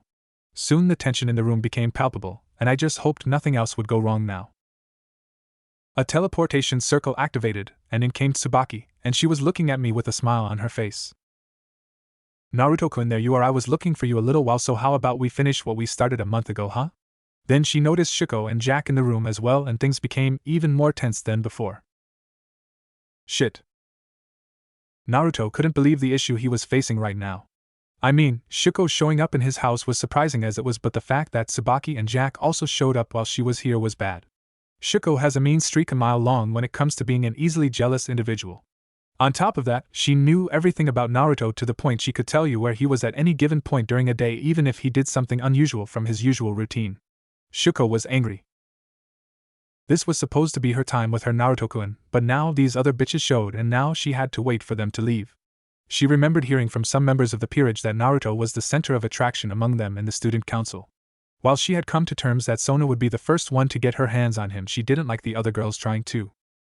Soon the tension in the room became palpable, and I just hoped nothing else would go wrong now. A teleportation circle activated, and in came Tsubaki, and she was looking at me with a smile on her face. Naruto-kun, there you are, I was looking for you a little while, so how about we finish what we started a month ago, huh? Then she noticed Shuko and Jack in the room as well, and things became even more tense than before. Shit. Naruto couldn't believe the issue he was facing right now. I mean, Shuko showing up in his house was surprising as it was, but the fact that Tsubaki and Jack also showed up while she was here was bad. Shuko has a mean streak a mile long when it comes to being an easily jealous individual. On top of that, she knew everything about Naruto to the point she could tell you where he was at any given point during a day, even if he did something unusual from his usual routine. Shuko was angry. This was supposed to be her time with her Naruto-kun, but now these other bitches showed, and now she had to wait for them to leave. She remembered hearing from some members of the peerage that Naruto was the center of attraction among them in the student council. While she had come to terms that Sona would be the first one to get her hands on him, she didn't like the other girls trying to.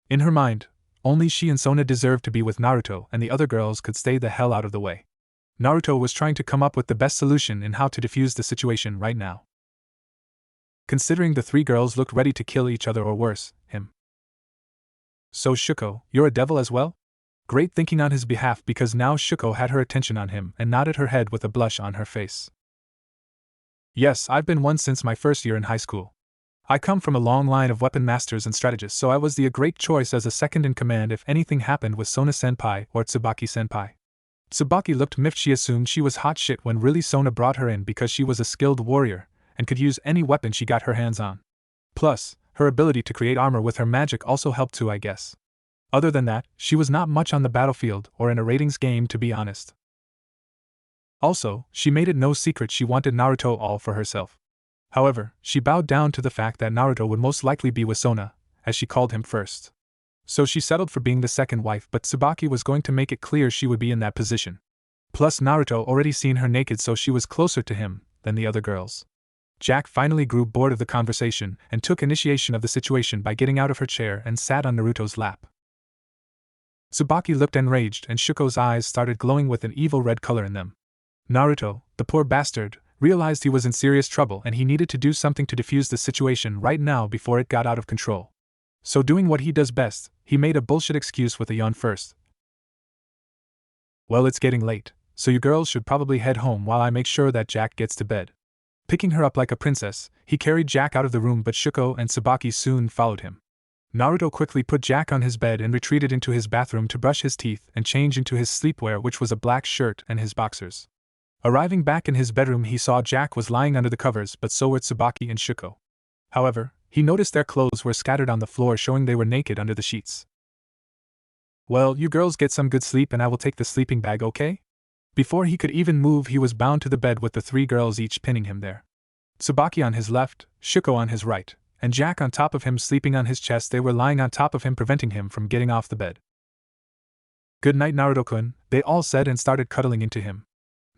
In her mind, only she and Sona deserved to be with Naruto, and the other girls could stay the hell out of the way. Naruto was trying to come up with the best solution in how to defuse the situation right now. Considering the 3 girls looked ready to kill each other or worse, him. So Shuko, you're a devil as well? Great thinking on his behalf, because now Shuko had her attention on him and nodded her head with a blush on her face. Yes, I've been one since my first year in high school. I come from a long line of weapon masters and strategists, so I was the great choice as a second in command if anything happened with Sona-senpai or Tsubaki-senpai. Tsubaki looked miffed. She assumed she was hot shit when really Sona brought her in because she was a skilled warrior and could use any weapon she got her hands on. Plus, her ability to create armor with her magic also helped too, I guess. Other than that, she was not much on the battlefield or in a ratings game, to be honest. Also, she made it no secret she wanted Naruto all for herself. However, she bowed down to the fact that Naruto would most likely be with Sona, as she called him first. So she settled for being the second wife, but Tsubaki was going to make it clear she would be in that position. Plus Naruto already seen her naked, so she was closer to him than the other girls. Jack finally grew bored of the conversation and took initiation of the situation by getting out of her chair and sat on Naruto's lap. Tsubaki looked enraged and Shuko's eyes started glowing with an evil red color in them. Naruto, the poor bastard, realized he was in serious trouble and he needed to do something to defuse the situation right now before it got out of control. So doing what he does best, he made a bullshit excuse with a yawn first. Well, it's getting late, so you girls should probably head home while I make sure that Jack gets to bed. Picking her up like a princess, he carried Jack out of the room, but Shuko and Tsubaki soon followed him. Naruto quickly put Jack on his bed and retreated into his bathroom to brush his teeth and change into his sleepwear, which was a black shirt and his boxers. Arriving back in his bedroom, he saw Jack was lying under the covers, but so were Tsubaki and Shuko. However, he noticed their clothes were scattered on the floor, showing they were naked under the sheets. Well, you girls get some good sleep and I will take the sleeping bag, okay? Before he could even move, he was bound to the bed with the three girls each pinning him there. Tsubaki on his left, Shuko on his right, and Jack on top of him sleeping on his chest. They were lying on top of him, preventing him from getting off the bed. Good night, Naruto-kun, they all said and started cuddling into him.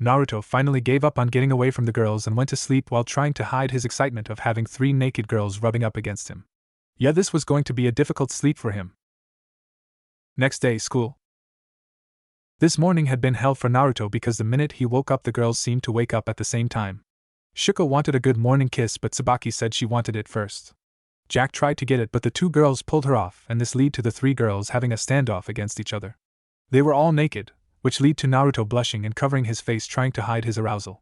Naruto finally gave up on getting away from the girls and went to sleep while trying to hide his excitement of having three naked girls rubbing up against him. Yeah, this was going to be a difficult sleep for him. Next day, school. This morning had been hell for Naruto because the minute he woke up, the girls seemed to wake up at the same time. Shuko wanted a good morning kiss, but Tsubaki said she wanted it first. Jack tried to get it, but the two girls pulled her off, and this led to the three girls having a standoff against each other. They were all naked, which led to Naruto blushing and covering his face, trying to hide his arousal.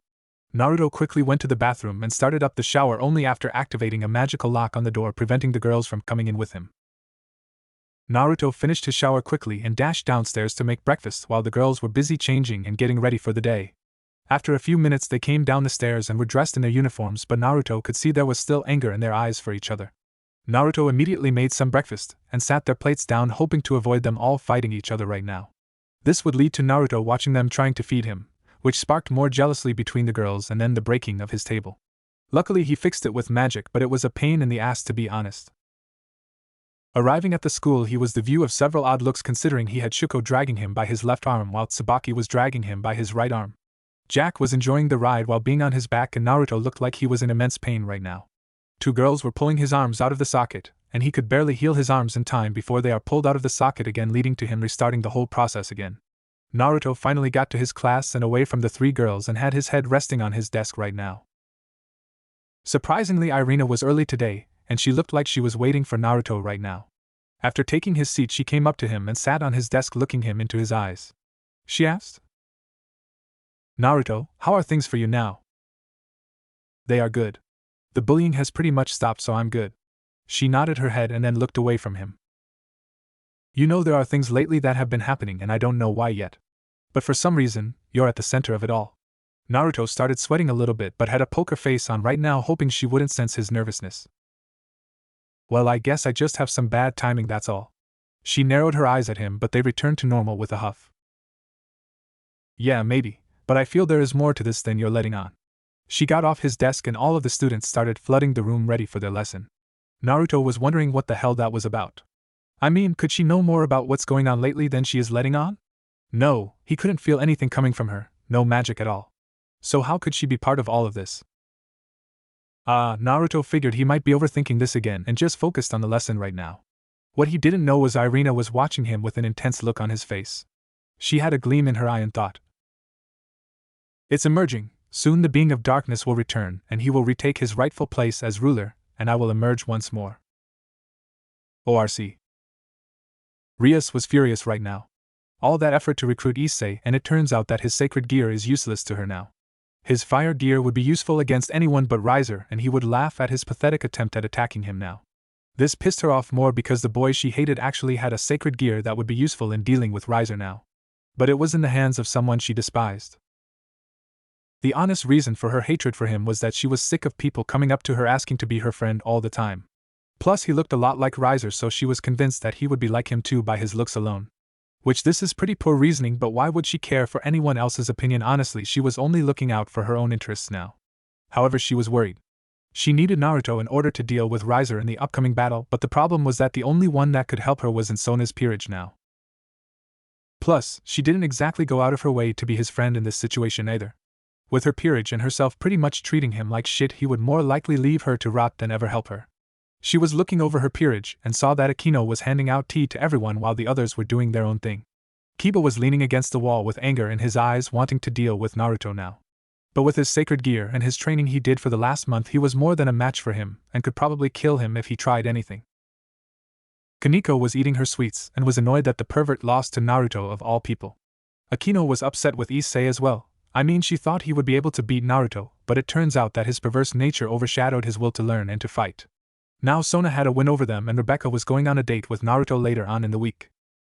Naruto quickly went to the bathroom and started up the shower only after activating a magical lock on the door, preventing the girls from coming in with him. Naruto finished his shower quickly and dashed downstairs to make breakfast while the girls were busy changing and getting ready for the day. After a few minutes they came down the stairs and were dressed in their uniforms, but Naruto could see there was still anger in their eyes for each other. Naruto immediately made some breakfast and sat their plates down, hoping to avoid them all fighting each other right now. This would lead to Naruto watching them trying to feed him, which sparked more jealousy between the girls and then the breaking of his table. Luckily he fixed it with magic, but it was a pain in the ass, to be honest. Arriving at the school, he was the view of several odd looks, considering he had Shuko dragging him by his left arm while Tsubaki was dragging him by his right arm. Jack was enjoying the ride while being on his back, and Naruto looked like he was in immense pain right now. Two girls were pulling his arms out of the socket, and he could barely heal his arms in time before they are pulled out of the socket again, leading to him restarting the whole process again. Naruto finally got to his class and away from the three girls and had his head resting on his desk right now. Surprisingly, Irina was early today, and she looked like she was waiting for Naruto right now. After taking his seat, she came up to him and sat on his desk, looking him into his eyes. She asked, "Naruto, how are things for you now?" "They are good. The bullying has pretty much stopped, so I'm good." She nodded her head and then looked away from him. "You know, there are things lately that have been happening and I don't know why yet. But for some reason, you're at the center of it all." Naruto started sweating a little bit but had a poker face on right now, hoping she wouldn't sense his nervousness. "Well, I guess I just have some bad timing, that's all." She narrowed her eyes at him, but they returned to normal with a huff. "Yeah, maybe, but I feel there is more to this than you're letting on." She got off his desk and all of the students started flooding the room ready for their lesson. Naruto was wondering what the hell that was about. I mean, could she know more about what's going on lately than she is letting on? No, he couldn't feel anything coming from her, no magic at all. So how could she be part of all of this? Naruto figured he might be overthinking this again and just focused on the lesson right now. What he didn't know was Irina was watching him with an intense look on his face. She had a gleam in her eye and thought, "It's emerging, soon the being of darkness will return and he will retake his rightful place as ruler, and I will emerge once more." ORC. Rias was furious right now. All that effort to recruit Issei, and it turns out that his sacred gear is useless to her now. His fire gear would be useful against anyone but Riser, and he would laugh at his pathetic attempt at attacking him now. This pissed her off more because the boy she hated actually had a sacred gear that would be useful in dealing with Riser now. But it was in the hands of someone she despised. The honest reason for her hatred for him was that she was sick of people coming up to her asking to be her friend all the time. Plus he looked a lot like Riser, so she was convinced that he would be like him too by his looks alone. Which this is pretty poor reasoning, but why would she care for anyone else's opinion? Honestly, she was only looking out for her own interests now. However, she was worried. She needed Naruto in order to deal with Riser in the upcoming battle, but the problem was that the only one that could help her was in Sona's peerage now. Plus, she didn't exactly go out of her way to be his friend in this situation either. With her peerage and herself pretty much treating him like shit, he would more likely leave her to rot than ever help her. She was looking over her peerage and saw that Akino was handing out tea to everyone while the others were doing their own thing. Kiba was leaning against the wall with anger in his eyes, wanting to deal with Naruto now. But with his sacred gear and his training he did for the last month, he was more than a match for him and could probably kill him if he tried anything. Kaneko was eating her sweets and was annoyed that the pervert lost to Naruto of all people. Akino was upset with Issei as well. I mean, she thought he would be able to beat Naruto, but it turns out that his perverse nature overshadowed his will to learn and to fight. Now Sona had a win over them and Rebecca was going on a date with Naruto later on in the week.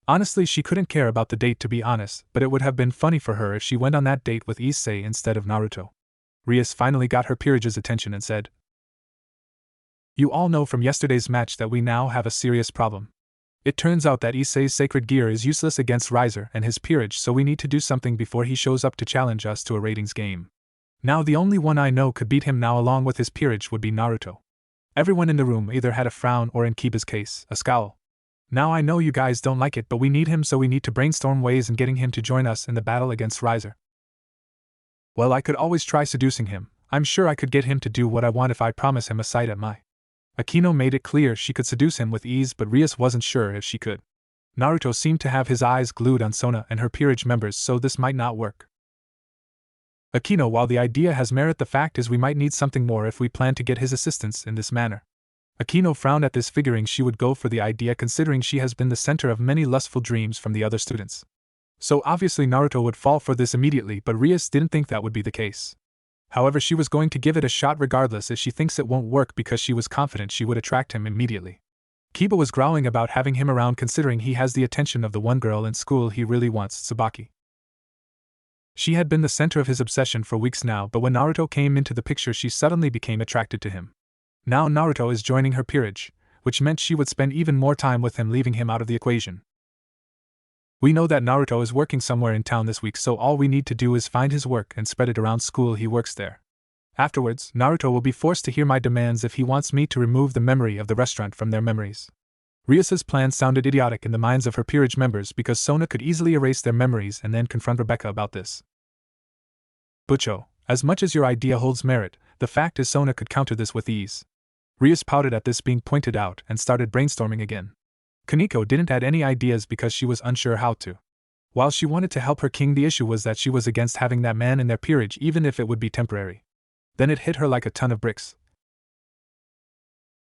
Honestly, she couldn't care about the date to be honest, but it would have been funny for her if she went on that date with Issei instead of Naruto. Rias finally got her peerage's attention and said, "You all know from yesterday's match that we now have a serious problem. It turns out that Issei's sacred gear is useless against Riser and his peerage, so we need to do something before he shows up to challenge us to a ratings game. Now the only one I know could beat him now along with his peerage would be Naruto." Everyone in the room either had a frown or, in Kiba's case, a scowl. "Now I know you guys don't like it, but we need him, so we need to brainstorm ways in getting him to join us in the battle against Riser." "Well, I could always try seducing him. I'm sure I could get him to do what I want if I promise him a sight at my..." Akino made it clear she could seduce him with ease, but Rias wasn't sure if she could. Naruto seemed to have his eyes glued on Sona and her peerage members, so this might not work. "Akino, while the idea has merit, the fact is we might need something more if we plan to get his assistance in this manner." Akino frowned at this, figuring she would go for the idea considering she has been the center of many lustful dreams from the other students. So obviously Naruto would fall for this immediately, but Rias didn't think that would be the case. However, she was going to give it a shot regardless if she thinks it won't work, because she was confident she would attract him immediately. Kiba was growling about having him around considering he has the attention of the one girl in school he really wants, Tsubaki. She had been the center of his obsession for weeks now, but when Naruto came into the picture she suddenly became attracted to him. Now Naruto is joining her peerage, which meant she would spend even more time with him, leaving him out of the equation. "We know that Naruto is working somewhere in town this week, so all we need to do is find his work and spread it around school he works there. Afterwards, Naruto will be forced to hear my demands if he wants me to remove the memory of the restaurant from their memories." Rias's plan sounded idiotic in the minds of her peerage members because Sona could easily erase their memories and then confront Rebecca about this. "Butcho, as much as your idea holds merit, the fact is Sona could counter this with ease." Rias pouted at this being pointed out and started brainstorming again. Kaneko didn't add any ideas because she was unsure how to. While she wanted to help her king, the issue was that she was against having that man in their peerage even if it would be temporary. Then it hit her like a ton of bricks.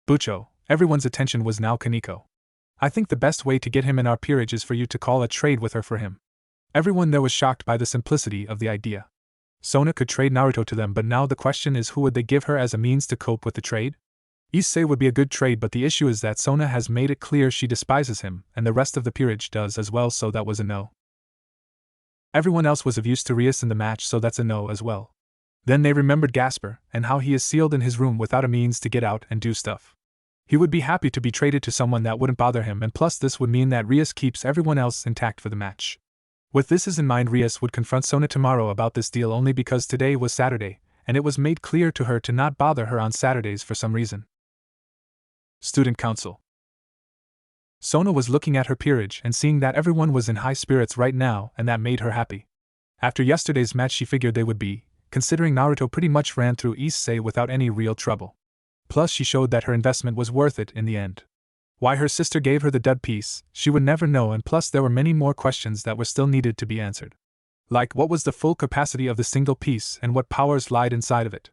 "Butcho," everyone's attention was now Kaneko. "I think the best way to get him in our peerage is for you to call a trade with her for him." Everyone there was shocked by the simplicity of the idea. Sona could trade Naruto to them, but now the question is who would they give her as a means to cope with the trade? Issei would be a good trade, but the issue is that Sona has made it clear she despises him, and the rest of the peerage does as well, so that was a no. Everyone else was of use to Rias in the match, so that's a no as well. Then they remembered Gasper, and how he is sealed in his room without a means to get out and do stuff. He would be happy to be traded to someone that wouldn't bother him, and plus this would mean that Rias keeps everyone else intact for the match. With this in mind, Rias would confront Sona tomorrow about this deal only because today was Saturday, and it was made clear to her to not bother her on Saturdays for some reason. Student Council. Sona was looking at her peerage and seeing that everyone was in high spirits right now, and that made her happy. After yesterday's match she figured they would be, considering Naruto pretty much ran through Issei without any real trouble. Plus she showed that her investment was worth it in the end. Why her sister gave her the dud piece, she would never know, and plus there were many more questions that were still needed to be answered. Like, what was the full capacity of the single piece and what powers lied inside of it?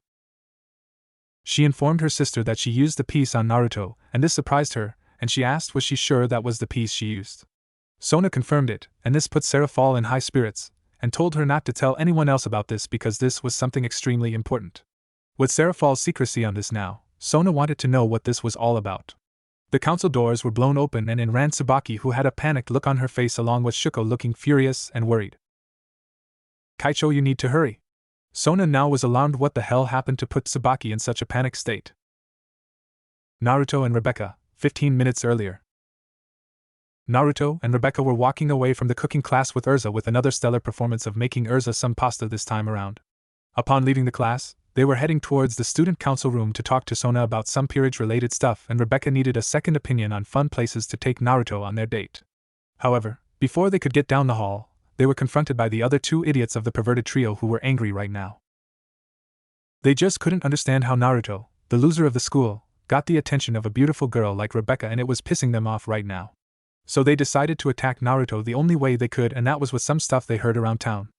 She informed her sister that she used the piece on Naruto, and this surprised her, and she asked was she sure that was the piece she used. Sona confirmed it, and this put Seraphal in high spirits, and told her not to tell anyone else about this because this was something extremely important. With Seraphal's secrecy on this now, Sona wanted to know what this was all about. The council doors were blown open and in ran Tsubaki, who had a panicked look on her face, along with Shuko looking furious and worried. "Kaicho, you need to hurry." Sona now was alarmed. What the hell happened to put Tsubaki in such a panicked state? Naruto and Rebecca, 15 minutes earlier. Naruto and Rebecca were walking away from the cooking class with Urza, with another stellar performance of making Urza some pasta this time around. Upon leaving the class, they were heading towards the student council room to talk to Sona about some peerage-related stuff, and Rebecca needed a second opinion on fun places to take Naruto on their date. However, Before they could get down the hall, they were confronted by the other two idiots of the perverted trio who were angry right now. They just couldn't understand how Naruto, the loser of the school, got the attention of a beautiful girl like Rebecca, and it was pissing them off right now. So they decided to attack Naruto the only way they could, and that was with some stuff they heard around town.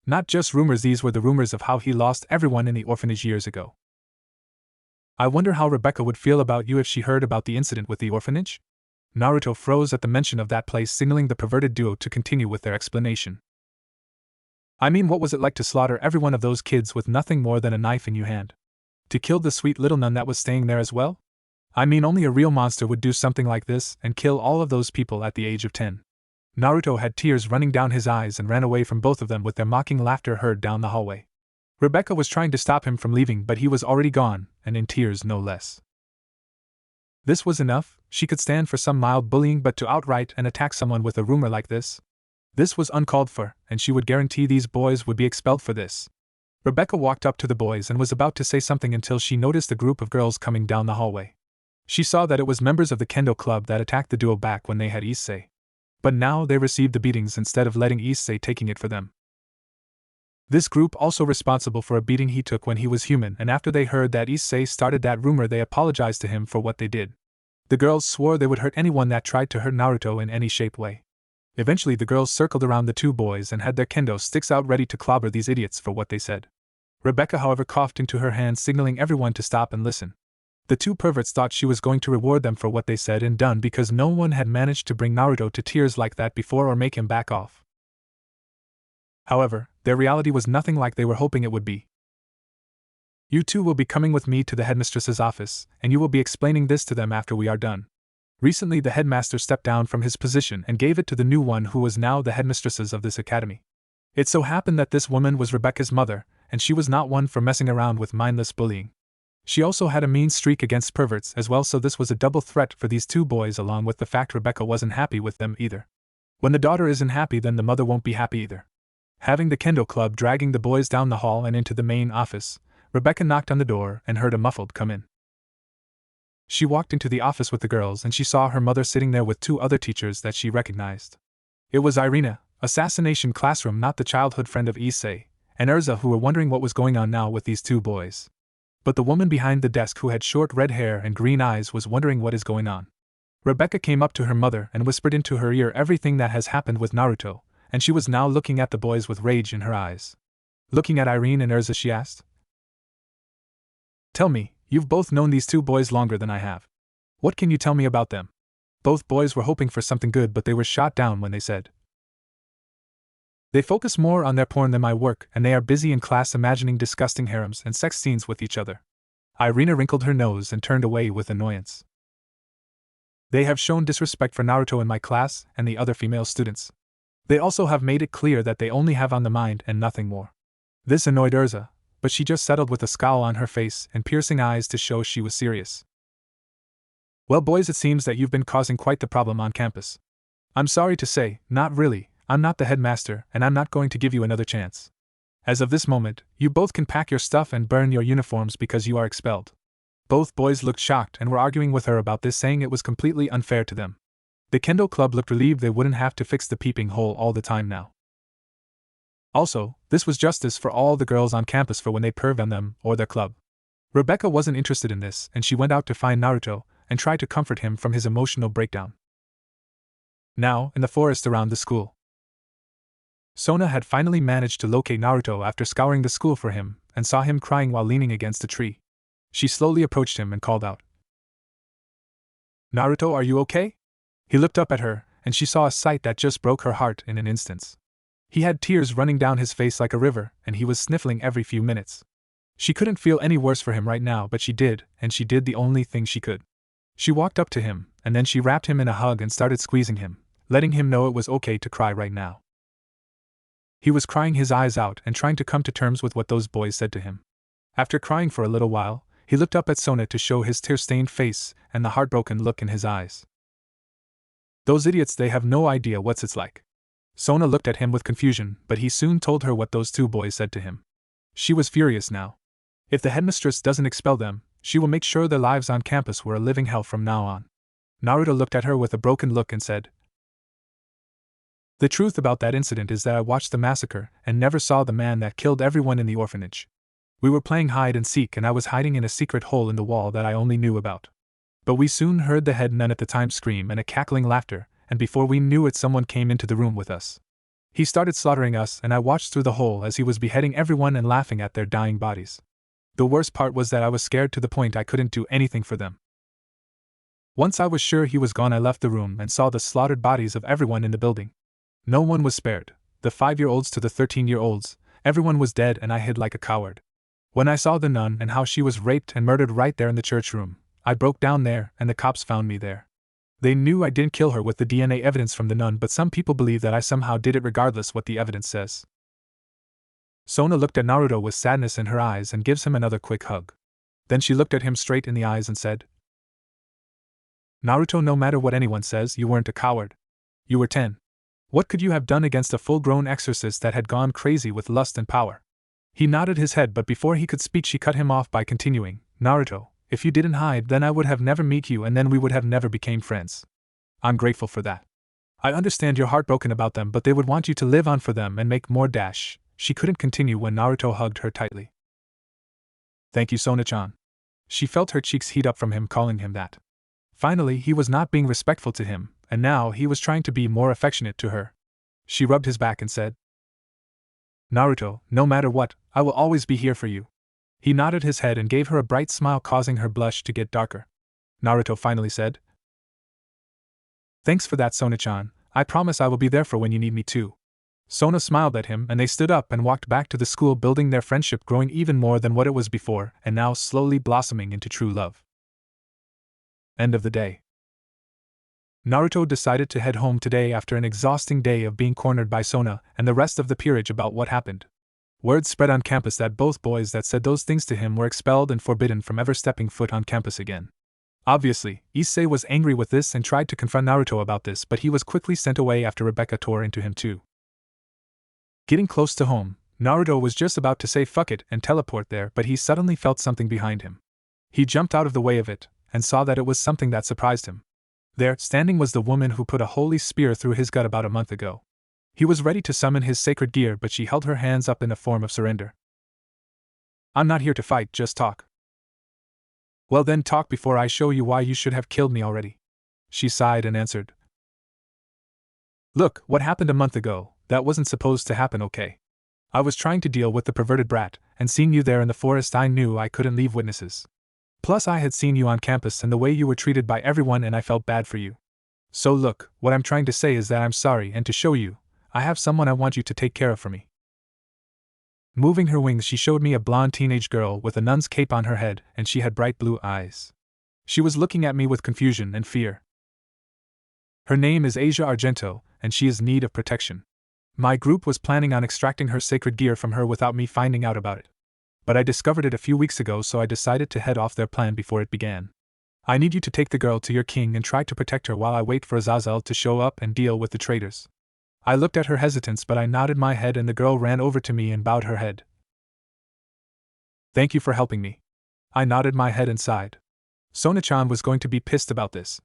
Not just rumors, these were the rumors of how he lost everyone in the orphanage years ago. I wonder how Rebecca would feel about you if she heard about the incident with the orphanage? Naruto froze at the mention of that place, signaling the perverted duo to continue with their explanation. I mean, what was it like to slaughter every one of those kids with nothing more than a knife in your hand? To kill the sweet little nun that was staying there as well? I mean, only a real monster would do something like this and kill all of those people at the age of 10. Naruto had tears running down his eyes and ran away from both of them with their mocking laughter heard down the hallway. Rebecca was trying to stop him from leaving, but he was already gone, and in tears no less. This was enough. She could stand for some mild bullying, but to outright and attack someone with a rumor like this was uncalled for, and she would guarantee these boys would be expelled for this. Rebecca walked up to the boys and was about to say something until she noticed a group of girls coming down the hallway. She saw that it was members of the Kendo Club that attacked the duo back when they had Issei. But now they received the beatings instead of letting Issei taking it for them. This group also responsible for a beating he took when he was human, and after they heard that Issei started that rumor, they apologized to him for what they did. The girls swore they would hurt anyone that tried to hurt Naruto in any shape way. Eventually the girls circled around the two boys and had their kendo sticks out ready to clobber these idiots for what they said. Rebecca, however, coughed into her hand, signaling everyone to stop and listen. The two perverts thought she was going to reward them for what they said and done, because no one had managed to bring Naruto to tears like that before or make him back off. However, their reality was nothing like they were hoping it would be. You two will be coming with me to the headmistress's office, and you will be explaining this to them after we are done. Recently the headmaster stepped down from his position and gave it to the new one who was now the headmistress of this academy. It so happened that this woman was Rebecca's mother, and she was not one for messing around with mindless bullying. She also had a mean streak against perverts as well, so this was a double threat for these two boys, along with the fact Rebecca wasn't happy with them either. When the daughter isn't happy, then the mother won't be happy either. Having the Kendo Club dragging the boys down the hall and into the main office, Rebecca knocked on the door and heard a muffled "come in." She walked into the office with the girls and she saw her mother sitting there with two other teachers that she recognized. It was Irina, Assassination Classroom, not the childhood friend of Issei, and Urza, who were wondering what was going on now with these two boys. But the woman behind the desk who had short red hair and green eyes was wondering what is going on. Rebecca came up to her mother and whispered into her ear everything that has happened with Naruto, and she was now looking at the boys with rage in her eyes. Looking at Irene and Urza, she asked, "Tell me, you've both known these two boys longer than I have. What can you tell me about them?" Both boys were hoping for something good, but they were shot down when they said, "They focus more on their porn than my work, and they are busy in class imagining disgusting harems and sex scenes with each other." Irina wrinkled her nose and turned away with annoyance. "They have shown disrespect for Naruto in my class and the other female students. They also have made it clear that they only have on the mind and nothing more." This annoyed Urza, but she just settled with a scowl on her face and piercing eyes to show she was serious. "Well, boys, it seems that you've been causing quite the problem on campus. I'm sorry to say, not really. I'm not the headmaster, and I'm not going to give you another chance. As of this moment, you both can pack your stuff and burn your uniforms because you are expelled." Both boys looked shocked and were arguing with her about this, saying it was completely unfair to them. The Kendo Club looked relieved they wouldn't have to fix the peeping hole all the time now. Also, this was justice for all the girls on campus for when they perv on them or their club. Rebecca wasn't interested in this, and she went out to find Naruto and tried to comfort him from his emotional breakdown. Now, in the forest around the school, Sona had finally managed to locate Naruto after scouring the school for him and saw him crying while leaning against a tree. She slowly approached him and called out, "Naruto, are you okay?" He looked up at her, and she saw a sight that just broke her heart in an instant. He had tears running down his face like a river, and he was sniffling every few minutes. She couldn't feel any worse for him right now, but she did, and she did the only thing she could. She walked up to him, and then she wrapped him in a hug and started squeezing him, letting him know it was okay to cry right now. He was crying his eyes out and trying to come to terms with what those boys said to him. After crying for a little while, he looked up at Sona to show his tear-stained face and the heartbroken look in his eyes. "Those idiots, they have no idea what it's like." Sona looked at him with confusion, but he soon told her what those two boys said to him. She was furious now. If the headmistress doesn't expel them, she will make sure their lives on campus were a living hell from now on. Naruto looked at her with a broken look and said, The truth about that incident is that I watched the massacre and never saw the man that killed everyone in the orphanage. We were playing hide and seek and I was hiding in a secret hole in the wall that I only knew about. But we soon heard the head nun at the time scream and a cackling laughter, and before we knew it someone came into the room with us. He started slaughtering us and I watched through the hole as he was beheading everyone and laughing at their dying bodies. The worst part was that I was scared to the point I couldn't do anything for them. Once I was sure he was gone, I left the room and saw the slaughtered bodies of everyone in the building. No one was spared, the 5-year-olds to the 13-year-olds, everyone was dead and I hid like a coward. When I saw the nun and how she was raped and murdered right there in the church room, I broke down there and the cops found me there. They knew I didn't kill her with the DNA evidence from the nun, but some people believe that I somehow did it regardless what the evidence says. Sona looked at Naruto with sadness in her eyes and gives him another quick hug. Then she looked at him straight in the eyes and said, "Naruto, no matter what anyone says, you weren't a coward. You were 10. What could you have done against a full-grown exorcist that had gone crazy with lust and power?" He nodded his head, but before he could speak she cut him off by continuing, "Naruto, if you didn't hide, then I would have never met you and then we would have never became friends. I'm grateful for that. I understand you're heartbroken about them, but they would want you to live on for them and make more dash." She couldn't continue when Naruto hugged her tightly. "Thank you, Sona-chan." She felt her cheeks heat up from him calling him that. Finally, he was not being respectful to him, and now he was trying to be more affectionate to her. She rubbed his back and said, "Naruto, no matter what, I will always be here for you." He nodded his head and gave her a bright smile, causing her blush to get darker. Naruto finally said, "Thanks for that, Sona-chan. I promise I will be there for when you need me too." Sona smiled at him and they stood up and walked back to the school building, their friendship growing even more than what it was before and now slowly blossoming into true love. End of the day. Naruto decided to head home today after an exhausting day of being cornered by Sona and the rest of the peerage about what happened. Word spread on campus that both boys that said those things to him were expelled and forbidden from ever stepping foot on campus again. Obviously, Issei was angry with this and tried to confront Naruto about this, but he was quickly sent away after Rebecca tore into him too. Getting close to home, Naruto was just about to say fuck it and teleport there, but he suddenly felt something behind him. He jumped out of the way of it, and saw that it was something that surprised him. There, standing, was the woman who put a holy spear through his gut about a month ago. He was ready to summon his sacred gear, but she held her hands up in a form of surrender. "I'm not here to fight, just talk." "Well then talk before I show you why you should have killed me already." She sighed and answered, "Look, what happened a month ago, that wasn't supposed to happen, okay? I was trying to deal with the perverted brat, and seeing you there in the forest I knew I couldn't leave witnesses. Plus I had seen you on campus and the way you were treated by everyone and I felt bad for you. So look, what I'm trying to say is that I'm sorry, and to show you, I have someone I want you to take care of for me." Moving her wings, she showed me a blonde teenage girl with a nun's cape on her head, and she had bright blue eyes. She was looking at me with confusion and fear. Her name is Asia Argento, and she is in need of protection. My group was planning on extracting her sacred gear from her without me finding out about it. But I discovered it a few weeks ago, so I decided to head off their plan before it began. I need you to take the girl to your king and try to protect her while I wait for Azazel to show up and deal with the traitors. I looked at her hesitance, but I nodded my head and the girl ran over to me and bowed her head. "Thank you for helping me." I nodded my head and sighed. Sona-chan was going to be pissed about this.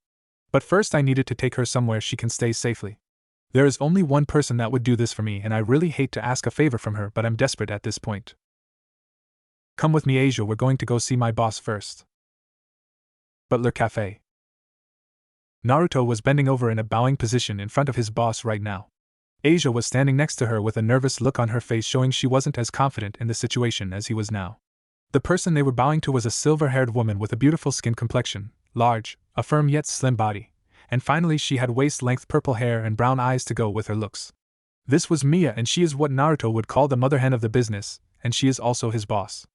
But first I needed to take her somewhere she can stay safely. There is only one person that would do this for me, and I really hate to ask a favor from her, but I'm desperate at this point. "Come with me, Asia, we're going to go see my boss first." Butler Cafe. Naruto was bending over in a bowing position in front of his boss right now. Asia was standing next to her with a nervous look on her face, showing she wasn't as confident in the situation as he was now. The person they were bowing to was a silver-haired woman with a beautiful skin complexion, large, a firm yet slim body, and finally she had waist-length purple hair and brown eyes to go with her looks. This was Mia, and she is what Naruto would call the mother hen of the business, and she is also his boss.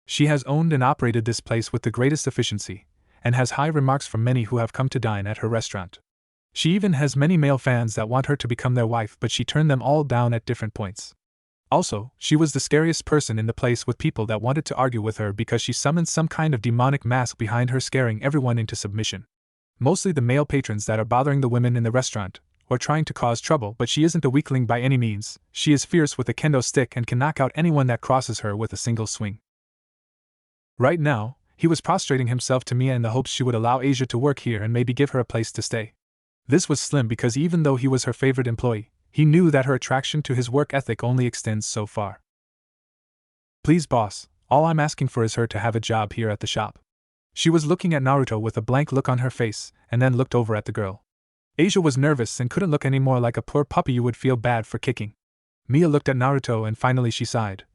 She has owned and operated this place with the greatest efficiency, and has high remarks from many who have come to dine at her restaurant. She even has many male fans that want her to become their wife, but she turned them all down at different points. Also, she was the scariest person in the place, with people that wanted to argue with her because she summoned some kind of demonic mask behind her, scaring everyone into submission. Mostly the male patrons that are bothering the women in the restaurant, or trying to cause trouble, but she isn't a weakling by any means. She is fierce with a kendo stick and can knock out anyone that crosses her with a single swing. Right now, he was prostrating himself to Mia in the hopes she would allow Asia to work here and maybe give her a place to stay. This was slim because even though he was her favorite employee, he knew that her attraction to his work ethic only extends so far. Please, boss, all I'm asking for is her to have a job here at the shop. She was looking at Naruto with a blank look on her face, and then looked over at the girl. Asia was nervous and couldn't look any more like a poor puppy you would feel bad for kicking. Mia looked at Naruto and finally she sighed.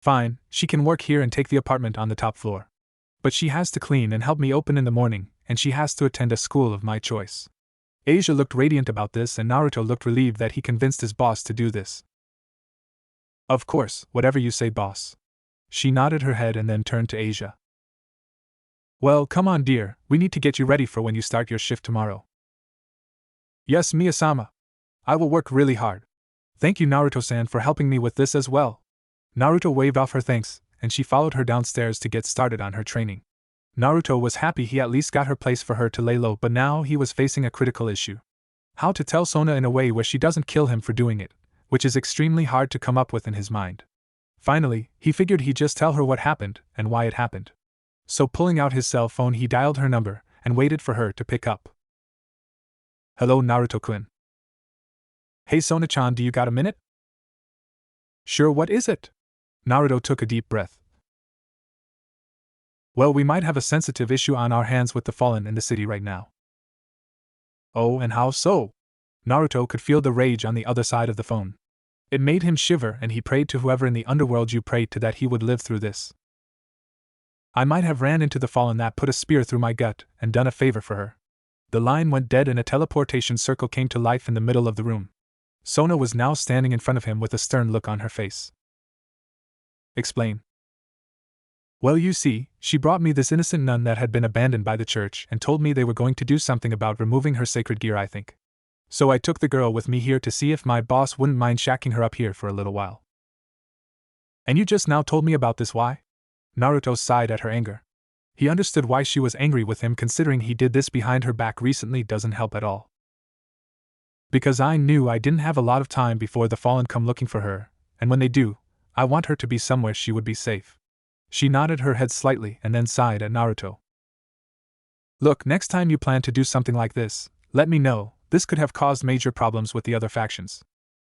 Fine, she can work here and take the apartment on the top floor. But she has to clean and help me open in the morning, and she has to attend a school of my choice. Asia looked radiant about this and Naruto looked relieved that he convinced his boss to do this. Of course, whatever you say, boss. She nodded her head and then turned to Asia. Well, come on, dear, we need to get you ready for when you start your shift tomorrow. Yes, Mia-sama. I will work really hard. Thank you, Naruto-san, for helping me with this as well. Naruto waved off her thanks, and she followed her downstairs to get started on her training. Naruto was happy he at least got her place for her to lay low, but now he was facing a critical issue. How to tell Sona in a way where she doesn't kill him for doing it, which is extremely hard to come up with in his mind. Finally, he figured he'd just tell her what happened and why it happened. So pulling out his cell phone he dialed her number and waited for her to pick up. Hello, Naruto-kun. Hey Sona-chan, do you got a minute? Sure, what is it? Naruto took a deep breath. Well, we might have a sensitive issue on our hands with the fallen in the city right now. Oh, and how so? Naruto could feel the rage on the other side of the phone. It made him shiver and he prayed to whoever in the underworld you prayed to that he would live through this. I might have ran into the fallen that put a spear through my gut and done a favor for her. The line went dead and a teleportation circle came to life in the middle of the room. Sona was now standing in front of him with a stern look on her face. Explain. Well, you see, she brought me this innocent nun that had been abandoned by the church and told me they were going to do something about removing her sacred gear, I think. So I took the girl with me here to see if my boss wouldn't mind shacking her up here for a little while. And you just now told me about this, why? Naruto sighed at her anger. He understood why she was angry with him, considering he did this behind her back recently doesn't help at all. Because I knew I didn't have a lot of time before the fallen come looking for her, and when they do, I want her to be somewhere she would be safe. She nodded her head slightly and then sighed at Naruto. Look, next time you plan to do something like this, let me know. This could have caused major problems with the other factions.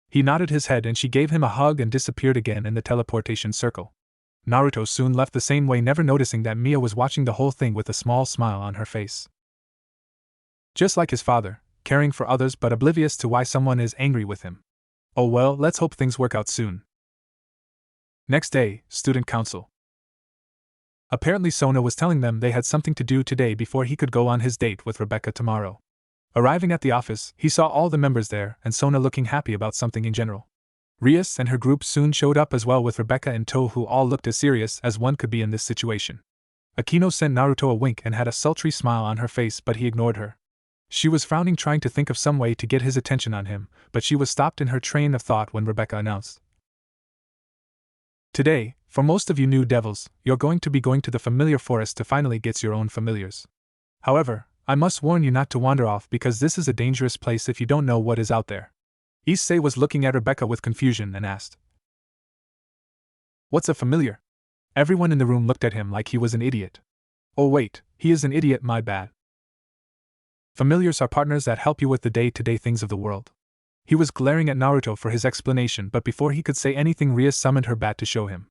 He nodded his head and she gave him a hug and disappeared again in the teleportation circle. Naruto soon left the same way, never noticing that Mia was watching the whole thing with a small smile on her face. Just like his father, caring for others but oblivious to why someone is angry with him. Oh well, let's hope things work out soon. Next day, student council. Apparently Sona was telling them they had something to do today before he could go on his date with Rebecca tomorrow. Arriving at the office, he saw all the members there and Sona looking happy about something in general. Rias and her group soon showed up as well with Rebecca in tow, who all looked as serious as one could be in this situation. Akino sent Naruto a wink and had a sultry smile on her face, but he ignored her. She was frowning, trying to think of some way to get his attention on him, but she was stopped in her train of thought when Rebecca announced. Today, for most of you new devils, you're going to be going to the familiar forest to finally get your own familiars. However, I must warn you not to wander off because this is a dangerous place if you don't know what is out there. Issei was looking at Rebecca with confusion and asked, What's a familiar? Everyone in the room looked at him like he was an idiot. Oh wait, he is an idiot, my bad. Familiars are partners that help you with the day-to-day things of the world. He was glaring at Naruto for his explanation, but before he could say anything, Rias summoned her bat to show him.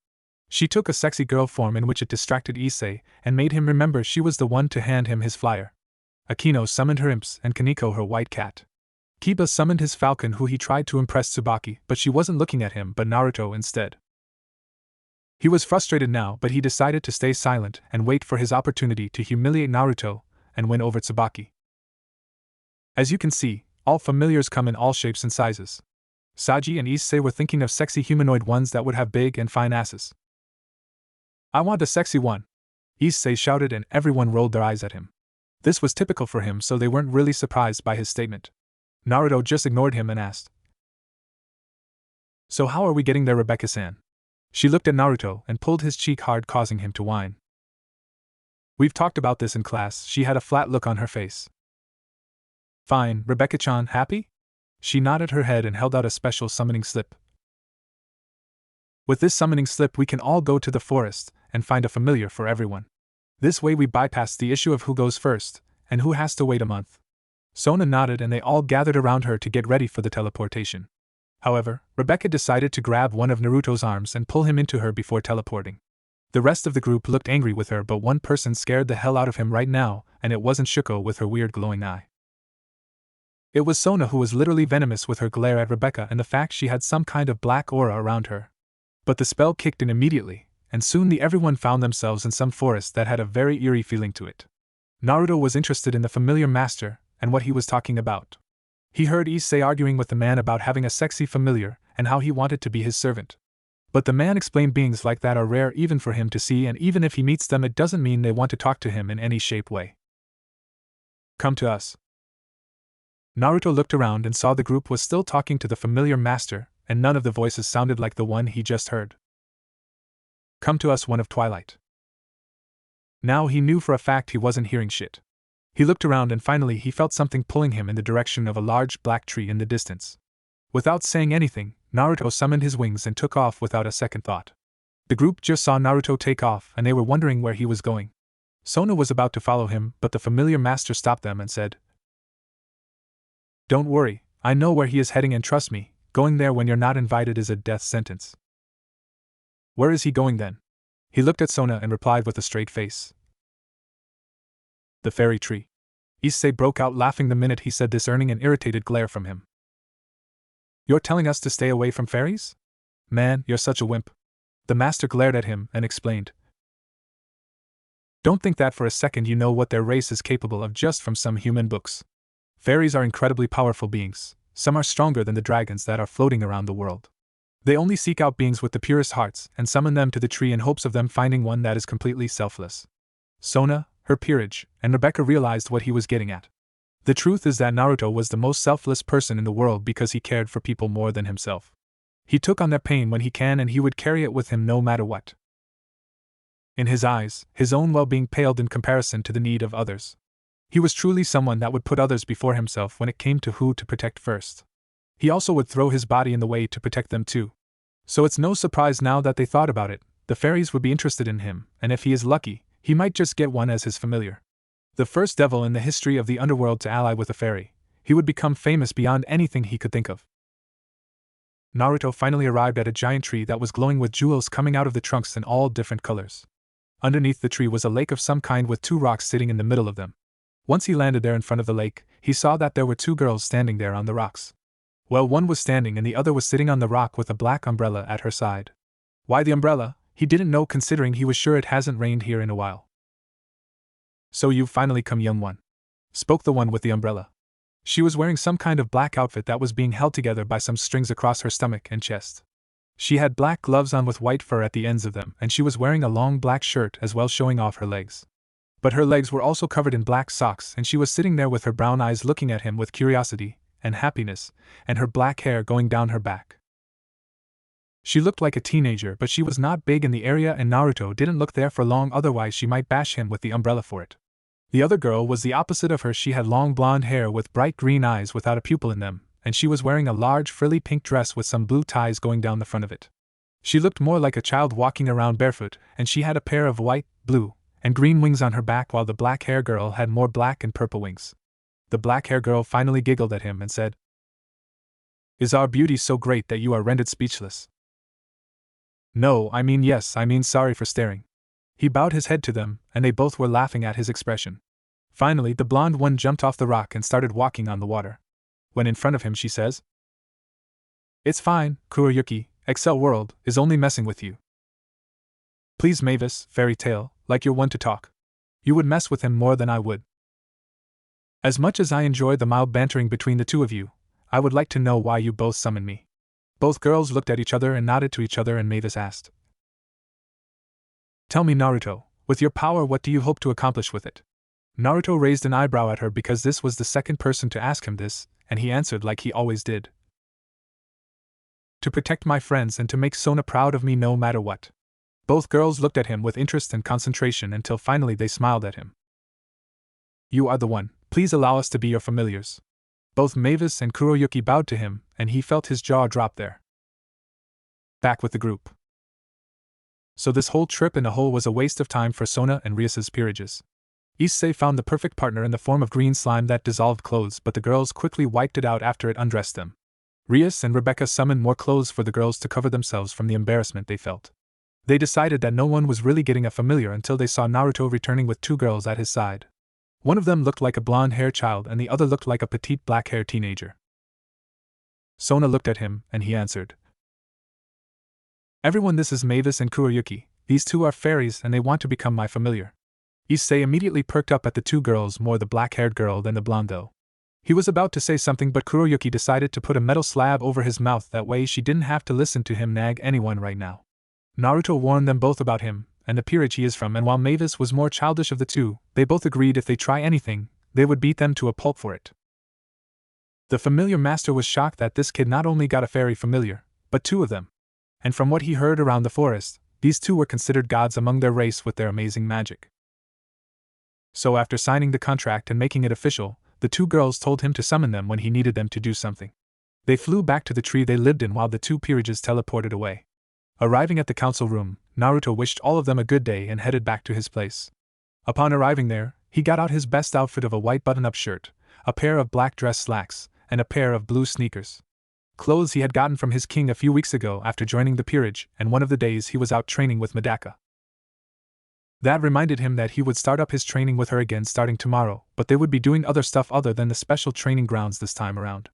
She took a sexy girl form in which it distracted Issei and made him remember she was the one to hand him his flyer. Akino summoned her imps and Kaneko her white cat. Kiba summoned his falcon, who he tried to impress Tsubaki, but she wasn't looking at him but Naruto instead. He was frustrated now, but he decided to stay silent and wait for his opportunity to humiliate Naruto and win over Tsubaki. As you can see, all familiars come in all shapes and sizes. Saji and Issei were thinking of sexy humanoid ones that would have big and fine asses. I want a sexy one, Issei shouted, and everyone rolled their eyes at him. This was typical for him, so they weren't really surprised by his statement. Naruto just ignored him and asked, So how are we getting there, Rebecca-san? She looked at Naruto and pulled his cheek hard, causing him to whine. We've talked about this in class. She had a flat look on her face. Fine, Rebecca-chan, happy? She nodded her head and held out a special summoning slip. With this summoning slip we can all go to the forest and find a familiar for everyone. This way we bypass the issue of who goes first and who has to wait a month. Sona nodded and they all gathered around her to get ready for the teleportation. However, Rebecca decided to grab one of Naruto's arms and pull him into her before teleporting. The rest of the group looked angry with her, but one person scared the hell out of him right now, and it wasn't Shuko with her weird glowing eye. It was Sona, who was literally venomous with her glare at Rebecca and the fact she had some kind of black aura around her. But the spell kicked in immediately, and soon everyone found themselves in some forest that had a very eerie feeling to it. Naruto was interested in the familiar master and what he was talking about. He heard Issei arguing with the man about having a sexy familiar and how he wanted to be his servant. But the man explained beings like that are rare even for him to see, and even if he meets them, it doesn't mean they want to talk to him in any shape way. Come to us. Naruto looked around and saw the group was still talking to the familiar master, and none of the voices sounded like the one he just heard. Come to us, one of Twilight. Now he knew for a fact he wasn't hearing shit. He looked around and finally he felt something pulling him in the direction of a large black tree in the distance. Without saying anything, Naruto summoned his wings and took off without a second thought. The group just saw Naruto take off and they were wondering where he was going. Sona was about to follow him, but the familiar master stopped them and said, "Don't worry, I know where he is heading, and trust me, going there when you're not invited is a death sentence." "Where is he going then?" He looked at Sona and replied with a straight face. "The fairy tree." Issei broke out laughing the minute he said this, earning an irritated glare from him. "You're telling us to stay away from fairies? Man, you're such a wimp." The master glared at him and explained, "Don't think that for a second you know what their race is capable of just from some human books. Fairies are incredibly powerful beings, some are stronger than the dragons that are floating around the world. They only seek out beings with the purest hearts and summon them to the tree in hopes of them finding one that is completely selfless." Sona, her peerage, and Rebecca realized what he was getting at. The truth is that Naruto was the most selfless person in the world because he cared for people more than himself. He took on their pain when he can, and he would carry it with him no matter what. In his eyes, his own well-being paled in comparison to the need of others. He was truly someone that would put others before himself when it came to who to protect first. He also would throw his body in the way to protect them too. So it's no surprise now that they thought about it, the fairies would be interested in him, and if he is lucky, he might just get one as his familiar. The first devil in the history of the underworld to ally with a fairy, he would become famous beyond anything he could think of. Naruto finally arrived at a giant tree that was glowing with jewels coming out of the trunks in all different colors. Underneath the tree was a lake of some kind with two rocks sitting in the middle of them. Once he landed there in front of the lake, he saw that there were two girls standing there on the rocks. Well, one was standing and the other was sitting on the rock with a black umbrella at her side. Why the umbrella? He didn't know, considering he was sure it hasn't rained here in a while. "So you've finally come, young one," spoke the one with the umbrella. She was wearing some kind of black outfit that was being held together by some strings across her stomach and chest. She had black gloves on with white fur at the ends of them, and she was wearing a long black shirt as well, showing off her legs. But her legs were also covered in black socks, and she was sitting there with her brown eyes looking at him with curiosity and happiness, and her black hair going down her back. She looked like a teenager, but she was not big in the area, and Naruto didn't look there for long, otherwise she might bash him with the umbrella for it. The other girl was the opposite of her. She had long blonde hair with bright green eyes without a pupil in them, and she was wearing a large frilly pink dress with some blue ties going down the front of it. She looked more like a child walking around barefoot, and she had a pair of white, blue, and green wings on her back, while the black hair girl had more black and purple wings. The black hair girl finally giggled at him and said, "Is our beauty so great that you are rendered speechless?" "No, I mean yes, I mean sorry for staring." He bowed his head to them, and they both were laughing at his expression. Finally, the blonde one jumped off the rock and started walking on the water. When in front of him, she says, "It's fine, Kuroyuki, Excel World is only messing with you. Please, Mavis, fairy tale, like you're one to talk. You would mess with him more than I would." As much as I enjoy the mild bantering between the two of you, I would like to know why you both summoned me. Both girls looked at each other and nodded to each other, and Mavis asked, "Tell me, Naruto, with your power, what do you hope to accomplish with it?" Naruto raised an eyebrow at her because this was the second person to ask him this, and he answered like he always did. "To protect my friends and to make Sona proud of me no matter what." Both girls looked at him with interest and concentration until finally they smiled at him. "You are the one, please allow us to be your familiars." Both Mavis and Kuroyuki bowed to him, and he felt his jaw drop there. Back with the group. So this whole trip in a whole was a waste of time for Sona and Rias's peerages. Issei found the perfect partner in the form of green slime that dissolved clothes, but the girls quickly wiped it out after it undressed them. Rias and Rebecca summoned more clothes for the girls to cover themselves from the embarrassment they felt. They decided that no one was really getting a familiar until they saw Naruto returning with two girls at his side. One of them looked like a blonde-haired child and the other looked like a petite black-haired teenager. Sona looked at him, and he answered. Everyone, this is Mavis and Kuroyuki. These two are fairies and they want to become my familiar. Issei immediately perked up at the two girls, more the black-haired girl than the blonde though. He was about to say something, but Kuroyuki decided to put a metal slab over his mouth, that way she didn't have to listen to him nag anyone right now. Naruto warned them both about him, and the peerage he is from, and while Mavis was more childish of the two, they both agreed if they try anything, they would beat them to a pulp for it. The familiar master was shocked that this kid not only got a fairy familiar, but two of them. And from what he heard around the forest, these two were considered gods among their race with their amazing magic. So after signing the contract and making it official, the two girls told him to summon them when he needed them to do something. They flew back to the tree they lived in while the two peerages teleported away. Arriving at the council room, Naruto wished all of them a good day and headed back to his place. Upon arriving there, he got out his best outfit of a white button-up shirt, a pair of black dress slacks, and a pair of blue sneakers. Clothes he had gotten from his king a few weeks ago after joining the peerage, and one of the days he was out training with Medaka. That reminded him that he would start up his training with her again starting tomorrow, but they would be doing other stuff other than the special training grounds this time around.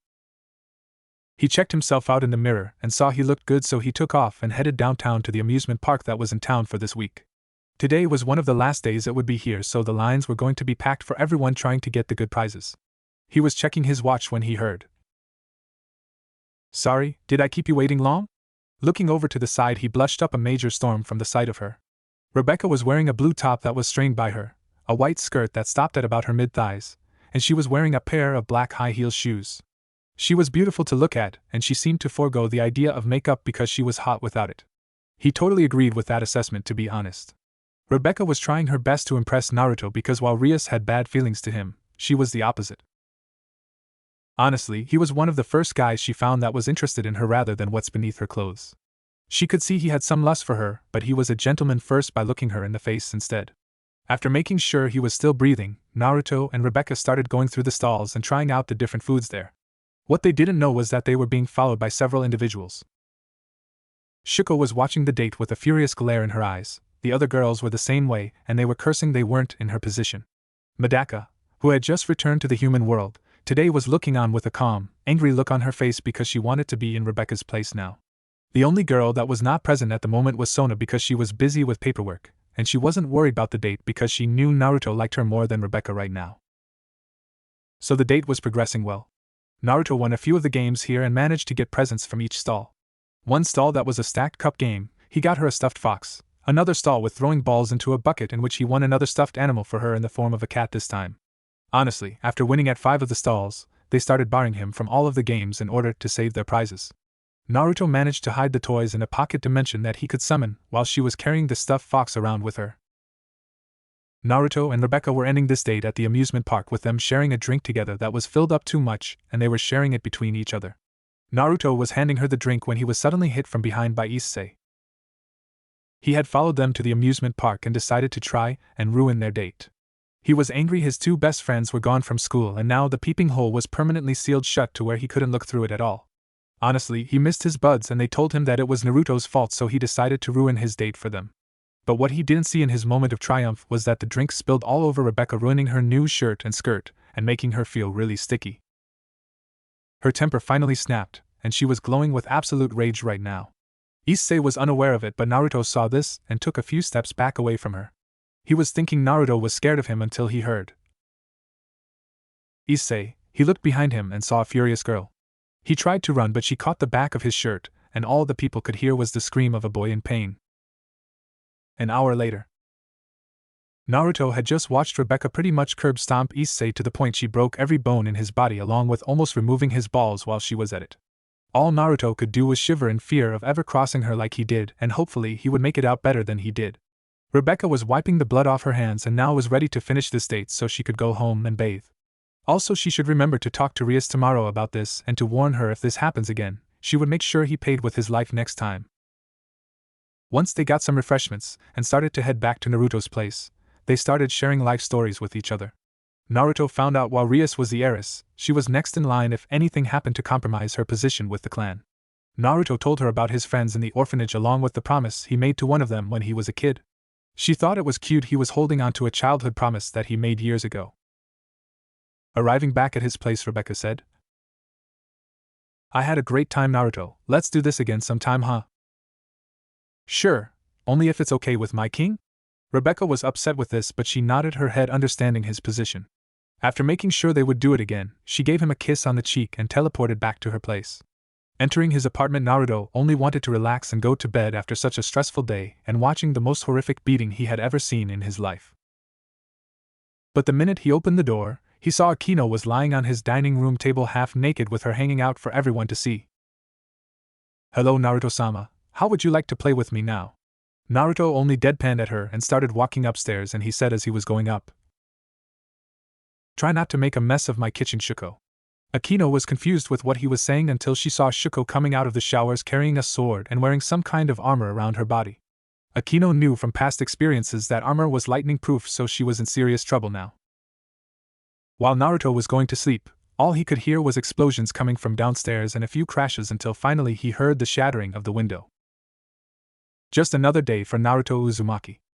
He checked himself out in the mirror and saw he looked good, so he took off and headed downtown to the amusement park that was in town for this week. Today was one of the last days it would be here, so the lines were going to be packed for everyone trying to get the good prizes. He was checking his watch when he heard. Sorry, did I keep you waiting long? Looking over to the side, he blushed up a major storm from the sight of her. Rebecca was wearing a blue top that was strained by her, a white skirt that stopped at about her mid-thighs, and she was wearing a pair of black high-heel shoes. She was beautiful to look at, and she seemed to forego the idea of makeup because she was hot without it. He totally agreed with that assessment, to be honest. Rebecca was trying her best to impress Naruto because while Rias had bad feelings to him, she was the opposite. Honestly, he was one of the first guys she found that was interested in her rather than what's beneath her clothes. She could see he had some lust for her, but he was a gentleman first by looking her in the face instead. After making sure he was still breathing, Naruto and Rebecca started going through the stalls and trying out the different foods there. What they didn't know was that they were being followed by several individuals. Shuko was watching the date with a furious glare in her eyes. The other girls were the same way, and they were cursing they weren't in her position. Medaka, who had just returned to the human world, today was looking on with a calm, angry look on her face because she wanted to be in Rebecca's place now. The only girl that was not present at the moment was Sona because she was busy with paperwork, and she wasn't worried about the date because she knew Naruto liked her more than Rebecca right now. So the date was progressing well. Naruto won a few of the games here and managed to get presents from each stall. One stall that was a stacked cup game, he got her a stuffed fox. Another stall with throwing balls into a bucket, in which he won another stuffed animal for her in the form of a cat this time. Honestly, after winning at 5 of the stalls, they started barring him from all of the games in order to save their prizes. Naruto managed to hide the toys in a pocket dimension that he could summon while she was carrying the stuffed fox around with her. Naruto and Rebecca were ending this date at the amusement park with them sharing a drink together that was filled up too much, and they were sharing it between each other. Naruto was handing her the drink when he was suddenly hit from behind by Issei. He had followed them to the amusement park and decided to try and ruin their date. He was angry his two best friends were gone from school and now the peeping hole was permanently sealed shut to where he couldn't look through it at all. Honestly, he missed his buds and they told him that it was Naruto's fault, so he decided to ruin his date for them. But what he didn't see in his moment of triumph was that the drink spilled all over Rebecca, ruining her new shirt and skirt, and making her feel really sticky. Her temper finally snapped, and she was glowing with absolute rage right now. Issei was unaware of it, but Naruto saw this and took a few steps back away from her. He was thinking Naruto was scared of him until he heard Issei. He looked behind him and saw a furious girl. He tried to run, but she caught the back of his shirt, and all the people could hear was the scream of a boy in pain. An hour later, Naruto had just watched Rebecca pretty much curb stomp Issei to the point she broke every bone in his body, along with almost removing his balls while she was at it. All Naruto could do was shiver in fear of ever crossing her like he did, and hopefully he would make it out better than he did. Rebecca was wiping the blood off her hands and now was ready to finish this date so she could go home and bathe. Also, she should remember to talk to Rias tomorrow about this and to warn her if this happens again. She would make sure he paid with his life next time. Once they got some refreshments and started to head back to Naruto's place, They started sharing life stories with each other. Naruto found out while Rias was the heiress, she was next in line if anything happened to compromise her position with the clan. Naruto told her about his friends in the orphanage along with the promise he made to one of them when he was a kid. She thought it was cute he was holding on to a childhood promise that he made years ago. Arriving back at his place, Rebecca said, "I had a great time, Naruto. Let's do this again sometime, huh?" "Sure, only if it's okay with my king?" Rebecca was upset with this, but she nodded her head, understanding his position. After making sure they would do it again, she gave him a kiss on the cheek and teleported back to her place. Entering his apartment, Naruto only wanted to relax and go to bed after such a stressful day and watching the most horrific beating he had ever seen in his life. But the minute he opened the door, he saw Akino was lying on his dining room table half naked with her hanging out for everyone to see. "Hello, Naruto-sama, how would you like to play with me now?" Naruto only deadpanned at her and started walking upstairs, and he said as he was going up, "Try not to make a mess of my kitchen, Shuko." Akino was confused with what he was saying until she saw Shuko coming out of the showers carrying a sword and wearing some kind of armor around her body. Akino knew from past experiences that armor was lightning-proof, so she was in serious trouble now. While Naruto was going to sleep, all he could hear was explosions coming from downstairs and a few crashes until finally he heard the shattering of the window. Just another day for Naruto Uzumaki.